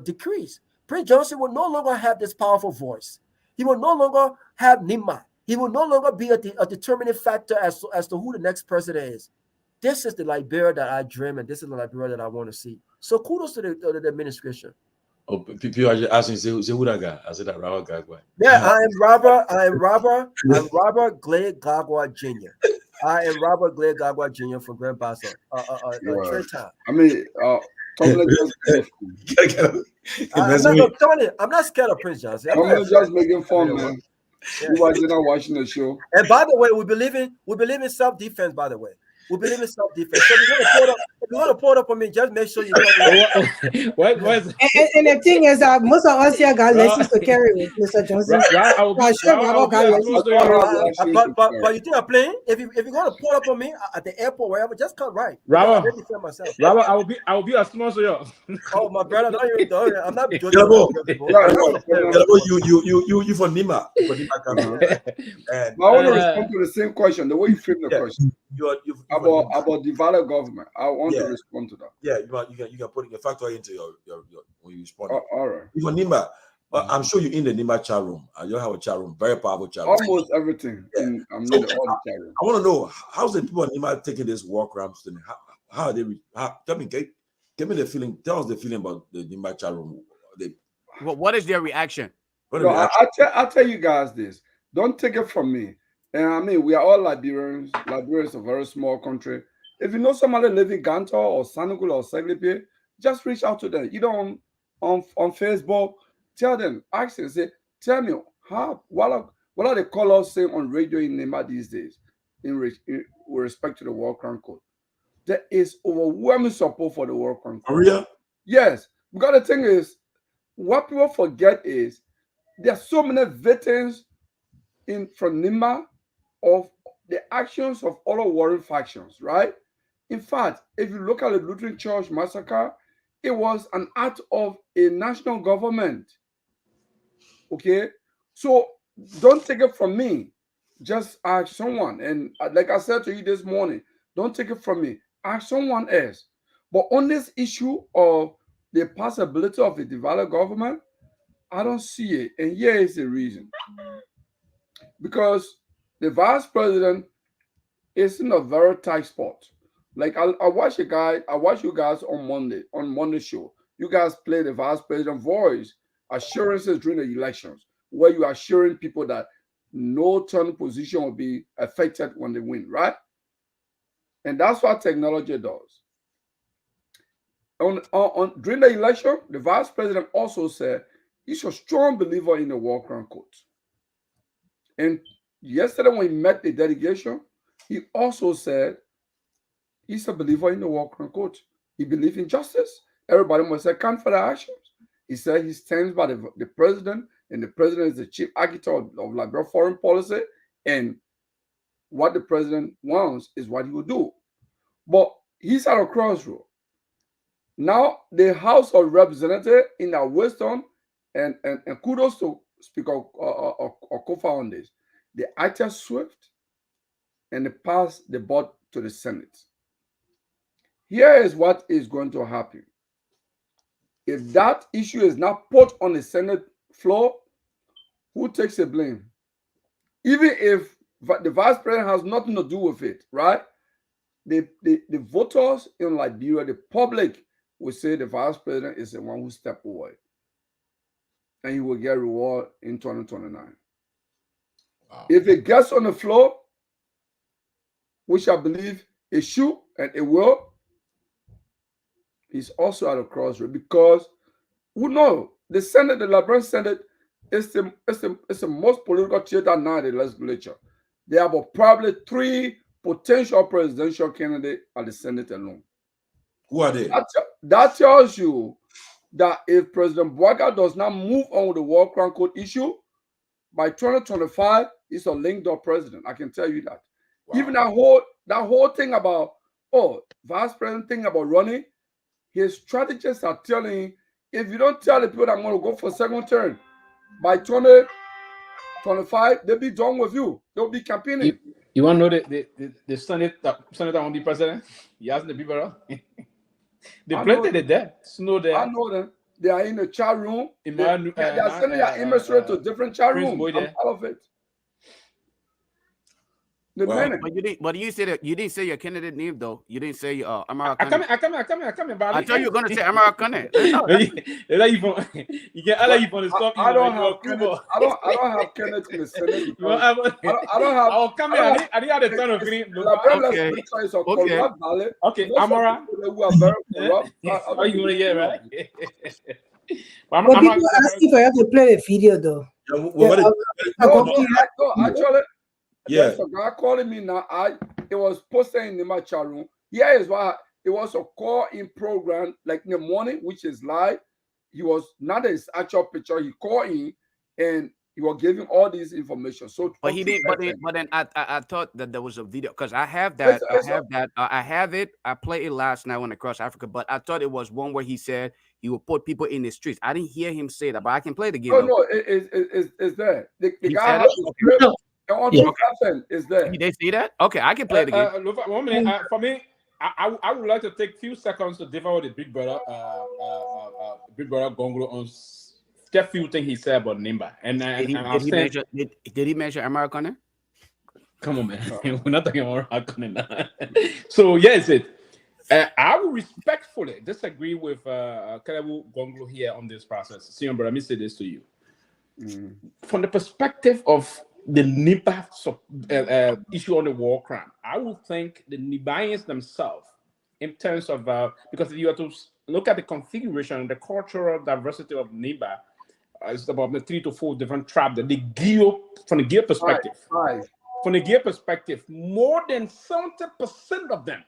decrease. Prince Johnson will no longer have this powerful voice. He will no longer have Nima. He will no longer be a determining factor as to who the next president is. This is the Liberia that I dream, and this is the Liberia that I want to see. So kudos to the administration. Oh, people are just asking, say who that guy? I said that Robert Gagwa. Yeah, I am Robert Glade Gagwa Jr. I am Robert Glade Gagwa Jr. from Grand Basso. Trenton. I mean, Tomlin I'm not scared of Prince Johnson. Tomlin just making fun, man. You guys are not watching the show. And by the way, we believe in self-defense, by the way. We believe in self-defense. So if you want to pull it up on me, just make sure you what and the thing is that most of us here got lessons to carry with Mr. Johnson. But you think I'm playing? If you're going to pull up on me at the airport, wherever, just come right. Robert, I defend myself. Robert, I will be a sponsor, yo. Oh, my brother, I'm not joking. You from Nima. I want to respond to the same question, the way you frame the question. About the value government. I want to respond to that. Yeah, you can put your factor into your when you respond. All right. You from Nima. I'm sure you're in the Nima chat room. You have a chat room, very powerful chat room. Almost everything. Yeah. I'm in all the chat room. I want to know how's the people in Nima taking this war crimes thing? How are they? Tell me, give me the feeling. Tell us the feeling about the Nima chat room. What is their reaction? I'll tell you guys this. Don't take it from me. And I mean, we are all Liberians. Liberia is a very small country. If you know somebody living in Ganta or Sanugul or Seglipe, just reach out to them. You know, on Facebook, tell them, ask them, say, tell me, what are the callers saying on radio in Nema these days with respect to the War Crime Code? There is overwhelming support for the War Crime Code. Korea? Yes. Because the thing is, what people forget is there are so many veterans from Nema of the actions of all warring factions, right? In fact, if you look at the Lutheran Church massacre, it was an act of a national government. Okay? So don't take it from me. Just ask someone. And like I said to you this morning, don't take it from me. Ask someone else. But on this issue of the possibility of a divided government, I don't see it. And here is the reason. Because the vice president is in a very tight spot. Like I watch you guys on Monday show. You guys play the vice president voice assurances during the elections, where you are assuring people that no turn position will be affected when they win, right? And that's what technology does. During the election, the vice president also said he's a strong believer in the War Crime Code. And yesterday when he met the delegation, he also said he's a believer in the War Crime Code. He believes in justice. Everybody must account for their actions. He said he stands by the president, and the president is the chief architect of Liberia foreign policy, and what the president wants is what he will do. But he's at a crossroad. Now, the House of Representatives, in their wisdom, and kudos to Speaker Kofa on this, they acted swift and they passed the ball to the Senate. Here is what is going to happen. If that issue is not put on the Senate floor, who takes the blame? Even if the vice president has nothing to do with it, right? The voters in Liberia, the public, will say the vice president is the one who stepped away. And he will get reward in 2029. Wow. If it gets on the floor, which I believe it should and it will, he's also at a crossroad, because we know the Senate, the Liberian Senate, is the most political theater now in the legislature. There are probably 3 potential presidential candidates at the Senate alone. Who are they? That tells you that if President Bouaga does not move on with the War Crime Code issue, by 2025, he's a linked door president. I can tell you that. Wow. Even that whole thing about, vice president thing about running, his strategists are telling him, if you don't tell the people that I'm going to go for second term, by 2025, they'll be done with you. They'll be campaigning. You want to know the Senate that won't be president? He hasn't the people. They planted it there. I know them. They are in the chat room. They are sending their emissary to different chat rooms. I'm part of it. But you said that you didn't say your candidate name though. You didn't say Amara Kane. I come here. I thought you were going to say Amara Kane. You can allow you from the stop. I don't have Kenneth in the Senate. I don't have. I'll come here. I didn't have the turn of green. Okay, Amara. Who are very corrupt. Are you going to get right? But people asking for you to play the video though. Yeah, what Yeah, is- No, actually, yeah. there's a guy calling me now. It was posted in my chat room. Here is why it was a call-in program, like in the morning, which is live. He was not his actual picture. He called in and he was giving all this information. So, But he didn't. But then I thought that there was a video because I have that. I have it. I played it last night on Across Africa. But I thought it was one where he said he would put people in the streets. I didn't hear him say that, but I can play it again. No, it's there. The He guy said has it? the script. And on Yeah. True Captain is there. They see that? Okay, I can play it again. Lofa, 1 minute. For me, I would like to take a few seconds to differ with the Big Brother Gongolo on just few things he said about Nimba. Did he mention America on there? Come on, man. We're not talking about Harkonnen now. So yes, I will respectfully disagree with Kelebu Gongolo here on this process. Sion, but let me say this to you. From the perspective of the Nimba issue on the war crime, I would think the Nibians themselves, in terms of because if you have to look at the configuration and the cultural diversity of Nimba, it's about the 3 to 4 different tribes. From the Gear perspective, from the Gear perspective, more than 70% of them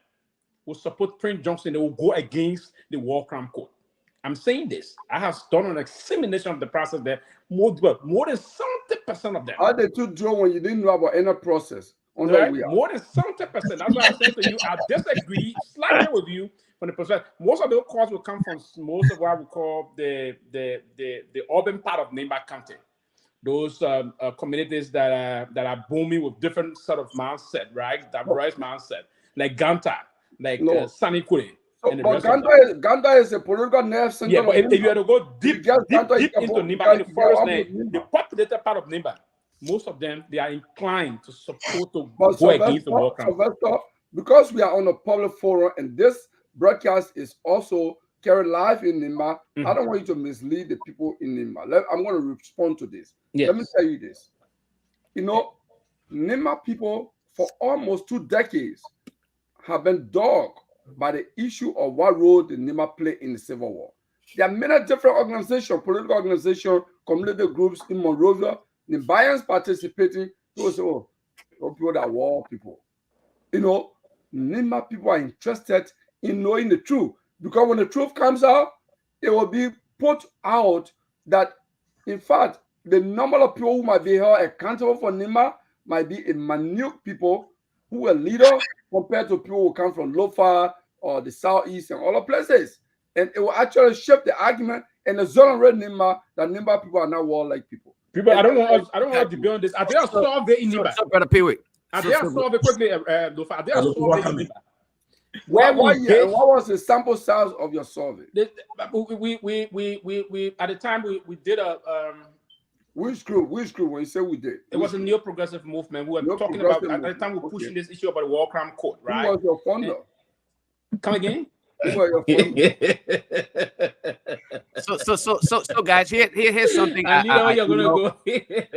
will support Prince Johnson. They will go against the war crime code. I'm saying this. I have done an examination of the process there. More than 70% of them. How did you draw when you didn't know about any process? Right? More than 70%. That's why I said to you, I disagree slightly with you from the perspective. Most of the calls will come from most of what we call the urban part of Nimba County. Those communities that are booming with different sort of mindset, right? Diverse mindset, like Ganta, like Sanikure. But Ganda is a political nerve center. Yeah, but if you had to go deep into Nimba, in the forest land, the populated part of Nimba, most of them, they are inclined to support to go against the war crime. Because we are on a public forum and this broadcast is also carried live in Nimba, I don't want you to mislead the people in Nimba. I'm going to respond to this. Yes. Let me tell you this. You know, Nimba people for almost 2 decades have been dogged by the issue of what role the Nimba play in the Civil War. There are many different organizations, political organizations, community groups in Monrovia, Nimbayans participating. People say, oh, people that war people. You know, Nimba people are interested in knowing the truth because when the truth comes out, it will be put out that, in fact, the number of people who might be held accountable for Nimba might be a minute people who are leaders compared to people who come from Lofa or the Southeast and other places. And it will actually shift the argument and the zone red Nimba that Nimba people are not warlike people. I don't want to debate on this. Are they a survey in Nimba? Brother Peewee. Are they a survey quickly, Lofa? Are they a survey in Nimba? What was the sample size of your survey? We at the time we did a which group? When you say we did, it was a neo-progressive movement. We were talking about at the time we were pushing this issue about the war crime code, right? Who was your founder? Come again? Who was your founder? So guys, here's something. I know you're gonna go.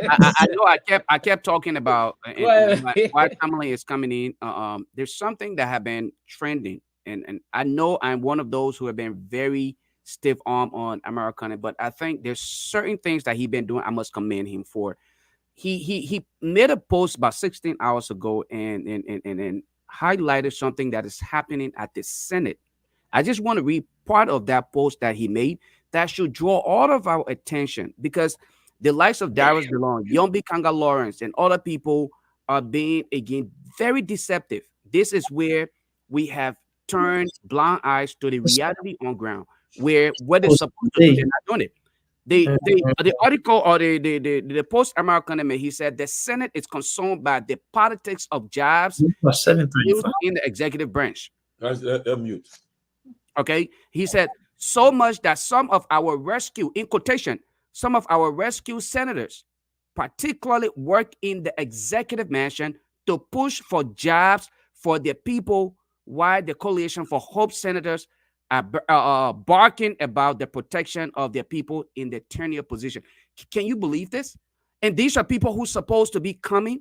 I know I kept talking about why Tomalin is coming in. There's something that have been trending, and I know I'm one of those who have been very stiff arm on Americana, but I think there's certain things that he's been doing. I must commend him for. He made a post about 16 hours ago and highlighted something that is happening at the Senate. I just want to read part of that post that he made that should draw all of our attention because the likes of Darius DeLong, Yombi Kanga Lawrence, and other people are being, again, very deceptive. This is where we have turned blind eyes to the reality on ground, where what they're supposed to do, they're not doing it. The article or the post American, he said the Senate is concerned by the politics of jobs in the executive branch. Mute. Okay, he said so much that some of our rescue, in quotation, some of our rescue senators, particularly work in the executive mansion to push for jobs for the people, while the Coalition for Hope senators are barking about the protection of their people in the tenure position. Can you believe this? And these are people who are supposed to be coming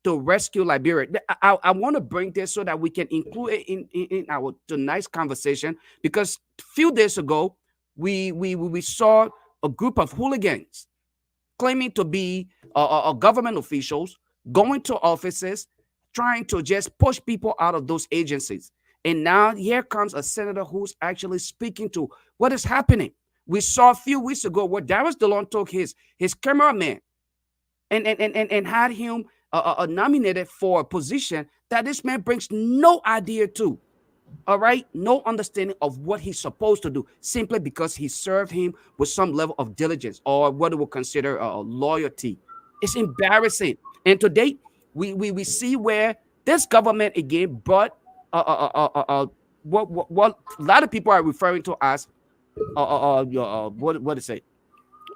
to rescue Liberia. I want to bring this so that we can include it in our tonight's conversation, because a few days ago, we saw a group of hooligans claiming to be government officials, going to offices, trying to just push people out of those agencies. And now here comes a senator who's actually speaking to what is happening. We saw a few weeks ago where Darius DeLon took his cameraman and had him nominated for a position that this man brings no idea to. All right, no understanding of what he's supposed to do, simply because he served him with some level of diligence or what we would consider loyalty. It's embarrassing. And today, we see where this government again brought what a lot of people are referring to as what is it?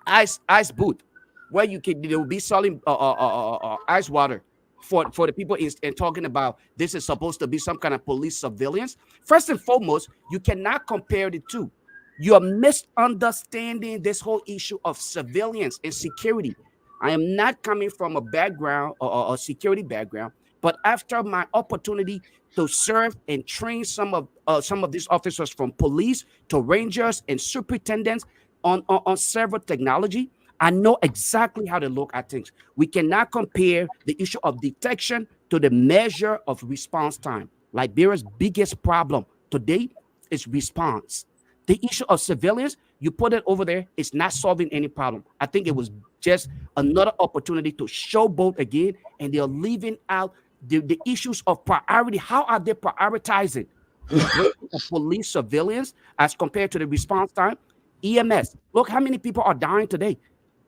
Ice booth, where they will be selling ice water for the people and talking about this is supposed to be some kind of police surveillance. First and foremost, you cannot compare the two. You're misunderstanding this whole issue of surveillance and security. I am not coming from a background or a security background, but after my opportunity to serve and train some of these officers, from police to rangers and superintendents on several technology, I know exactly how to look at things. We cannot compare the issue of detection to the measure of response time. Liberia's biggest problem today is response. The issue of surveillance, you put it over there, it's not solving any problem. I think it was just another opportunity to showboat again, and they're leaving out the issues of priority. How are they prioritizing the police surveillance as compared to the response time? EMS. Look how many people are dying today.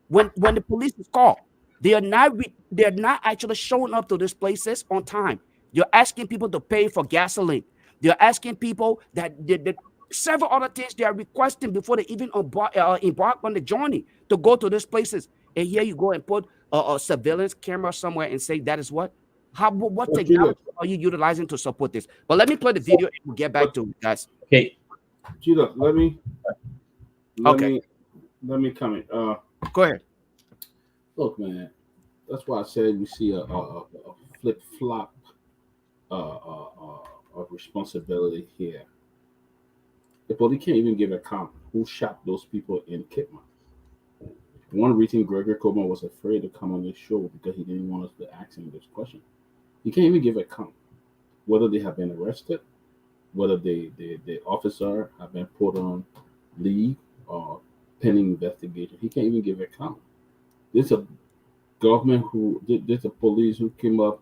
When the police is called, they are not actually showing up to these places on time. They're asking people to pay for gasoline. They're asking people that several other things they are requesting before they even embark on the journey to go to these places. And here you go and put a surveillance camera somewhere and say that is what technology are you utilizing to support this? But let me play the video and we'll get back to it, guys. Okay. Gina, let me comment. Go ahead. Look, man, that's why I said we see a flip flop of responsibility here. The police can't even give account who shot those people in Kidman. One reason Gregory Coleman was afraid to come on this show because he didn't want us to ask him this question. He can't even give account whether they have been arrested, whether the officer have been put on leave or pending investigation. He can't even give account. There's a government there's a police who came up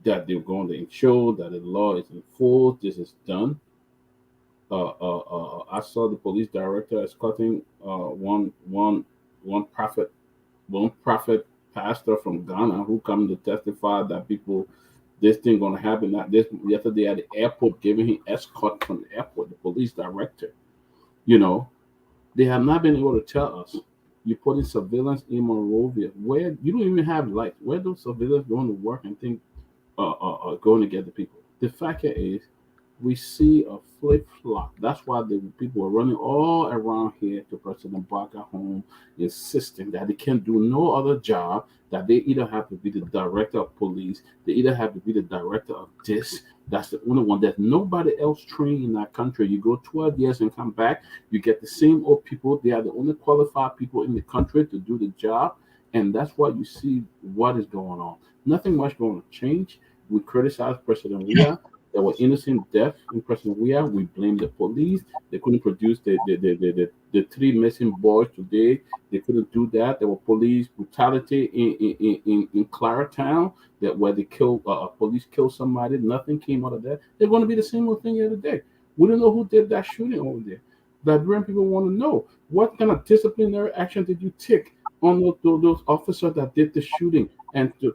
that they're going to ensure that the law is enforced. This is done. I saw the police director escorting one prophet pastor from Ghana who come to testify that this thing gonna happen. That this yesterday at the airport, giving him escort from the airport. The police director, they have not been able to tell us. You put in surveillance in Monrovia, where you don't even have lights. Where those surveillance going to work and think going to get the people? The fact is, we see a flip flop. That's why the people are running all around here to President Barker home, insisting that they can't do no other job, that they either have to be the director of police, they either have to be the director of this. That's the only one. There's nobody else trained in that country. You go 12 years and come back, you get the same old people. They are the only qualified people in the country to do the job. And that's why you see what is going on. Nothing much going to change. We criticize President Weah. There were innocent deaths in President Weah. We blame the police. They couldn't produce the 3 missing boys today. They couldn't do that. There were police brutality in Claratown where they killed police killed somebody. Nothing came out of that. They're going to be the same old thing every day. We don't know who did that shooting over there. Liberian people want to know, what kind of disciplinary action did you take on those officers that did the shooting, and to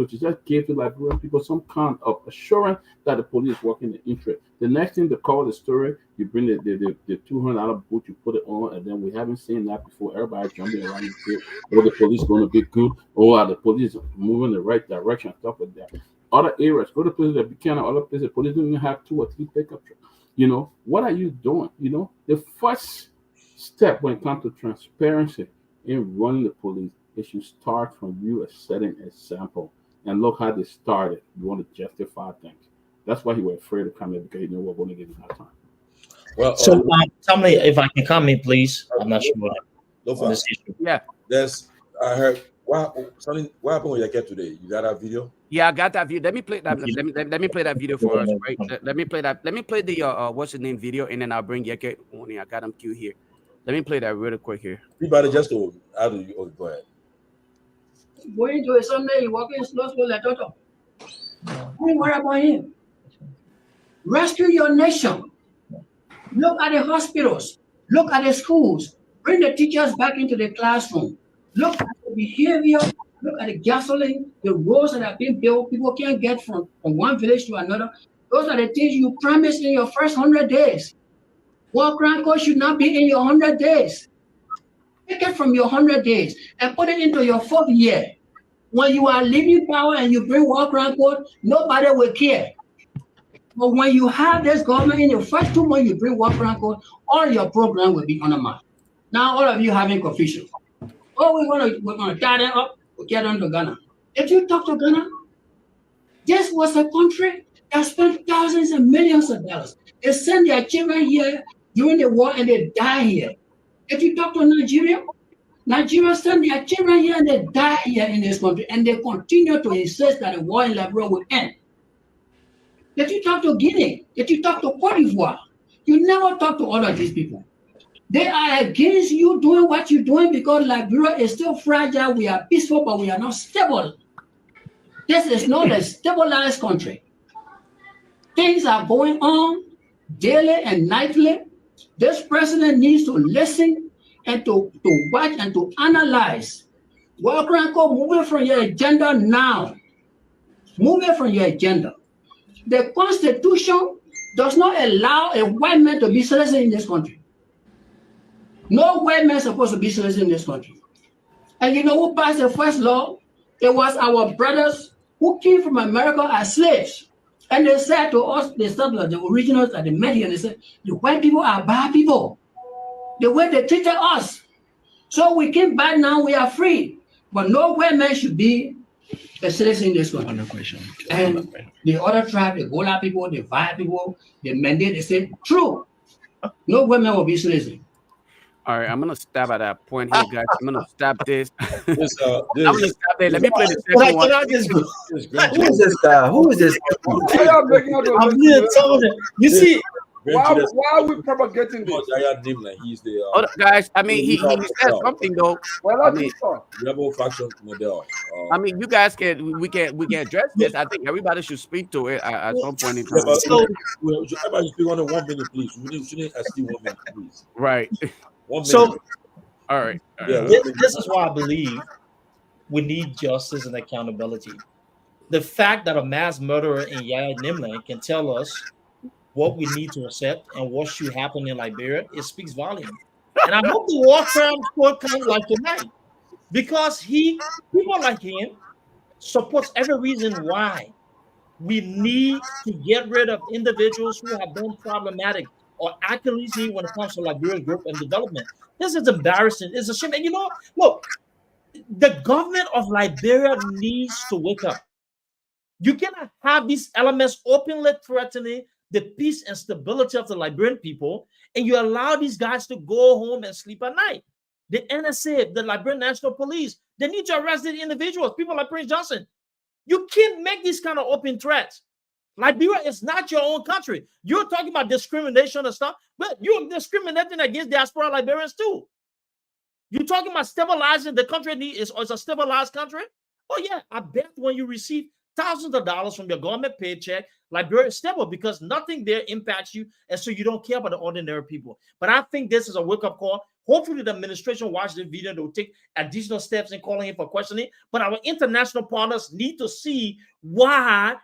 just give the Liberian people some kind of assurance that the police is working in the interest. The next thing, to cover the story, you bring the $200 boot, you put it on, and then we haven't seen that before. Everybody jumping around and say, oh, the police going to be good, or are the police moving in the right direction, stuff like that. Other areas, go to places that Buchanan, other places, the police don't even have 2 or 3 pickup trucks. What are you doing? The first step when it comes to transparency in running the police, it should start from you setting an example. And look how they started. You want to justify things. That's why he was afraid to come in, because he knew we're going to give him hard time. Well, so tell me if I can comment, please. I'm not sure. Lofa, yeah. There's I heard what happened with your cat today? You got that video? Yeah, I got that video. Let me play that. Let me play that video for us. Right? Let me play that. Let me play the what's the name video, and then I'll bring Yeke on. I got him queued here. Let me play that really quick here. Everybody just to how do you go ahead. Going to a Sunday, you walk in slow, like Toto. Don't worry about him. Rescue your nation. Look at the hospitals. Look at the schools. Bring the teachers back into the classroom. Look at the behavior. Look at the gasoline, the roads that have been built. People can't get from one village to another. Those are the things you promised in your first 100 days. War crime code should not be in your 100 days. Take it from your 100 days and put it into your 4th year. When you are leaving power and you bring war crime code, nobody will care. But when you have this government in the first 2 months, you bring war crime code, all your program will be on the mark. Now all of you having confusion. Oh, we're gonna tie them up. We'll get on to Ghana. If you talk to Ghana, this was a country that spent thousands and millions of dollars. They sent their children here during the war and they die here. If you talk to Nigeria, Nigeria sent their children here and they die here in this country, and they continue to insist that the war in Liberia will end. If you talk to Guinea, if you talk to Cote d'Ivoire, you never talk to all of these people. They are against you doing what you're doing because Liberia is still fragile. We are peaceful, but we are not stable. This is not a stabilized country. Things are going on daily and nightly. This president needs to listen and to watch and to analyze. War crime code, move it from your agenda now. Move it from your agenda. The Constitution does not allow a white man to be citizen in this country. No white man is supposed to be citizen in this country. And you know who passed the first law? It was our brothers who came from America as slaves. And they said to us, the settlers, the originals that they met here, they said, the white people are bad people. The way they treated us. So we came back now, we are free. But no white man should be a citizen in this country. And the other tribe, the Gola people, the Vai people, the Mende, they said, true. No white man will be citizen. All right, I'm gonna stop at that point here, guys. I'm gonna stop this. I'm gonna stop there. Let me play the second one. Who is this guy? Who is this? I'm here telling you. You see, why are we propagating this? He's the guys. I mean, he said something though. Well, I mean, rebel faction model. I mean, you guys we can address this. I think everybody should speak to it at some point in time. Everybody speak on 1 minute, please. We shouldn't ask you 1 minute, please. Right. 1 minute. So, all right. Yeah, this is why I believe we need justice and accountability. The fact that a mass murderer in Yaya Nimland can tell us what we need to accept and what should happen in Liberia, it speaks volume. And I hope the war crime court comes like tonight, because people like him supports every reason why we need to get rid of individuals who have been problematic or accuracy when it comes to Liberian growth and development. This is embarrassing. It's a shame. And you know, look, the government of Liberia needs to wake up. You cannot have these elements openly threatening the peace and stability of the Liberian people, and you allow these guys to go home and sleep at night. The NSA, the Liberian National Police, they need to arrest these individuals, people like Prince Johnson. You can't make these kind of open threats. Liberia is not your own country. You're talking about discrimination and stuff, but you're discriminating against diaspora Liberians too. You're talking about stabilizing the country is a stabilized country? Oh yeah, I bet when you receive thousands of dollars from your government paycheck, Liberia is stable because nothing there impacts you, and so you don't care about the ordinary people. But I think this is a wake-up call. Hopefully the administration watched the video, they'll take additional steps in calling him for questioning. But our international partners need to see why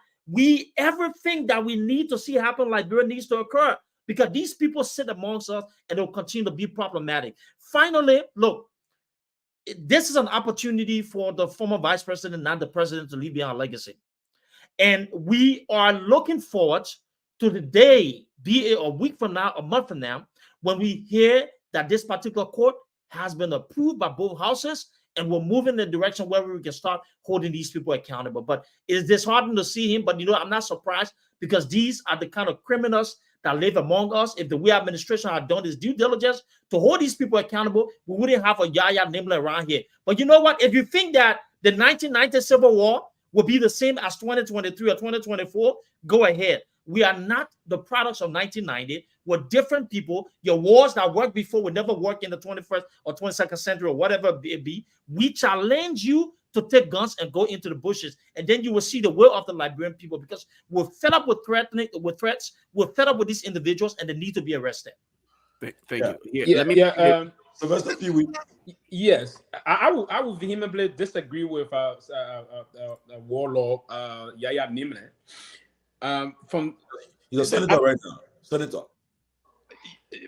everything that we need to see happen in Liberia needs to occur, because these people sit amongst us and they'll continue to be problematic. Finally, look, this is an opportunity for the former vice president, not the president, to leave behind a legacy. And we are looking forward to the day, be it a week from now, a month from now, when we hear that this particular court has been approved by both houses and we're moving in the direction where we can start holding these people accountable. But it's disheartening to see him. But, you know, I'm not surprised, because these are the kind of criminals that live among us. If the administration had done its due diligence to hold these people accountable, we wouldn't have a Yaya Nimble around here. But you know what? If you think that the 1990 Civil War will be the same as 2023 or 2024, go ahead. We are not the products of 1990. We're different people. Your wars that worked before will never work in the 21st or 22nd century or whatever it be. We challenge you to take guns and go into the bushes, and then you will see the will of the Liberian people, because we're fed up with threats. We're fed up with these individuals, and they need to be arrested. Thank you. Let me. Yes, I will vehemently disagree with Warlord Yaya Nimble. He's a senator right now. Senator.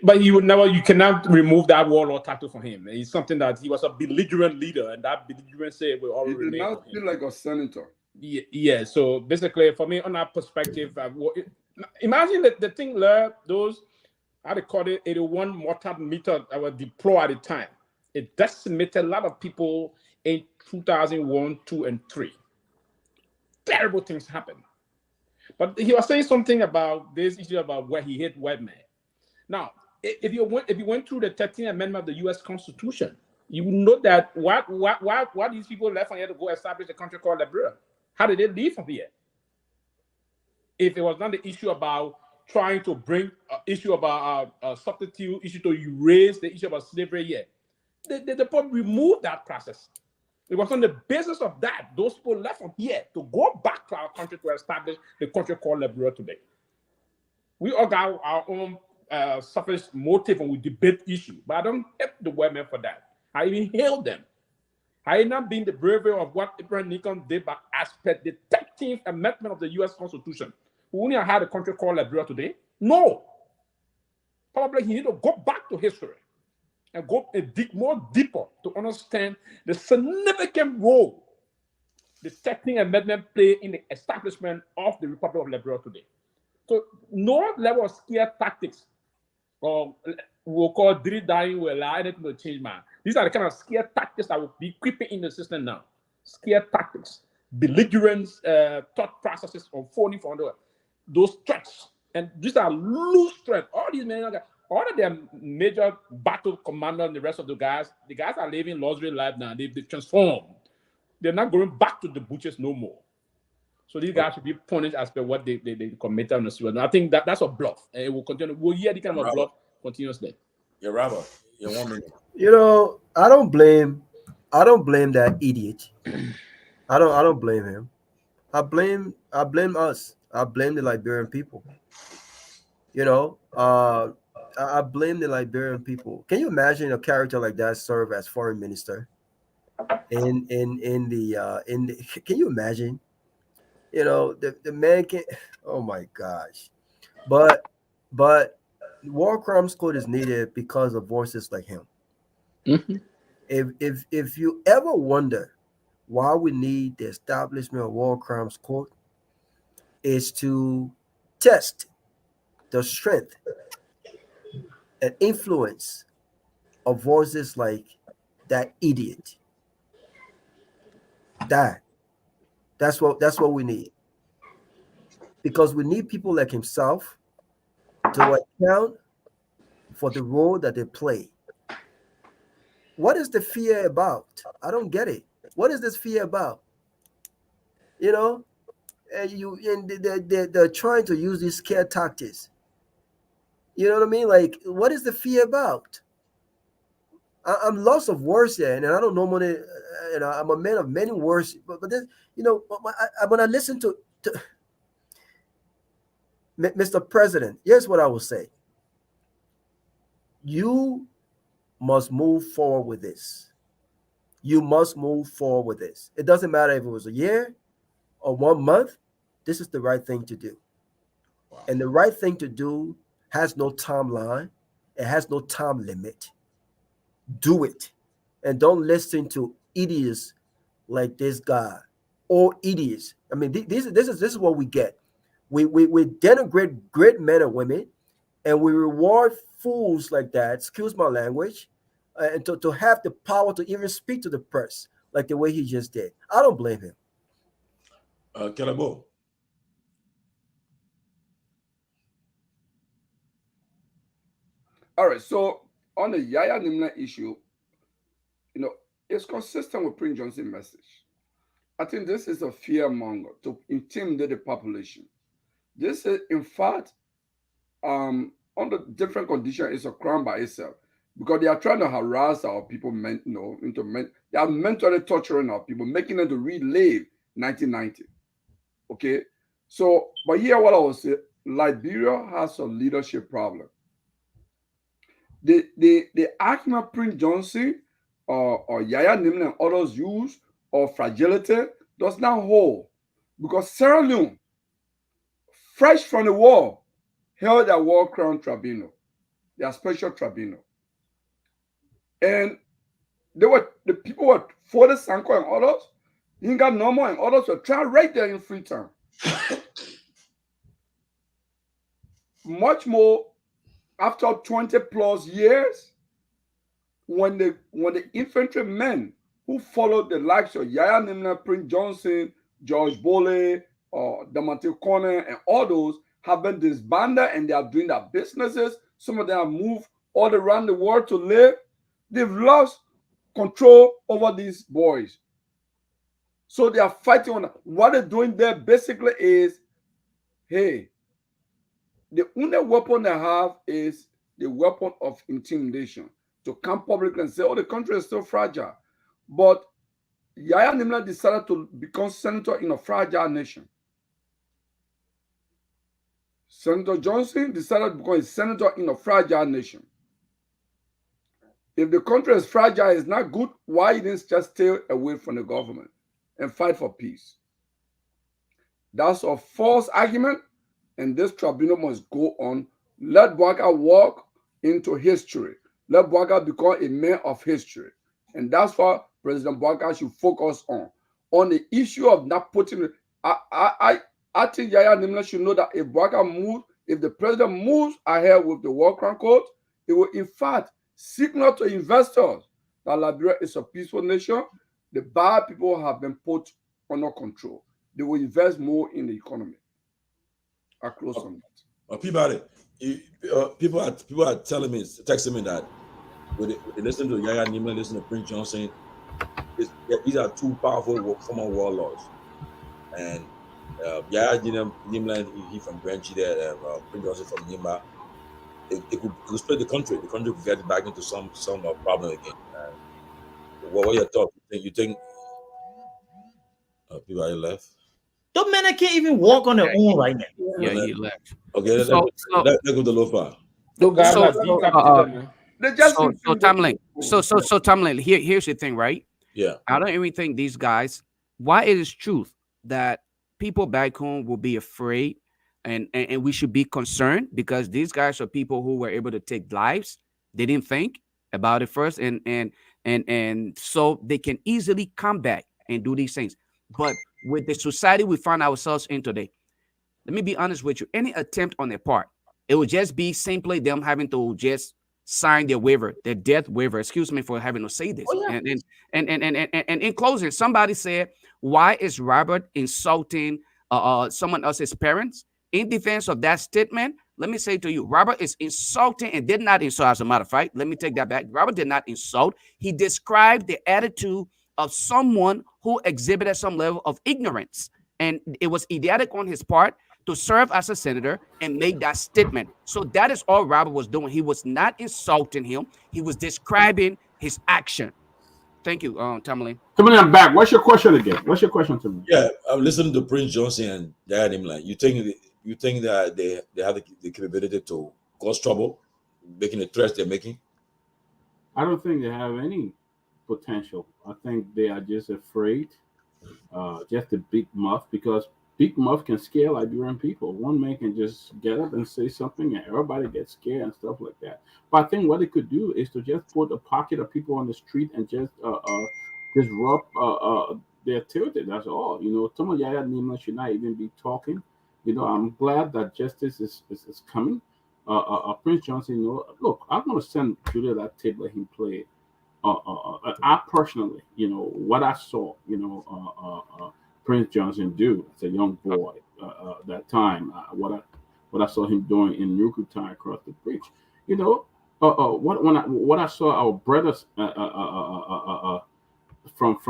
But you cannot remove that warlord title from him. It's something that he was a belligerent leader, and that belligerency will always remain. He did not feel like a senator. Yeah. So basically, for me, on that perspective, imagine the thing there. Those, I recorded 81 mortar meters that were deployed at the time. It decimated a lot of people in 2001, 2, and 3. Terrible things happened. But he was saying something about this issue about where he hit white men. Now, if you went through the 13th Amendment of the U.S. Constitution, you would know that why these people left from here to go establish a country called Liberia? How did they leave from here? If it was not the issue about trying to bring issue about substitute issue to erase the issue about slavery here, the probably removed that process. It was on the basis of that those people left from here to go back to our country to establish the country called Liberia today. We all got our own selfish motive when we debate issue, but I don't hate the women for that. I even hail them. I not been the bravery of what Abraham Lincoln did, but as per the 13th Amendment of the U.S. Constitution, we only had a country called Liberia today. No, probably he need to go back to history and go and dig more deeper to understand the significant role the 13th Amendment played in the establishment of the Republic of Liberia today. So no level of scare tactics, or we'll call drill dying, will allow anything to change, man. These are the kind of scare tactics that will be creeping in the system now. Scare tactics, belligerence, thought processes unfolding from those threats. And these are loose threats. All these men, all of them major battle commander and the rest of the guys are living luxury life now. They've transformed. They're not going back to the butchers no more. So these guys should be punished as per what they committed on the street. I think that's a bluff, and it will continue. We'll hear the kind of bluff continuously. Yeah, Robert. Yeah, 1 minute. You know, I don't blame that idiot. I don't blame him. I blame us. I blame the Liberian people. You know, I blame the Liberian people. Can you imagine a character like that serve as foreign minister? In the can you imagine? You know, the man can, oh my gosh. But war crimes code is needed because of voices like him. Mm-hmm. If you ever wonder why we need the establishment of war crimes court, is to test the strength and influence of voices like that idiot. That's what we need. Because we need people like himself to account for the role that they play. What is the fear about? I don't get it. What is this fear about? You know, and they're trying to use these scare tactics. You know what I mean? Like, what is the fear about? I'm lost of words here, and I don't normally, I'm a man of many words. But then, when I listen to Mr. President, here's what I will say. You must move forward with this. You must move forward with this. It doesn't matter if it was a year or 1 month. This is the right thing to do. Wow. And the right thing to do has no timeline. It has no time limit. Do it. And don't listen to idiots like this guy or idiots. I mean, this is what we get. We denigrate great men and women, and we reward fools like that, excuse my language, and to have the power to even speak to the press like the way he just did. I don't blame him. Kelabo. All right. So on the Yaya Nimla issue, it's consistent with Prince Johnson's message. I think this is a fear monger to intimidate the population. This is, in fact, under different conditions, it's a crime by itself because they are trying to harass our people. They are mentally torturing our people, making them to relive 1990. Okay, so but here what I was saying, Liberia has a leadership problem. The argument Prince Johnson or Yaya Nimle and others use of fragility does not hold because Sierra Leone, fresh from the war, held their war crown tribunal, their special tribunal. And the people were for the Sanko and others, Inga Normal and others were tried right there in Freetown. Much more after 20 plus years, when the infantrymen who followed the likes of Yaya Nimna, Prince Johnson, George Bole, Damante Corner, and all those have been disbanded and they are doing their businesses. Some of them have moved all around the world to live. They've lost control over these boys. So they are fighting on what they're doing there basically is, hey, the only weapon they have is the weapon of intimidation to come publicly and say, oh, the country is still fragile. But Yaya Nimla decided to become senator in a fragile nation. Senator Johnson decided to become a senator in a fragile nation. If the country is fragile, it's not good, why didn't just stay away from the government and fight for peace? That's a false argument, and this tribunal must go on. Let Bouaga walk into history. Let Bouaga become a man of history. And that's what President Bouaga should focus on. On the issue of not putting, I think Yaya Nimla should know that if Bouaga moves, if the president moves ahead with the War Crown Code, it will in fact signal to investors that Liberia is a peaceful nation. The bad people have been put under control. They will invest more in the economy. I close on that. Peabody, people are telling me, texting me that when they listen to Yaya Nimla, listen to Prince Johnson, these are two powerful former warlords. And Yaya Nimla, he from Branchi there, Prince Johnson from Nimba. It could split the country. The country could get back into some problem again. What are your thoughts? You think people are left? Those men can't even walk on their own right now. Yeah, he left. Okay, let's go to Lofa. So Tomalin, here's the thing, right? Yeah. I don't even think these guys, why it is truth that people back home will be afraid and we should be concerned because these guys are people who were able to take lives. They didn't think about it first and so they can easily come back and do these things. But with the society we find ourselves in today, let me be honest with you, any attempt on their part, it would just be simply them having to just sign their waiver, their death waiver. Excuse me for having to say this. Oh, yeah. And in closing, somebody said, why is Robert insulting someone else's parents? In defense of that statement, let me say to you, Robert is insulting and did not insult. As a matter of fact, let me take that back. Robert did not insult. He described the attitude of someone who exhibited some level of ignorance. And it was idiotic on his part to serve as a senator and make that statement. So that is all Robert was doing. He was not insulting him. He was describing his action. Thank you, Tomalin. Tomalin, I'm back. What's your question again? What's your question to me? Yeah, I'm listening to Prince Johnson and Yaya Nimla. You think that they have the capability to cause trouble, making the threats they're making? I don't think they have any potential. I think they are just afraid, just a big muff, because big muff can scare Liberian people. One man can just get up and say something and everybody gets scared and stuff like that. But I think what they could do is to just put a pocket of people on the street and just disrupt their activity. That's all. Some of Yaya Nimla should not even be talking. I'm glad that justice is coming. Prince Johnson, look, I'm going to send Julia that tape, let him play it. I personally, what I saw, Prince Johnson do as a young boy that time, what I saw him doing in Nukutai across the bridge, what I saw our brothers from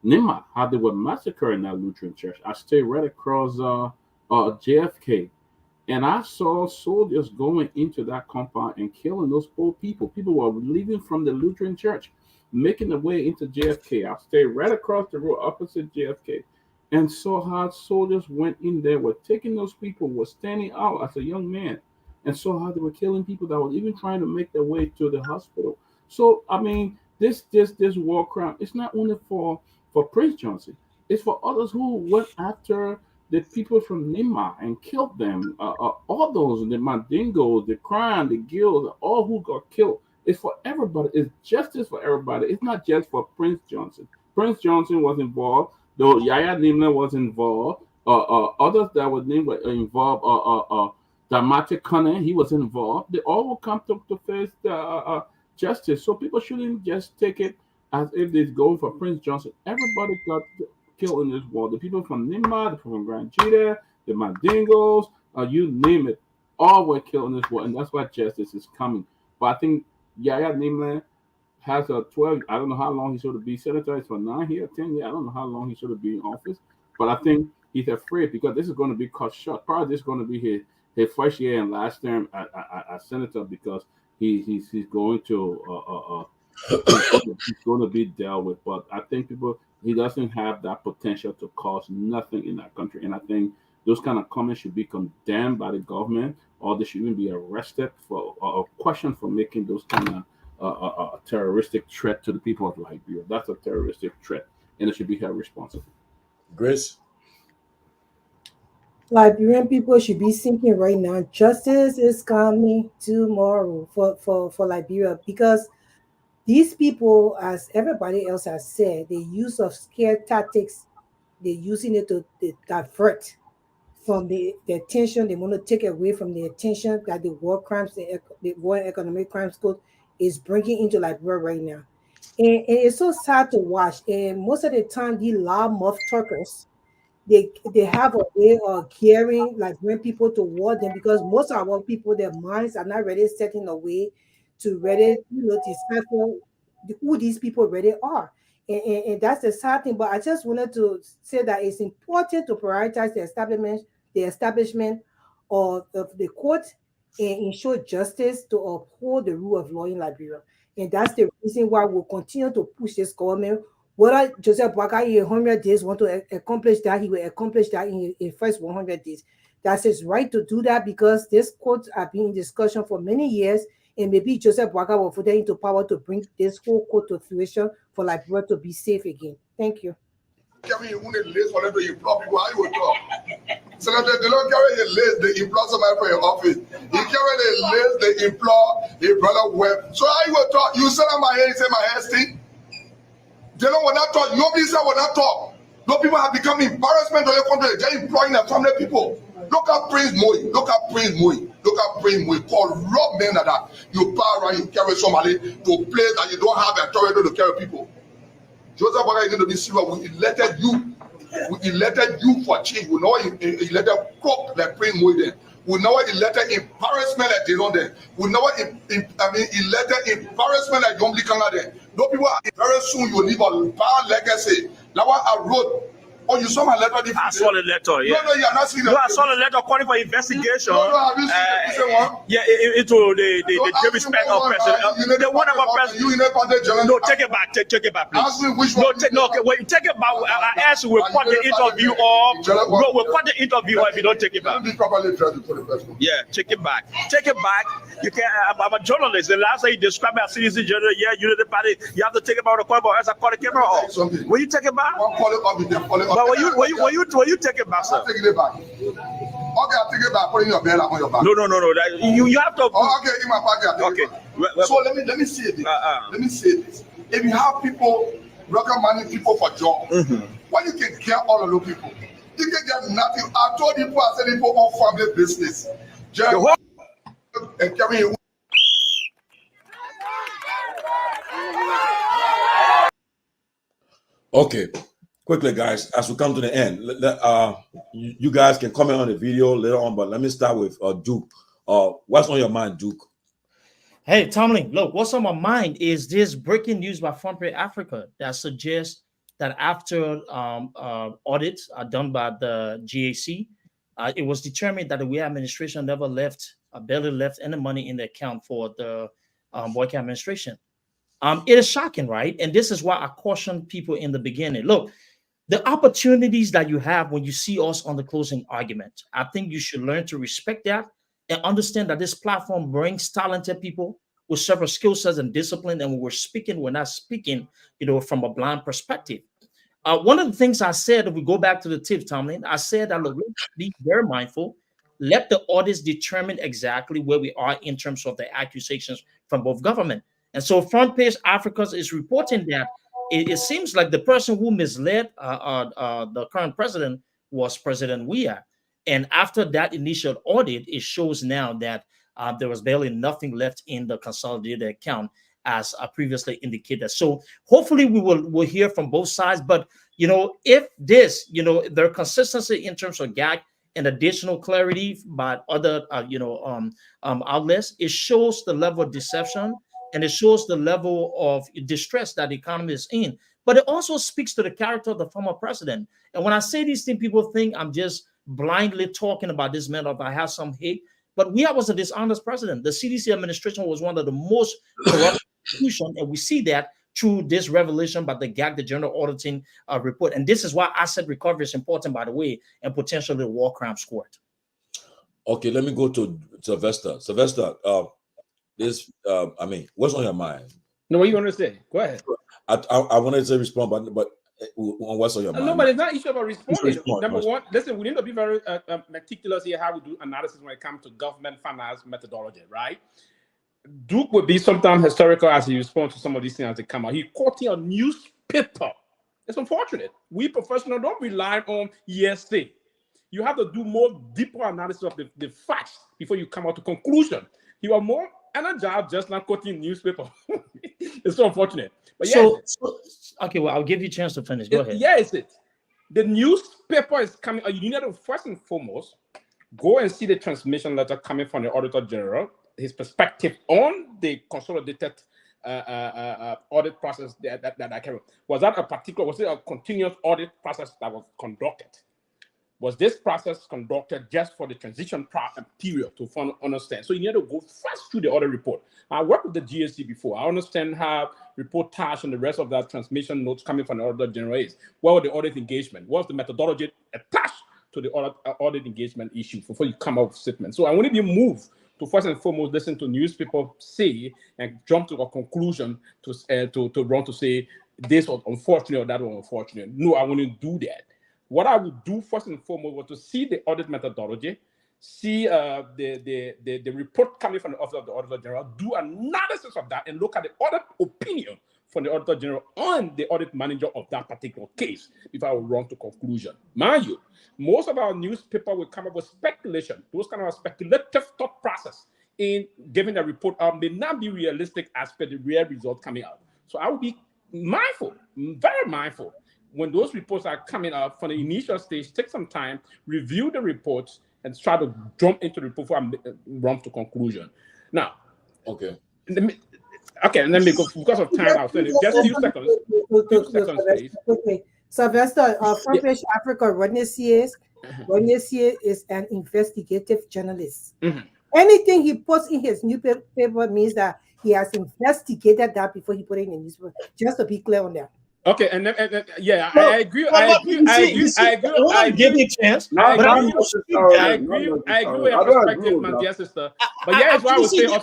Nima, how they were massacred in that Lutheran church. I stayed right across JFK, and I saw soldiers going into that compound and killing those poor people. People were leaving from the Lutheran church, making their way into JFK. I stayed right across the road opposite JFK and saw how soldiers went in there, were taking those people, were standing out as a young man, and saw how they were killing people that were even trying to make their way to the hospital. So I mean, this war crime, it's not only for Prince Johnson, it's for others who went after the people from Nima and killed them. All those, the Mandingos, the Crime, the Guilds, all who got killed. It's for everybody. It's justice for everybody. It's not just for Prince Johnson. Prince Johnson was involved, though Yaya Nimna was involved. Others that were named were involved. Damate Kane, he was involved. They all will come to face justice. So people shouldn't just take it as if they're going for Prince Johnson. Everybody got killed in this war. The people from Nima, the people from Grand Jita, the Mandingos, you name it, all were killed in this war, and that's why justice is coming. But I think Yaya Nimla has a 12. I don't know how long he should be senator. It's for 9 years, 10 years. I don't know how long he should be in office, but I think he's afraid because this is going to be cut short. Probably this is going to be his first year and last term as senator because he's going to he's going to be dealt with. But I think he doesn't have that potential to cause nothing in that country, and I think those kind of comments should be condemned by the government, or they should even be arrested for or questioned for making those kind of terroristic threat to the people of Liberia. That's a terroristic threat, and it should be held responsible. Grace? Liberian people should be thinking right now, justice is coming tomorrow for Liberia, because these people, as everybody else has said, the use of scare tactics, they're using it to divert from the attention. They want to take away from the attention that the war crimes, the war and economic crimes code is bringing into Liberia right now. And it's so sad to watch. And most of the time, these loudmouth talkers, they have a way of gearing Liberian people toward them, because most of our people, their minds are not really set in a way to really, decipher who these people really are. And that's the sad thing. But I just wanted to say that it's important to prioritize the establishment of the court and ensure justice to uphold the rule of law in Liberia. And that's the reason why we'll continue to push this government. Whether Joseph Boakai in 100 days want to accomplish that, he will accomplish that in first 100 days. That's his right to do that, because this court have been in discussion for many years, and maybe Joseph Boakai will put into power to bring this whole court to fruition for Liberia to be safe again. Thank you. Carry a list for them to employ people. How you would talk? So that they don't carry a list, they employ somebody for your office. You carry a list, they employ a brother web. So how you would talk? You sit on my head, say my hair stink. They don't want to talk. Nobody said will not talk. No, people have become embarrassment to their country. They're employing their family people. Look at Prince Moy. Look at Prince Moy. Look at Prince Moy. Corrupt men like that. You power around, you carry somebody to a place that you don't have authority to carry people. Joseph Boakai is going to be serious. We elected you. We elected you for change. We know elected crook like Prince Moy then. We know elected embarrassment like they don't there. We know elected embarrassment like Young Likanga there. No people are very soon you leave a bad legacy. Now what I wrote. Oh, you saw my letter? I saw the letter, yeah. No, you're not seeing it. No, I saw the letter calling for investigation. No, have you seen the one? Yeah, into the David Spence of president. The one about president. You in a contact journal? No, take it back. Take it back, please. Ask me which one. No, okay. When you take it back, I ask you, we'll cut the interview off. No, we'll cut the interview off if you don't take it back. Yeah, take it back. Take it back. You can't. I'm a journalist. The last time you described me as citizen journal, yeah, you did the party. You have to take it back on the call, else I call the camera off. Will you take it back? But when you take it back, sir? I'll take it back. Okay, I'll take it back. Put it in your bed on your back. No. You have to. Oh, okay, in my pocket. Okay. So let me say this. Let me say this. If you have people recommending people for job, why you can get all of those people? You can get nothing. I told people, I said people on family business. And carry. Okay. Quickly, guys, as we come to the end, you guys can comment on the video later on, but let me start with Duke. What's on your mind, Duke? Hey, Tomalin, look, what's on my mind is this breaking news by Front Page Africa that suggests that after audits are done by the GAC, it was determined that the Weah administration never left, barely left any money in the account for the Boycott administration. It is shocking, right? And this is why I cautioned people in the beginning. Look, the opportunities that you have when you see us on the closing argument, I think you should learn to respect that and understand that this platform brings talented people with several skill sets and discipline. And when we're speaking, we're not speaking, from a blind perspective. One of the things I said, if we go back to the tips, Tomlin, I said that look, let's be very mindful. Let the audits determine exactly where we are in terms of the accusations from both government. And so Front Page Africa is reporting that it seems like the person who misled the current president was President Weah. And after that initial audit, it shows now that there was barely nothing left in the consolidated account, as previously indicated. So hopefully we'll hear from both sides. But if this, their consistency in terms of gag and additional clarity by other outlets, it shows the level of deception and it shows the level of distress that the economy is in. But it also speaks to the character of the former president. And when I say these things, people think I'm just blindly talking about this man, or I have some hate. But Weah was a dishonest president. The CDC administration was one of the most corrupt institutions, and we see that through this revelation by the GAC, the General Auditing Report. And this is why asset recovery is important, by the way, and potentially the war crimes court. Okay, let me go to Sylvester. Sylvester, what's on your mind? No, what you want to say? Go ahead. I wanted to respond, but on what's on your mind? No, but it's not issue about responding. Number one, listen, we need to be very meticulous here how we do analysis when it comes to government finance methodology, right? Duke would be sometimes historical as he responds to some of these things as they come out. He quoting a newspaper. It's unfortunate. We professionals don't rely on hearsay. You have to do more deeper analysis of the facts before you come out to conclusion. You are more energized just not quoting newspaper. It's so unfortunate. But okay, well, I'll give you a chance to finish. Go ahead. Yes, the newspaper is coming. You need to first and foremost go and see the transmission letter coming from the Auditor General, his perspective on the consolidated audit process that I carried. Was it a continuous audit process that was conducted? Was this process conducted just for the transition period to understand? So you need to go first through the audit report. I worked with the GSC before. I understand how reportage and the rest of that transmission notes coming from the Auditor General is. What was the audit engagement? What was the methodology attached to the audit engagement issue before you come out with statements? So I want to be moved to first and foremost listen to newspaper say and jump to a conclusion to run to say this was unfortunate or that was unfortunate. No, I wouldn't do that. What I would do first and foremost was to see the audit methodology, see the report coming from the Office of the Auditor General, do analysis of that, and look at the audit opinion from the Auditor General on the audit manager of that particular case before I will run to conclusion. Mind you, most of our newspaper will come up with speculation. Those kind of speculative thought process in giving a report may not be realistic as per the real result coming out. So I will be mindful, very mindful, when those reports are coming out from the initial stage, take some time, review the reports, and try to jump into the report before I run to conclusion. Now, okay. Let me go because of time. I'll finish. Just a few seconds. Please. Okay. Sylvester, Front Page Africa, Rodney is an investigative journalist. Mm-hmm. Anything he puts in his newspaper means that he has investigated that before he put it in the newspaper. Just to be clear on that. Okay, and I agree. I agree. I give you a chance. I agree with your perspective, my dear sister. But it's why I would say also.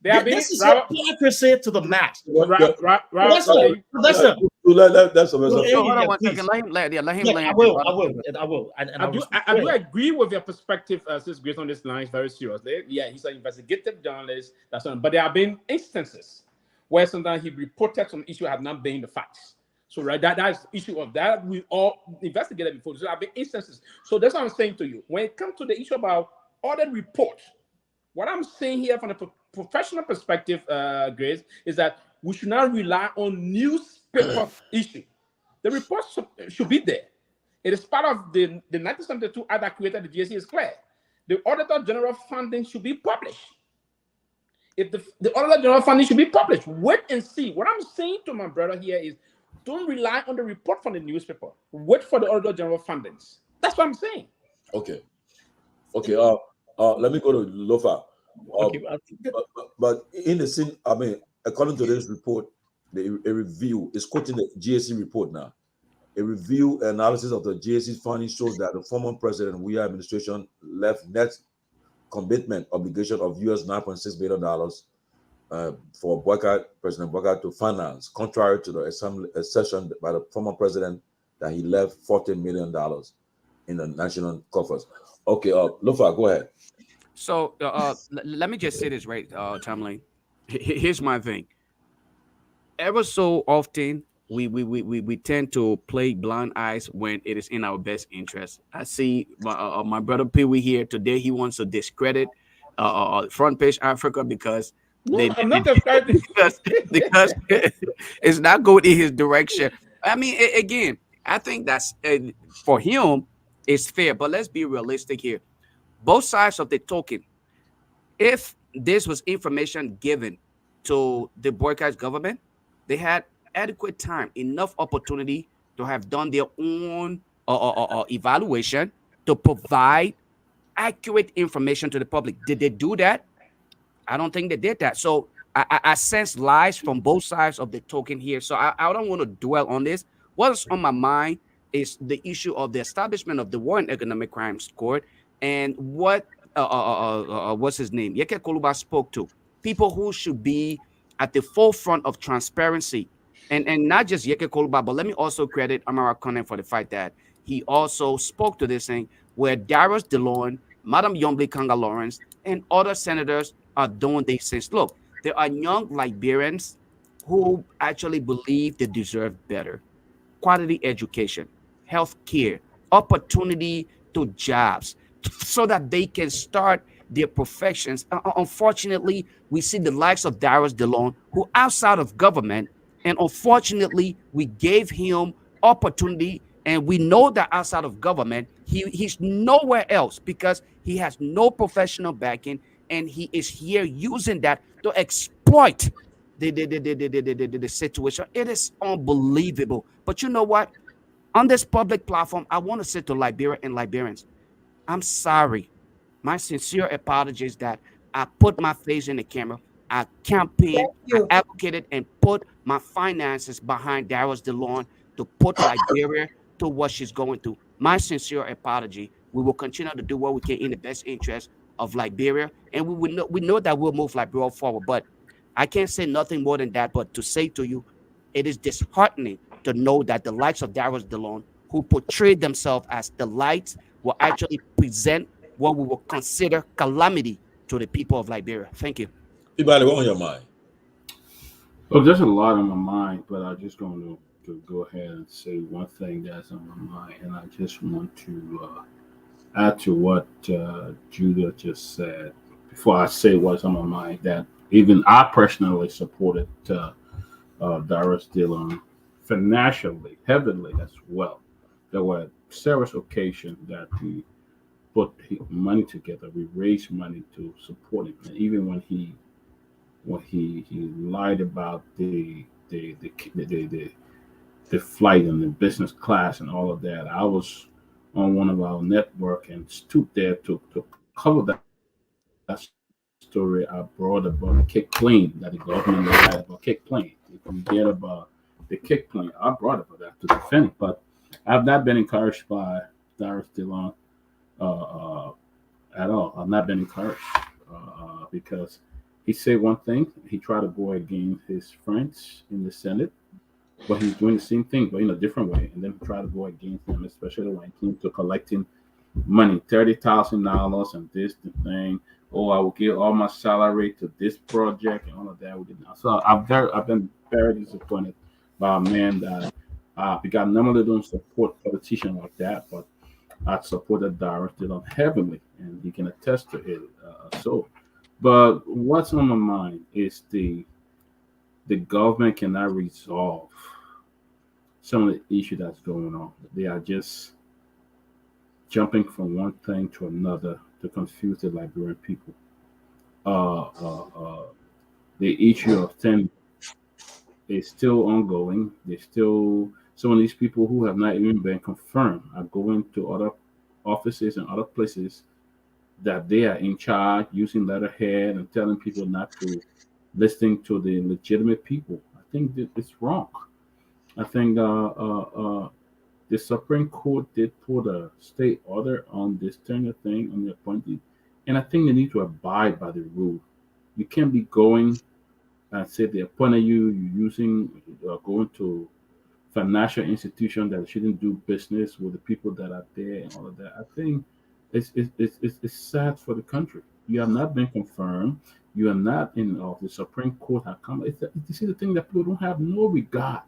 This is hypocrisy to the max. Right. That's I will. I do agree with your perspective, Sis Grace, on this line very seriously. Yeah, he's an investigative journalist. But there have been instances where sometimes he reported some issue had not been the facts. So that's the issue of that. We all investigated before. So there have been instances. So that's what I'm saying to you. When it comes to the issue about audit reports, what I'm saying here from a professional perspective, Grace, is that we should not rely on newspaper issue. The report should be there. It is part of the 1972 Act that created the GSC is clear. The Auditor General funding should be published. if the auditor general funding should be published. Wait and see. What I'm saying to my brother here is, don't rely on the report from the newspaper. Wait for the auditor general fundings. That's what I'm saying. Okay. Let me go to Lofa. But in the scene, I mean, according to this report, a review is quoting the GAC report now. A review analysis of the GAC's findings shows that the former president and Weah administration left net commitment obligation of US $9.6 billion for President Boycott to finance, contrary to the assertion by the former president that he left $14 million in the national coffers. Okay, Lofa, go ahead. So let me just say this, right, Tomalin. Here's my thing. Ever so often, we tend to play blind eyes when it is in our best interest. I see my brother Peewee here today. He wants to discredit Front Page Africa because I'm not discrediting because it's not going in his direction. I mean, again, I think that's for him it's fair, but let's be realistic here. Both sides of the token. If this was information given to the boycott government, they had adequate time, enough opportunity to have done their own evaluation to provide accurate information to the public. Did they do that? I don't think they did that. So I sense lies from both sides of the token here. So I don't want to dwell on this. What's on my mind is the issue of the establishment of the War and Economic Crimes Court and what what's his name? Yeke Koluba spoke to people who should be at the forefront of transparency, and not just Yeke Koluba, but let me also credit Amara Konen for the fact that he also spoke to this thing where Darius DeLon, Madam Yombly Kanga Lawrence, and other senators are doing these things. Look, there are young Liberians who actually believe they deserve better quality education, health care, opportunity to jobs, so that they can start their professions. Unfortunately, we see the likes of Darius DeLon, who outside of government, and unfortunately, we gave him opportunity, and we know that outside of government, he's nowhere else because he has no professional backing, and he is here using that to exploit the situation. It is unbelievable. But you know what? On this public platform, I want to say to Liberia and Liberians, I'm sorry. My sincere apologies that I put my face in the camera. I campaigned, I advocated, and put my finances behind Darius DeLon to put Liberia to what she's going through. My sincere apology. We will continue to do what we can in the best interest of Liberia, and we know that we'll move Liberia forward. But I can't say nothing more than that. But to say to you, it is disheartening to know that the likes of Darius DeLon, who portrayed themselves as the lights, will actually present what we will consider calamity to the people of Liberia. Thank you. Peabody, what on your mind? Well, there's a lot on my mind, but I'm just going to go ahead and say one thing that's on my mind, and I just want to add to what Judah just said before I say what's on my mind. That even I personally supported Darius DeLon financially, heavily as well. There were several occasions that we put money together. We raised money to support him, and even when he lied about the flight and the business class and all of that, I was on one of our network and stood there to cover that story. I brought about the kick plane that the government had about kick plane. If you get about the kick plane, I brought about that to defend it, but I've not been encouraged by Darius DeLon at all. I've not been encouraged because he said one thing. He tried to go against his friends in the Senate, but he's doing the same thing, but in a different way. And then try to go against them, especially when it came to collecting money, $30,000 and this the thing. Oh, I will give all my salary to this project and all of that. We did not. So I've been very disappointed by a man that because I normally don't support politicians like that, but I supported Darius DeLon heavily, and he can attest to it. But what's on my mind is the government cannot resolve some of the issues that's going on. They are just jumping from one thing to another to confuse the Liberian people. the issue of 10 is still ongoing. Some of these people who have not even been confirmed are going to other offices and other places that they are in charge, using letterhead and telling people not to listen to the legitimate people. I think that it's wrong. I think the Supreme Court did put a state order on this tenure thing on the appointee, and I think they need to abide by the rule. You can't be going and say they appointed you're going to financial institution that shouldn't do business with the people that are there and all of that. I think it's sad for the country. You have not been confirmed. You are not in the Supreme Court have come. This is the thing that people don't have no regard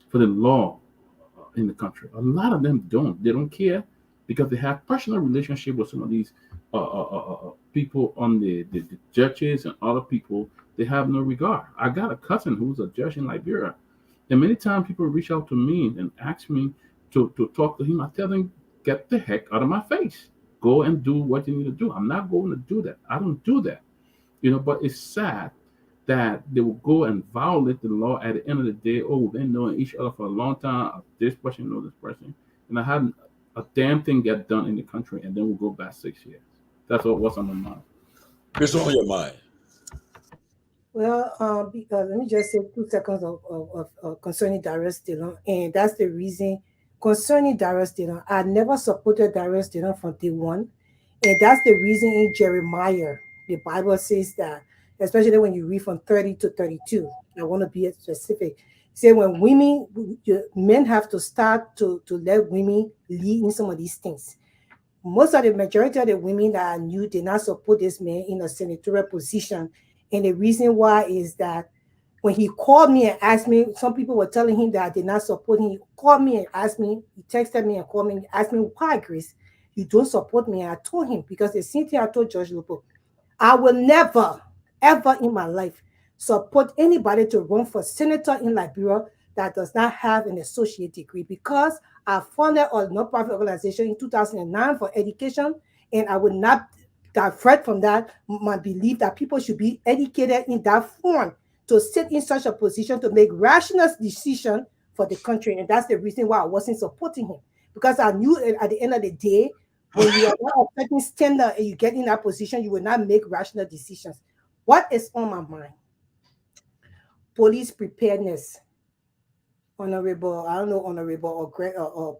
for the law in the country. A lot of them don't. They don't care because they have personal relationship with some of these people on the judges and other people. They have no regard. I got a cousin who's a judge in Liberia, and many times people reach out to me and ask me to talk to him. I tell them, get the heck out of my face. Go and do what you need to do. I'm not going to do that. I don't do that. But it's sad that they will go and violate the law at the end of the day. Oh, we've been knowing each other for a long time. This person knows this person. And I had a damn thing get done in the country, and then we'll go back 6 years. That's what's on my mind. What's on your mind? Well, let me just say 2 seconds of concerning Darius Dillon, and that's the reason concerning Darius Dillon. I never supported Darius Dillon from day one, and that's the reason in Jeremiah the Bible says that, especially when you read from 30 to 32. I want to be specific. Say when men have to start to let women lead in some of these things. Most of the majority of the women that I knew did not support this man in a senatorial position. And the reason why is that when he called me and asked me, some people were telling him that I did not support him. He called me and asked me, he texted me and called me and asked me, why, Grace, you don't support me? And I told him, because the same thing I told George Lopo, I will never, ever in my life support anybody to run for senator in Liberia that does not have an associate degree, because I founded a nonprofit organization in 2009 for education, and I would not divert from that my belief that people should be educated in that form to sit in such a position to make rational decisions for the country. And that's the reason why I wasn't supporting him, because I knew at the end of the day, when you are not a certain standard and you get in that position, you will not make rational decisions. What is on my mind? Police preparedness. Honorable, I don't know, Honorable or Greg, or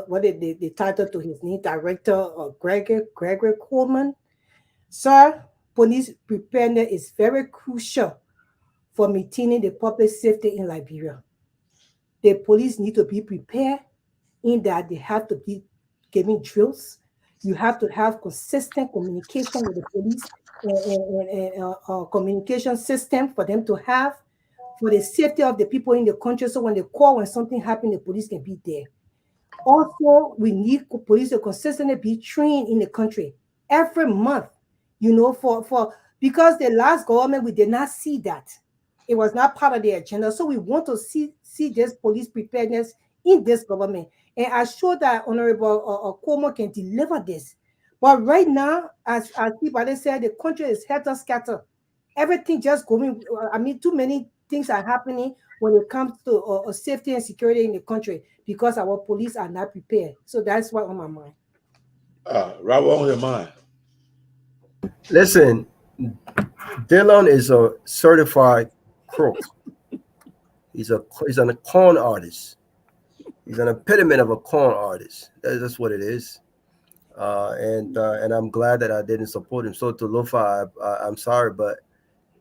what did the title to his name, Director or Gregory Coleman. Sir, police preparedness is very crucial for maintaining the public safety in Liberia. The police need to be prepared in that they have to be giving drills. You have to have consistent communication with the police and communication system for them to have for the safety of the people in the country. So when they call, when something happens, the police can be there. Also, we need police to consistently be trained in the country every month, because the last government, we did not see that. It was not part of the agenda. So we want to see this police preparedness in this government. And I'm sure that Honorable Cuomo can deliver this. But right now, as Peabody said, the country is helter-skelter. Everything just going, too many things are happening when it comes to safety and security in the country because our police are not prepared. So that's what's on my mind. Robert, on your mind? Listen, Dillon is a certified crook. He's a con artist. He's an epitome of a con artist. That's what it is. And I'm glad that I didn't support him. So to Lofa, I'm sorry, but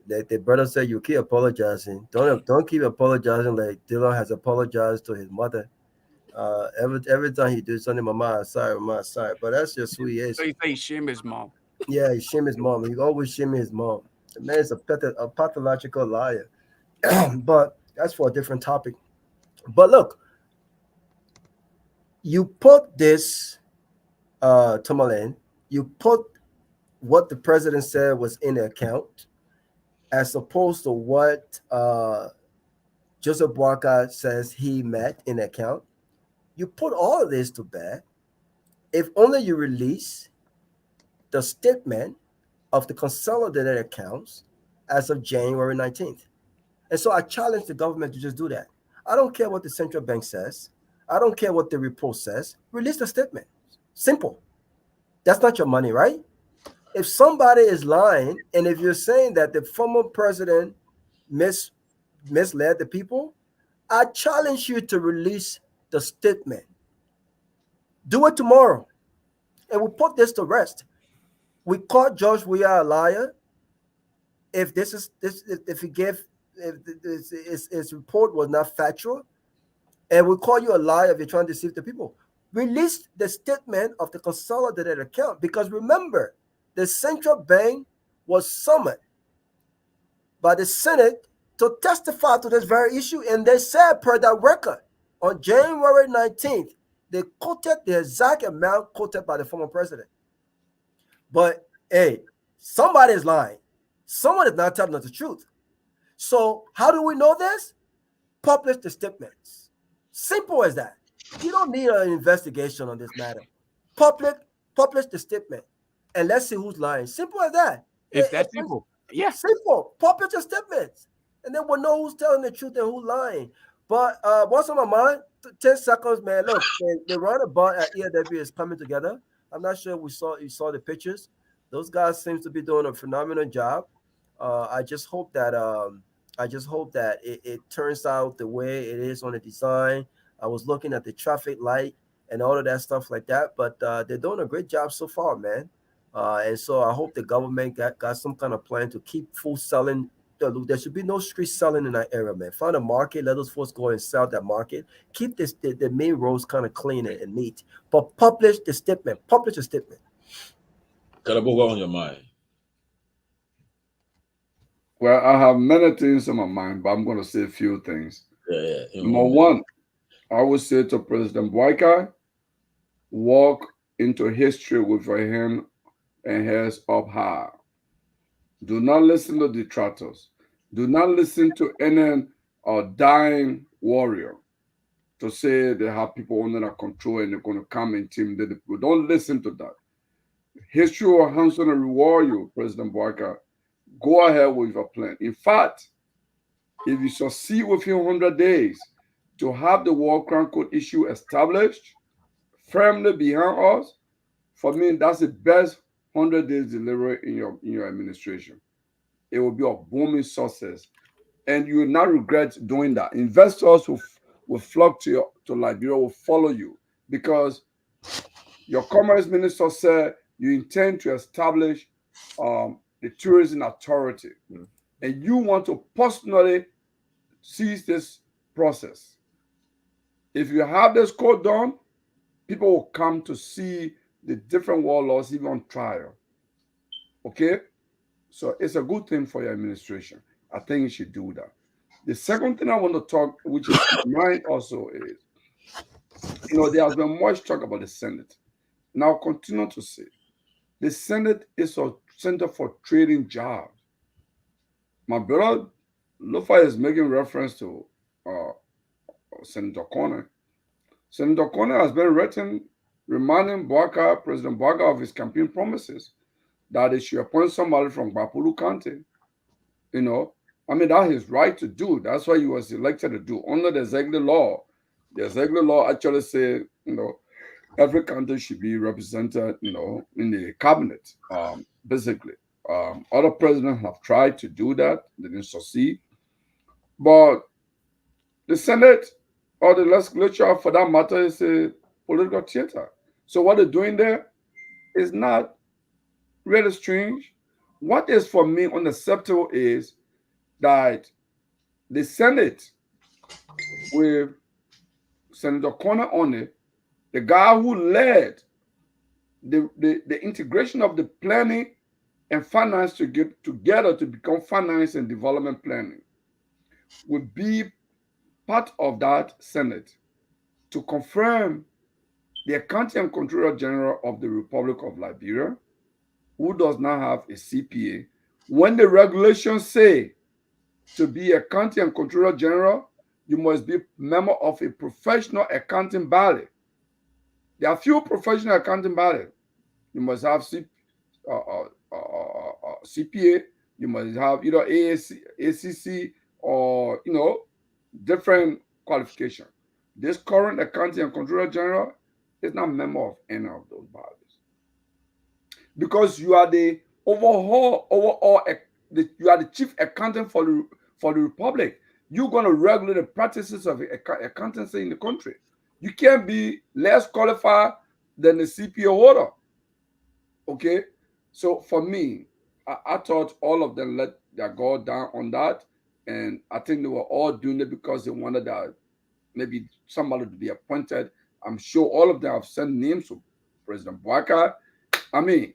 the brother said you keep apologizing. Don't keep apologizing like Dillon has apologized to his mother. Every time he does something, mama, sorry. But that's just who he is. So you say he shame his mom? Yeah, he shame his mom. He always shame his mom. The man is a pathological liar. But that's for a different topic. But look, you put this, Tomalin, you put what the president said was in the account, as opposed to what Joseph Boakai says he met in the account. You put all of this to bed. If only you release the statement of the consolidated accounts as of January 19th. And so I challenge the government to just do that. I don't care what the central bank says. I don't care what the report says. Release the statement. Simple. That's not your money, right? If somebody is lying, and if you're saying that the former president misled the people, I challenge you to release the statement. Do it tomorrow, and we'll put this to rest. We caught George Weah a liar. If his report was not factual, and we call you a liar if you're trying to deceive the people. Release the statement of the consolidated account, because remember, the central bank was summoned by the Senate to testify to this very issue, and they said per that record on January 19th, they quoted the exact amount quoted by the former president. But hey, somebody is lying. Someone is not telling us the truth. So how do we know this? Publish the statements. Simple as that. You don't need an investigation on this matter. Publish the statement, and let's see who's lying. Simple as that. It's that simple. Yeah. Simple. Publish the statements, and then we'll know who's telling the truth and who's lying. But what's on my mind? 10 seconds, man. Look, the roundabout at ELW is coming together. I'm not sure you saw the pictures. Those guys seem to be doing a phenomenal job. I just hope that it turns out the way it is on the design. I was looking at the traffic light and all of that stuff like that, but they're doing a great job so far, man. And so I hope the government got some kind of plan to keep food selling. There should be no street selling in that area, man. Find a market, let those folks go and sell that market. Keep the main roads kind of clean and neat. But publish the statement. Publish a statement. Karabo, what on your mind? Well, I have many things on my mind, but I'm going to say a few things. Yeah. Number one, I would say to President Boyka, walk into history with your hand and heads up high. Do not listen to detractors. Do not listen to any dying warrior to say they have people under their control and they're going to come and intimidate the people. Don't listen to that. History will handsome and reward you, President Boyka. Go ahead with your plan. In fact, if you succeed within 100 days to have the World Crown Code issue established firmly behind us, for me, that's the best 100 days delivery in your administration. It will be a booming success, and you will not regret doing that. Investors will flock to Liberia, will follow you, because your commerce minister said you intend to establish the tourism authority, and you want to personally seize this process. If you have this code done, people will come to see the different warlords even on trial. Okay? So it's a good thing for your administration. I think you should do that. The second thing I want to talk, which is mine also, is, there has been much talk about the Senate. And I'll continue to say, the Senate is a center for trading jobs. My brother Lofa is making reference to Senator Corner. Senator Corner has been written reminding President Boyka of his campaign promises that he should appoint somebody from Bapulu County. That's his right to do. That's why he was elected to do. Under the executive law, actually says, every county should be represented, in the cabinet, basically. Other presidents have tried to do that. They didn't succeed. But the Senate or the legislature, for that matter, is a political theater. So what they're doing there is not really strange. What is for me unacceptable is that the Senate, with Senator Corner on it, the guy who led the integration of the planning and finance to get together to become finance and development planning, would be part of that Senate to confirm the Accounting and Controller General of the Republic of Liberia, who does not have a CPA, when the regulations say to be Accounting and Controller General, you must be a member of a professional accounting body. There are few professional accounting bodies. You must have CPA, You must have either ACC, or different qualification. This current accounting and controller general is not a member of any of those bodies, because you are the you are the chief accountant for the republic. You're going to regulate the practices of accountancy in the country. You can't be less qualified than the CPA holder. Okay, so for me, I thought all of them let their guard down on that, and I think they were all doing it because they wanted that maybe somebody to be appointed. I'm sure all of them have sent names to President Bouaka. I mean,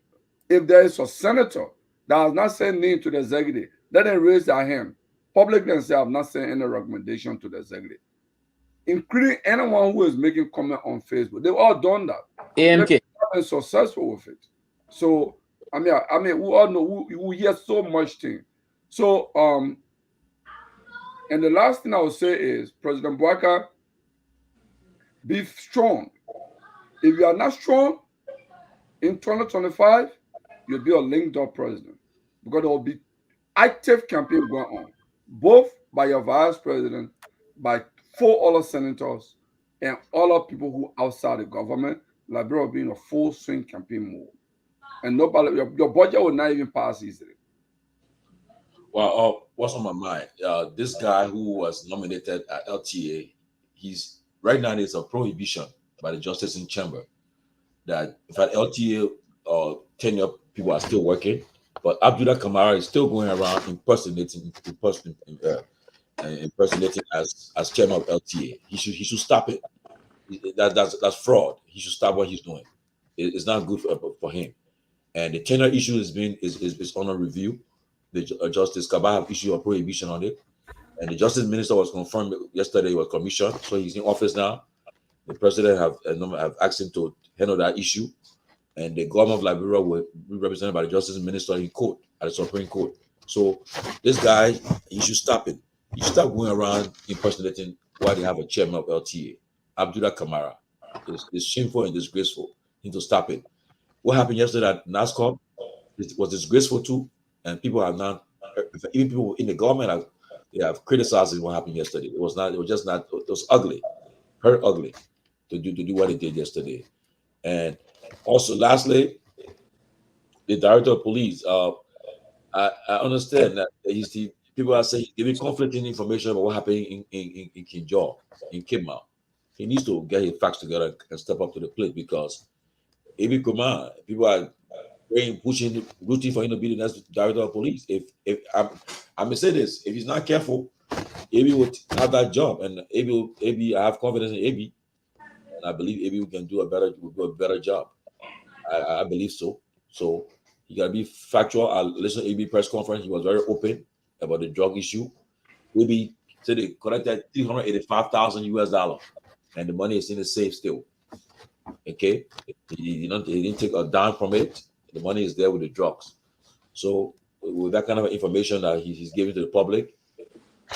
if there is a senator that has not sent name to the executive, let them raise their hand publicly and say, I have not sent any recommendation to the executive, including anyone who is making comment on Facebook. They've all done that. AMK. They've been successful with it. So, I mean, we all know, we hear so much thing. So, and the last thing I would say is, President Bouaka, be strong. If you are not strong in 2025, you'll be a linked up president, because there will be active campaign going on, both by your vice president, by 4 other senators, and other people who outside the government. Liberia will be in a full swing campaign mode, and nobody, your budget will not even pass easily. Well, what's on my mind? This guy who was nominated at LTA, he's right now there's a prohibition by the Justice in Chamber that if at LTA tenure people are still working, but Abdullah Kamara is still going around impersonating as chairman of LTA. He should stop it. That's fraud. He should stop what he's doing. It's not good for him. And the tenure issue is on a review. The Justice Kabah have issued a prohibition on it, and the Justice Minister was confirmed yesterday. He was commissioned, so he's in office now. The president have asked him to handle that issue, and the government of Liberia will be represented by the Justice Minister in court at the Supreme Court. So this guy, he should stop it. He should stop going around impersonating why they have a chairman of LTA, Abdullah Kamara. It's shameful and disgraceful. He need to stop it. What happened yesterday at NASCOM was disgraceful too, and people have not, even people in the government have criticized what happened yesterday. It was ugly, very ugly to do what they did yesterday. And also, lastly, the director of police. I understand that people are saying giving conflicting information about what happened in Kinjaw, in Kidmouth. He needs to get his facts together and step up to the plate, because Abi Kumar, people are rooting for him to be the next director of police. If I may say this, if he's not careful, Abi will have that job, and Abi, I have confidence in Abi, and I believe Abi can do a better job. I believe so. So you gotta be factual. I listened to AB press conference. He was very open about the drug issue. Abi said they collected $385,000 and the money is in the safe still. Okay, he didn't take a dime from it. The money is there with the drugs. So with that kind of information that he's giving to the public,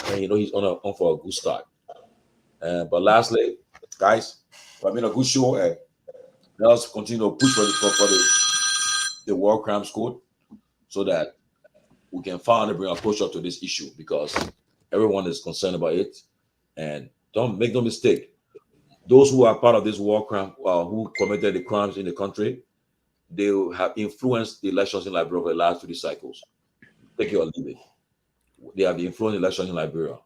and he's on for a good start. But lastly, guys, I've been a good show. Let us continue to push for the War Crimes Code, so that we can finally bring a closure to this issue, because everyone is concerned about it. And don't make no mistake, those who are part of this war crime, who committed the crimes in the country, they have influenced the elections in Liberia over the last 3 cycles. Take it or leave it. They have influenced the elections in Liberia.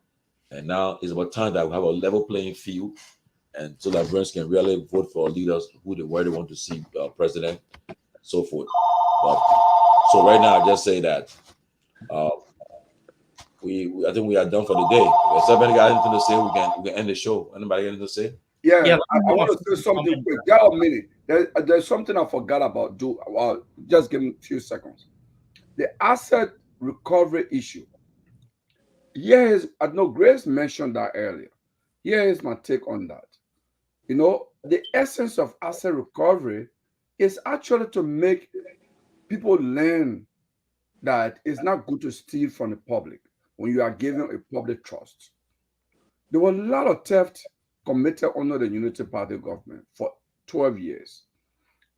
And now it's about time that we have a level playing field, and so Liberians can really vote for leaders who they want to see president, and so forth. But so right now, I just say that I think we are done for the day. If somebody got anything to say, we can end the show. Anybody got anything to say? Yeah, I want to say something quick. Just a minute. There's something I forgot about. Just give me a few seconds. The asset recovery issue. Yes, I know Grace mentioned that earlier. Here is my take on that. The essence of asset recovery is actually to make people learn that it's not good to steal from the public when you are given a public trust. There were a lot of theft committed under the Unity Party government for 12 years.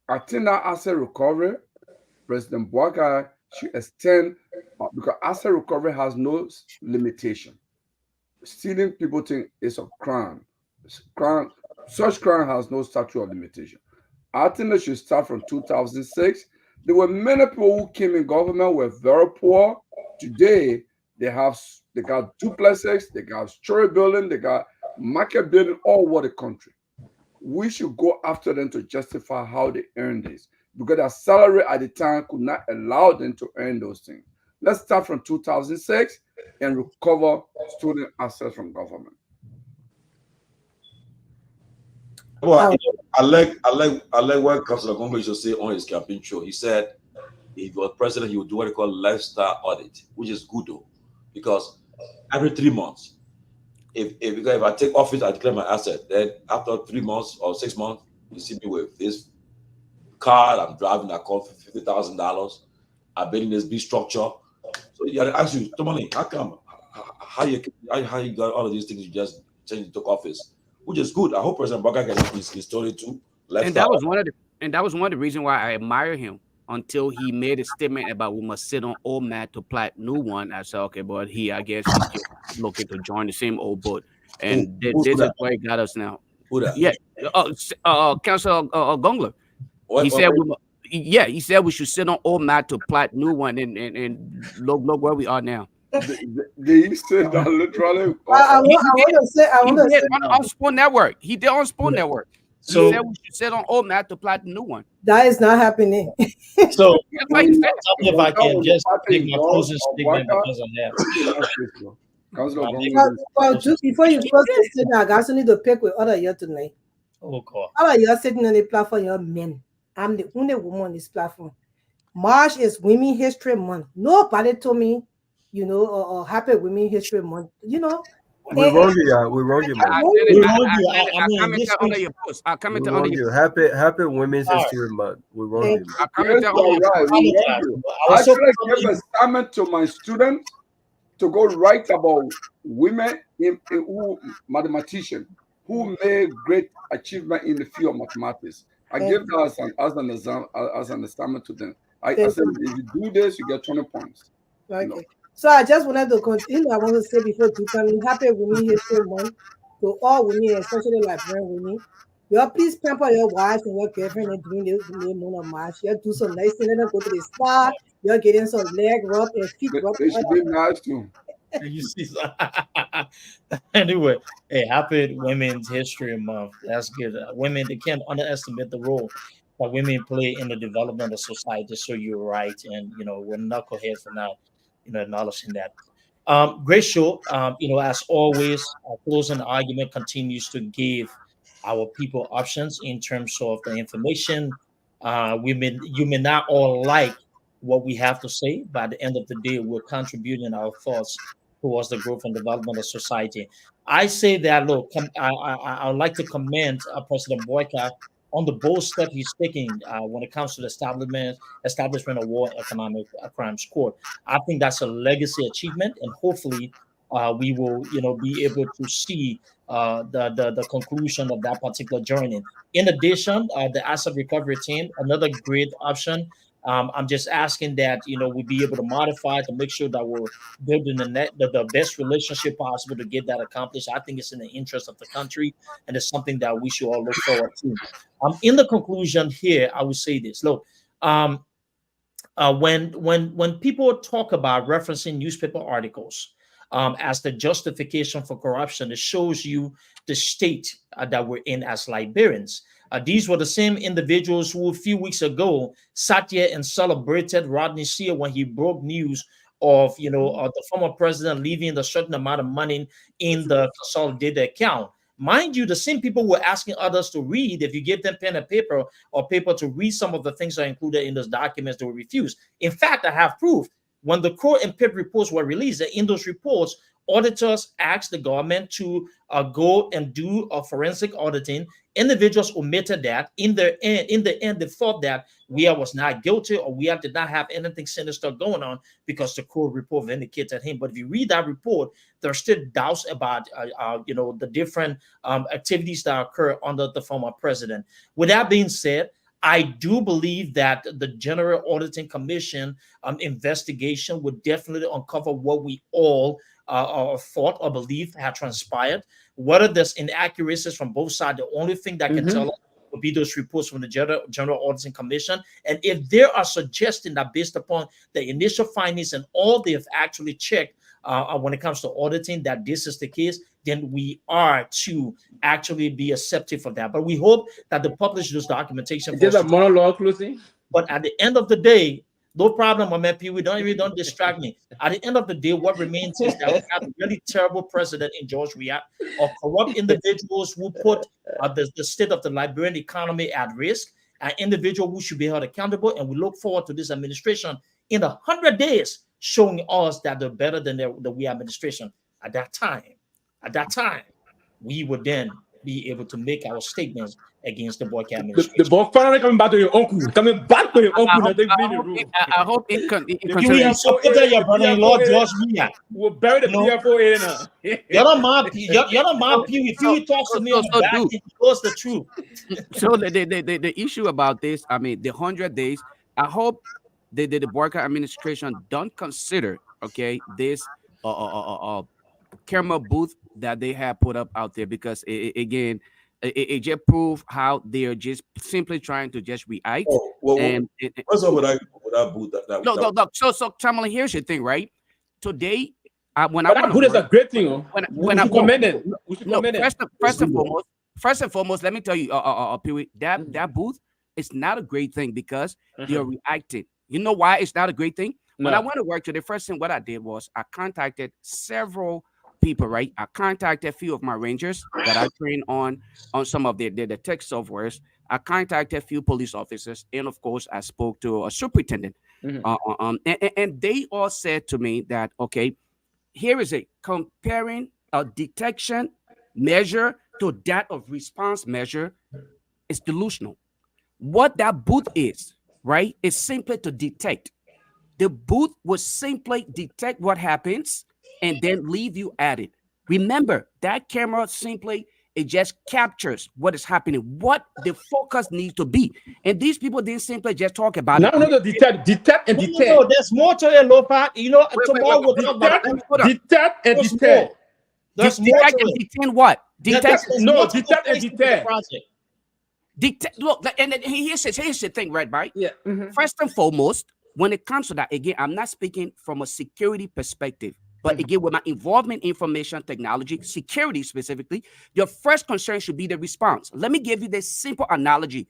I think that asset recovery, President Bouaka should extend because asset recovery has no limitation. Stealing, people think it's a crime. Such crime has no statute of limitation. I think they should start from 2006. There were many people who came in government were very poor. Today they got duplexes, they got story building, they got market building all over the country. We should go after them to justify how they earn this because their salary at the time could not allow them to earn those things. Let's start from 2006 and recover student assets from government. Well, I like what Councilor Gongo used to say on his campaign show. He said if he was president, he would do what they call lifestyle audit, which is good though, because every 3 months, if I take office, I declare my asset. Then after 3 months or 6 months, you see me with this car I'm driving that cost $50,000. I've been in this big structure. So you gotta ask you, Tomalin, how come? How you got all of these things you just changed took office? Which is good. I hope President Baga can his story too. And that was one of the reasons why I admire him until he made a statement about we must sit on old mat to plant new one. I said, okay, but I guess he's just looking to join the same old boat. And this is where he got us now. Who that? Yeah, Councilor Gongler. He said he said we should sit on old mat to plant new one, and look where we are now. They said that literally. I want to say on Spoon Network. He did on Spoon Network. So he said we should sit on old mat to plant the new one. That is not happening. So that's why he said. If I can just make my closing statement because I have. Well, just before you close the statement, I also need to pick with other here tonight. Oh God! All of you are sitting on the platform. You're men. I'm the only woman on this platform. March is Women History Month. Nobody told me, Happy Women History Month. We wrong you. We wrong you, man. I'll comment on your post. Happy Women's History Month. We wrong you. I'll comment I should give a assignment to my students to go write about women who mathematicians who made great achievement in the field of mathematics. I give that as an assignment to them. I said, if you do this, you get 20 points. Okay. So I just wanted to continue. I want to say before you come in, Happy Women History Month to all women, especially Liberian women. You please pamper your wives and your girlfriend and during the month of March. You do some nice things. Let them go to the spa. You're getting some leg rub and feet rub. They should be nice too. You see, anyway, hey, Happy Women's History Month. That's good. Women, they can't underestimate the role that women play in the development of society. So you're right, and we're knuckleheads for not, acknowledging that. Great show. As always, our closing argument continues to give our people options in terms of the information. You may not all like what we have to say, but at the end of the day, we're contributing our thoughts towards the growth and development of society. I say that, look, I would like to commend President Boyka on the bold step he's taking when it comes to the establishment of War Economic Crimes Court. I think that's a legacy achievement, and hopefully we will, be able to see the conclusion of that particular journey. In addition, the asset recovery team, another great option. I'm just asking that we be able to modify to make sure that we're building the best relationship possible to get that accomplished. I think it's in the interest of the country, and it's something that we should all look forward to. In the conclusion here, I would say this: look, when people talk about referencing newspaper articles as the justification for corruption, it shows you the state that we're in as Liberians. These were the same individuals who a few weeks ago sat here and celebrated Rodney Sear when he broke news of the former president leaving a certain amount of money in the consolidated account. Mind you, the same people were asking others to read. If you give them pen and paper or paper to read some of the things that are included in those documents, they will refuse. In fact, I have proof. When the core and PIP reports were released, in those reports, auditors asked the government to go and do a forensic auditing. Individuals omitted that. In the end, they thought that Weah was not guilty or Weah did not have anything sinister going on because the core report vindicated him. But if you read that report, there are still doubts about the different activities that occur under the former president. With that being said, I do believe that the General Auditing Commission investigation would definitely uncover what we all thought or believed had transpired. Whether there's inaccuracies from both sides, the only thing that can tell us will be those reports from the General Auditing Commission. And if there are suggesting that based upon the initial findings and all they have actually checked when it comes to auditing that this is the case, then we are to actually be accepted for that. But we hope that the publish this documentation. Is this a monologue, Lucy? But at the end of the day, no problem, my man. We don't distract me. At the end of the day, what remains is that we have a really terrible president in George Weah of corrupt individuals who put the state of the Liberian economy at risk, an individual who should be held accountable. And we look forward to this administration in 100 days showing us that they're better than the Weah administration. At that time, we would then be able to make our statements against the Boyka administration. The boy finally coming back to your uncle. Coming back to your uncle. I hope it you have supported your brother-in-law, George Weah. We'll bury the PFO now. You're not my pew. If you talk to me on the back, it goes the truth. So the issue about this, I mean, the 100 days, I hope the Boyka administration don't consider, okay, this camera booth that they have put up out there, because it just proves how they are just simply trying to just react. What's up with that booth? No. So Tomalin, here's the thing, right? Today, that booth is a great thing. First and foremost, let me tell you, Peewee, that booth is not a great thing because they're reacting. You know why it's not a great thing? When I went to work today, first thing what I did was I contacted several people, right? I contacted a few of my rangers that I train on some of their tech softwares. I contacted a few police officers, and of course, I spoke to a superintendent. And they all said to me that, okay, here is comparing a detection measure to that of response measure is delusional. What that booth is, right, is simply to detect. The booth will simply detect what happens and then leave you at it. Remember, that camera it just captures what is happening, what the focus needs to be. And these people didn't simply just talk about it. No, detect and detect. No, there's more to it, Lofa. You know, tomorrow we'll talk about detect and detect. Detect and detect what? Detect and detect. Look, and here's the thing, right? Yeah. First and foremost, when it comes to that, again, I'm not speaking from a security perspective, but again, with my involvement in information technology, security specifically, your first concern should be the response. Let me give you this simple analogy.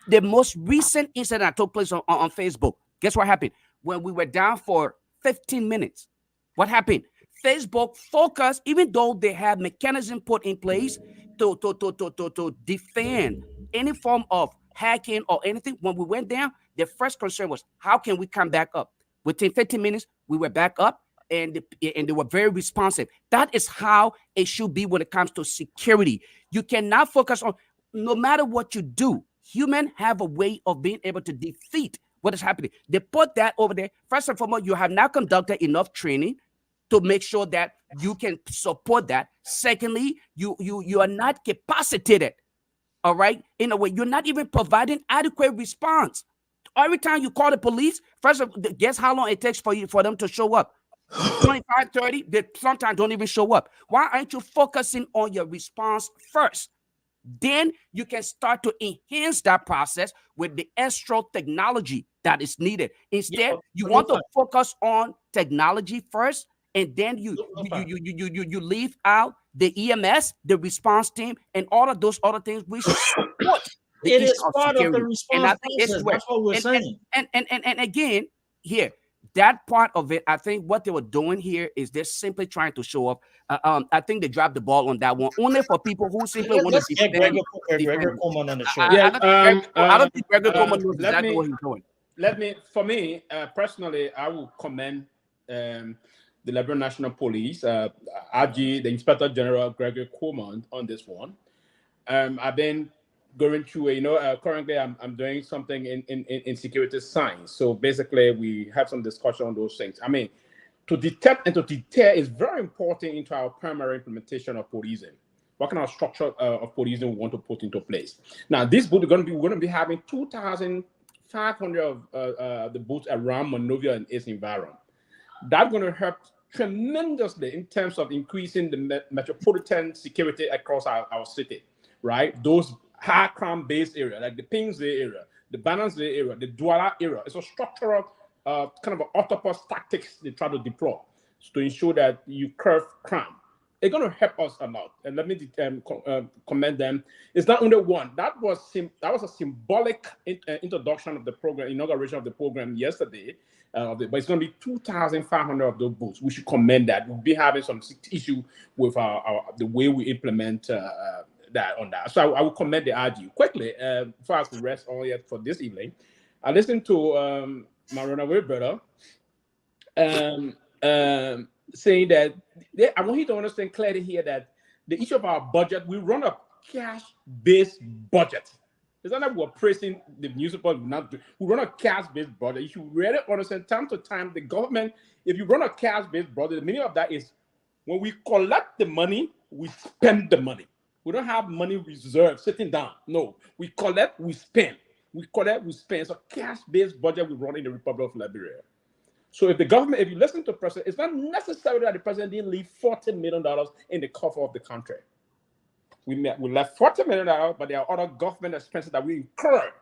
The most recent incident that took place on Facebook, guess what happened? When we were down for 15 minutes, what happened? Facebook focused, even though they had mechanism put in place to defend any form of hacking or anything. When we went down, the first concern was, how can we come back up? Within 15 minutes, we were back up, and they were very responsive. That is how it should be when it comes to security. You cannot focus on, no matter what you do, humans have a way of being able to defeat what is happening. They put that over there. First and foremost, you have not conducted enough training to make sure that you can support that. Secondly, you are not capacitated, all right? In a way, you're not even providing adequate response. Every time you call the police, first of all, guess how long it takes for them to show up? 25, 30, they sometimes don't even show up. Why aren't you focusing on your response first? Then you can start to enhance that process with the extra technology that is needed. Instead, you want to focus on technology first, and then you leave out the EMS, the response team, and all of those other things which support. It is part of the response process. That's what we're saying. And again, here, that part of it, I think what they were doing here is they're simply trying to show up. I think they dropped the ball on that one, only for people who simply want to defend. Gregor Coleman on the show. I don't think Gregor Coleman knows exactly what he's doing. For me, personally, I will commend the Liberian National Police, RG, the Inspector General Gregor Coleman on this one. I've been going through, currently I'm doing something in security science. So basically, we have some discussion on those things. I mean, to detect and to deter is very important into our primary implementation of policing. what kind of structure of policing we want to put into place. Now, this boot we're going to be having 2,500 of the boots around Monrovia and its environment. That's going to help tremendously in terms of increasing the metropolitan security across our city, right? Those high crime-based areas, like the Pingsay area, the Banansay area, the Douala area. It's a structural kind of an octopus tactics they try to deploy to ensure that you curb crime. It's going to help us a lot. And let me commend them. It's not only one. That was a symbolic introduction of the program, inauguration of the program yesterday. But it's going to be 2,500 of those booths. We should commend that. We'll be having some issue with the way we implement that on that. So I will commend the idea. Quickly, before I have to rest all yet for this evening, I listened to my runaway brother saying that I want you to understand clearly here that the issue of our budget, we run a cash-based budget. It's not that we're praising the municipal, we run a cash-based budget. You should really understand time to time the government, if you run a cash-based budget, the meaning of that is when we collect the money, we spend the money. We don't have money reserved sitting down. No, we collect, we spend. We collect, we spend. It's a cash-based budget we run in the Republic of Liberia. So if the government, if you listen to the president, it's not necessary that the president didn't leave $40 million in the coffers of the country. We left $40 million, but there are other government expenses that we incur.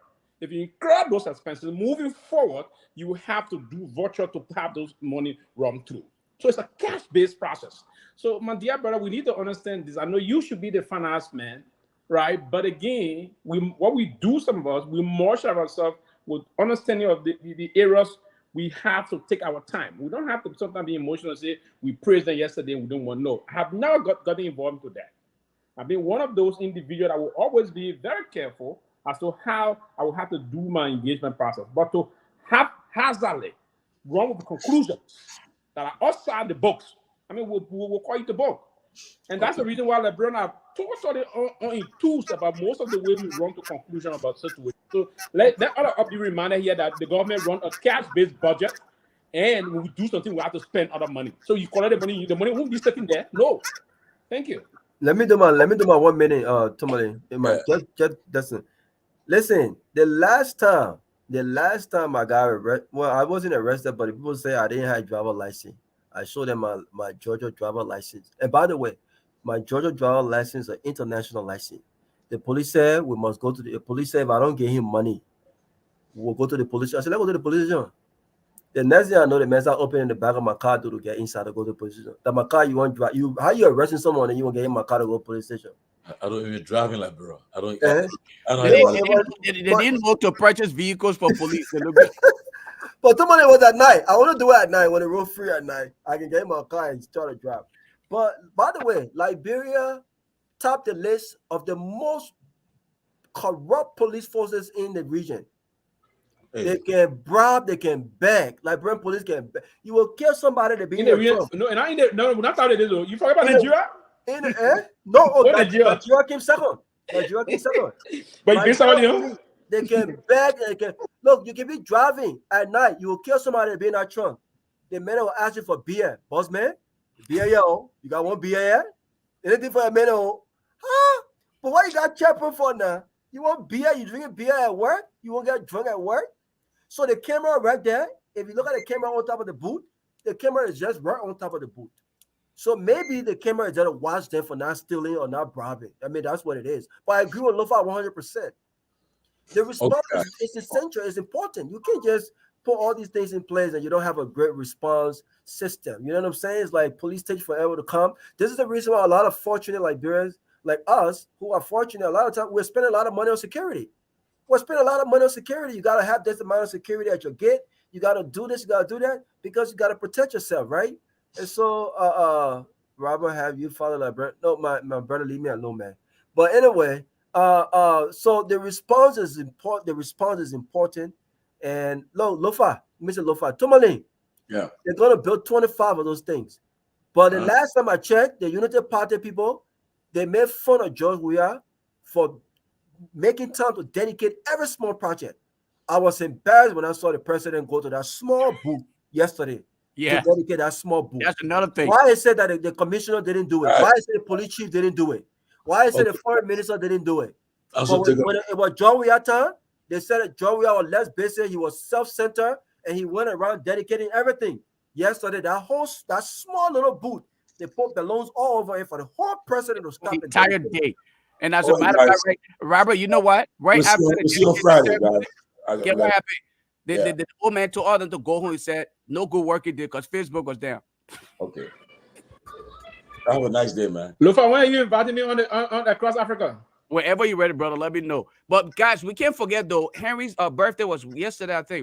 If you incur those expenses, moving forward, you have to do virtual to have those money run through. So it's a cash-based process. So my dear brother, we need to understand this. I know you should be the finance man, right? But again, what we do, some of us, we marshal ourselves with understanding of the areas we have to take our time. We don't have to sometimes be emotional and say, we praised them yesterday and we don't want to know. I have never gotten involved with that. I've been one of those individuals that will always be very careful as to how I will have to do my engagement process. But to haphazardly run with the conclusions that are outside the box, I mean, we'll call it the book. And that's the reason why Lebron are totally enthused about most of the way we run to conclusion about situations. So let other be reminded here that the government run a cash-based budget, and when we do something, we have to spend other money. So you collect the money won't be sitting there. No. Thank you. Let me do my 1 minute, Tomalin. Listen, the last time I got arrested, well, I wasn't arrested, but people say I didn't have driver license. I showed them my Georgia driver license. And by the way, my Georgia driver license is an international license. The police said we must go to the police said if I don't give him money, we'll go to the police. I said, let's go to the police station. The next thing I know, the man started opening the back of my car to get inside to go to the police station. That my car, you want drive? How you arresting someone and you won't get in my car to go to the police station? I don't even driving like bro. I don't. They didn't vote to purchase vehicles for police. But Tomalin was at night. I want to do it at night when the road free at night. I can get in my car and start to drive. But by the way, Liberia topped the list of the most corrupt police forces in the region. Hey. They can bribe, they can beg. Liberian police can beg. You will kill somebody to be in the region. No, not how it is. You talking about Nigeria? Nigeria came second. Nigeria came second. But you get somebody else? They can beg. They can look. You can be driving at night. You will kill somebody to be in that trunk. The man will ask you for beer, boss man. Beer, yo. You got one beer yet? Anything for a man? Huh? But what you got chapel for now? You want beer? You drinking beer at work? You won't get drunk at work? So the camera right there, if you look at the camera on top of the boot, the camera is just right on top of the boot. So maybe the camera is there to watch them for not stealing or not bribing. I mean, that's what it is. But I agree with Lofa 100%. The response is essential. It's important. You can't just put all these things in place and you don't have a great response system. You know what I'm saying? It's like police take forever to come. This is the reason why a lot of fortunate Liberians like us who are fortunate, a lot of times we're spending a lot of money on security. We're spending a lot of money on security. You got to have this amount of security at your gate. You got to do this, you got to do that because you got to protect yourself, right? And so, Robert, have you followed Liberian? No, my brother, leave me alone, man. But anyway, so the response is important. The response is important. And Lofa, Mr. Lofa, Tomalin, yeah, they're gonna build 25 of those things. But the last time I checked, the Unity Party people, they made fun of George Weah for making time to dedicate every small project. I was embarrassed when I saw the president go to that small booth yesterday. Yeah, to dedicate that small booth. That's another thing. Why I said that the commissioner didn't do it? Why I said the police chief didn't do it? Why is it the foreign minister didn't do it? But when it was John Weah time, they said that John Weah was less busy. He was self-centered, and he went around dedicating everything. Yesterday, that small little booth, they put balloons all over it for the whole president to stop the entire day. And as a matter of fact, Robert, you know what? Right after the Friday, guys. Get what happened? The old man told all them to go home. He said, no good work he did because Facebook was down. Okay. Have a nice day, man. Lofa, when are you inviting me on across Africa? Whenever you're ready, brother, let me know. But guys, we can't forget though, Henry's birthday was yesterday, I think, right?